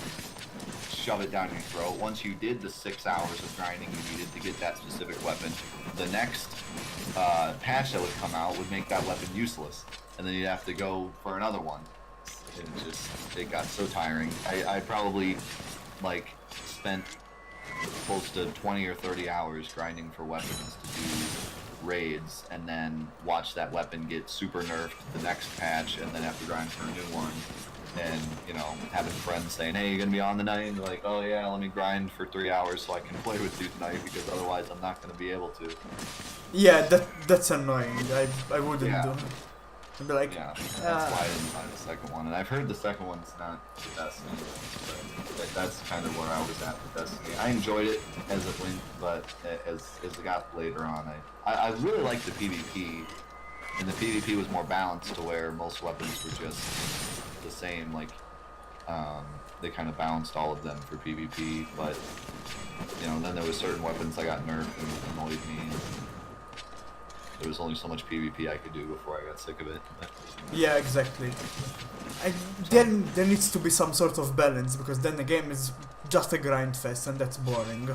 shove it down your throat, once you did the 6 hours of grinding you needed to get that specific weapon, the next patch that would come out would make that weapon useless, and then you'd have to go for another one. And it got so tiring. I probably, like, spent close to 20 or 30 hours grinding for weapons to do raids and then watch that weapon get super nerfed the next patch and then have to grind for a new one. And, you know, having friends saying, hey, you're gonna be on tonight? And you're like, oh yeah, let me grind for 3 hours so I can play with you tonight because otherwise I'm not gonna be able to. Yeah, that's annoying. I wouldn't do it. I'd be like, yeah, that's why I didn't buy the second one. And I've heard the second one's not the best, but that's kind of where I was at with Destiny. I enjoyed it as it went, but as it got later on, I really liked the PvP, and the PvP was more balanced to where most weapons were just the same. Like, they kind of balanced all of them for PvP, but you know, then there was certain weapons that got nerfed and annoyed me. There was only so much PvP I could do before I got sick of it. yeah, exactly. Then there needs to be some sort of balance because then the game is just a grind fest and that's boring.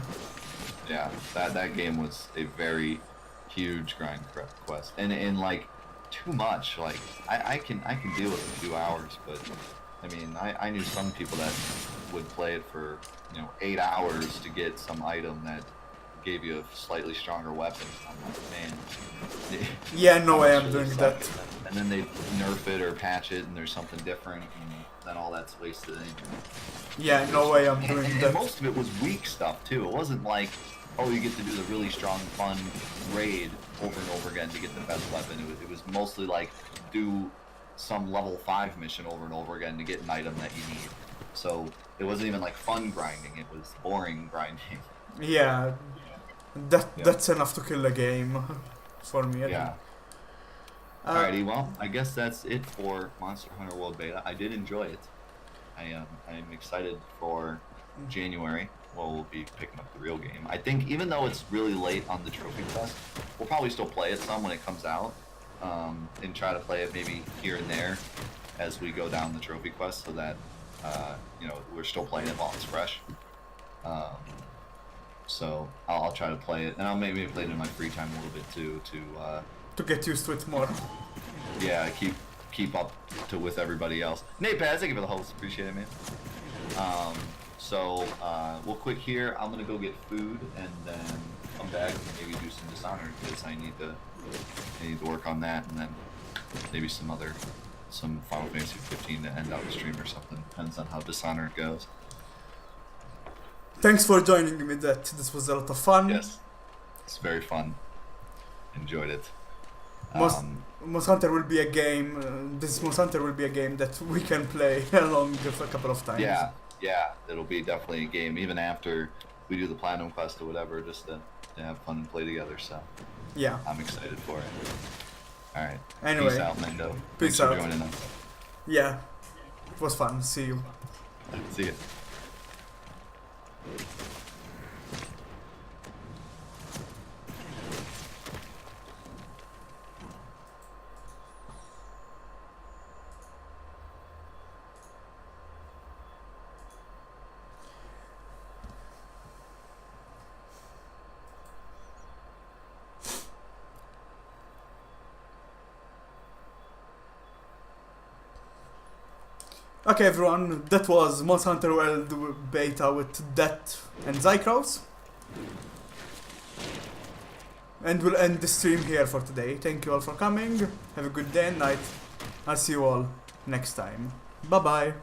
Yeah, that game was a very huge grind quest, and like too much. Like I can deal with a few hours, but I mean I knew some people that would play it for 8 hours to get some item that gave you a slightly stronger weapon. I'm like, man. Yeah, no way I'm doing that. And then they nerf it or patch it and there's something different and then all that's wasted anyway. Yeah, no way I'm doing and that. most of it was weak stuff too. It wasn't like, oh, you get to do the really strong, fun raid over and over again to get the best weapon. It was mostly like, do some level 5 mission over and over again to get an item that you need. So it wasn't even like fun grinding, it was boring grinding. Yeah. That's enough to kill a game for me. Yeah. Alrighty, well, I guess that's it for Monster Hunter World Beta. I did enjoy it. I'm excited for January. Well, we'll be picking up the real game. I think even though it's really late on the trophy quest, we'll probably still play it some when it comes out, and try to play it maybe here and there as we go down the trophy quest, so that you know, we're still playing it while it's fresh. So I'll try to play it, and I'll maybe play it in my free time a little bit too To get used to it more. yeah, keep up to with everybody else. Nate Paz, thank you for the host, appreciate it, man. So we'll quit here. I'm gonna go get food and then come back and maybe do some Dishonored because I need to work on that, and then maybe some Final Fantasy 15 to end out the stream or something. Depends on how Dishonored goes. Thanks for joining me. This was a lot of fun. Yes, it's very fun. Enjoyed it. Most Hunter will be a game. This Most Hunter will be a game that we can play along a couple of times. Yeah, it'll be definitely a game even after we do the Platinum Quest or whatever, just to have fun and play together. So yeah, I'm excited for it. All right. Anyway, peace out, Mendo. Peace Thanks out. for joining us. Yeah, it was fun. See you. See ya. Okay, everyone, that was Monster Hunter World Beta with Det and Xycros. And we'll end the stream here for today. Thank you all for coming. Have a good day and night. I'll see you all next time. Bye bye.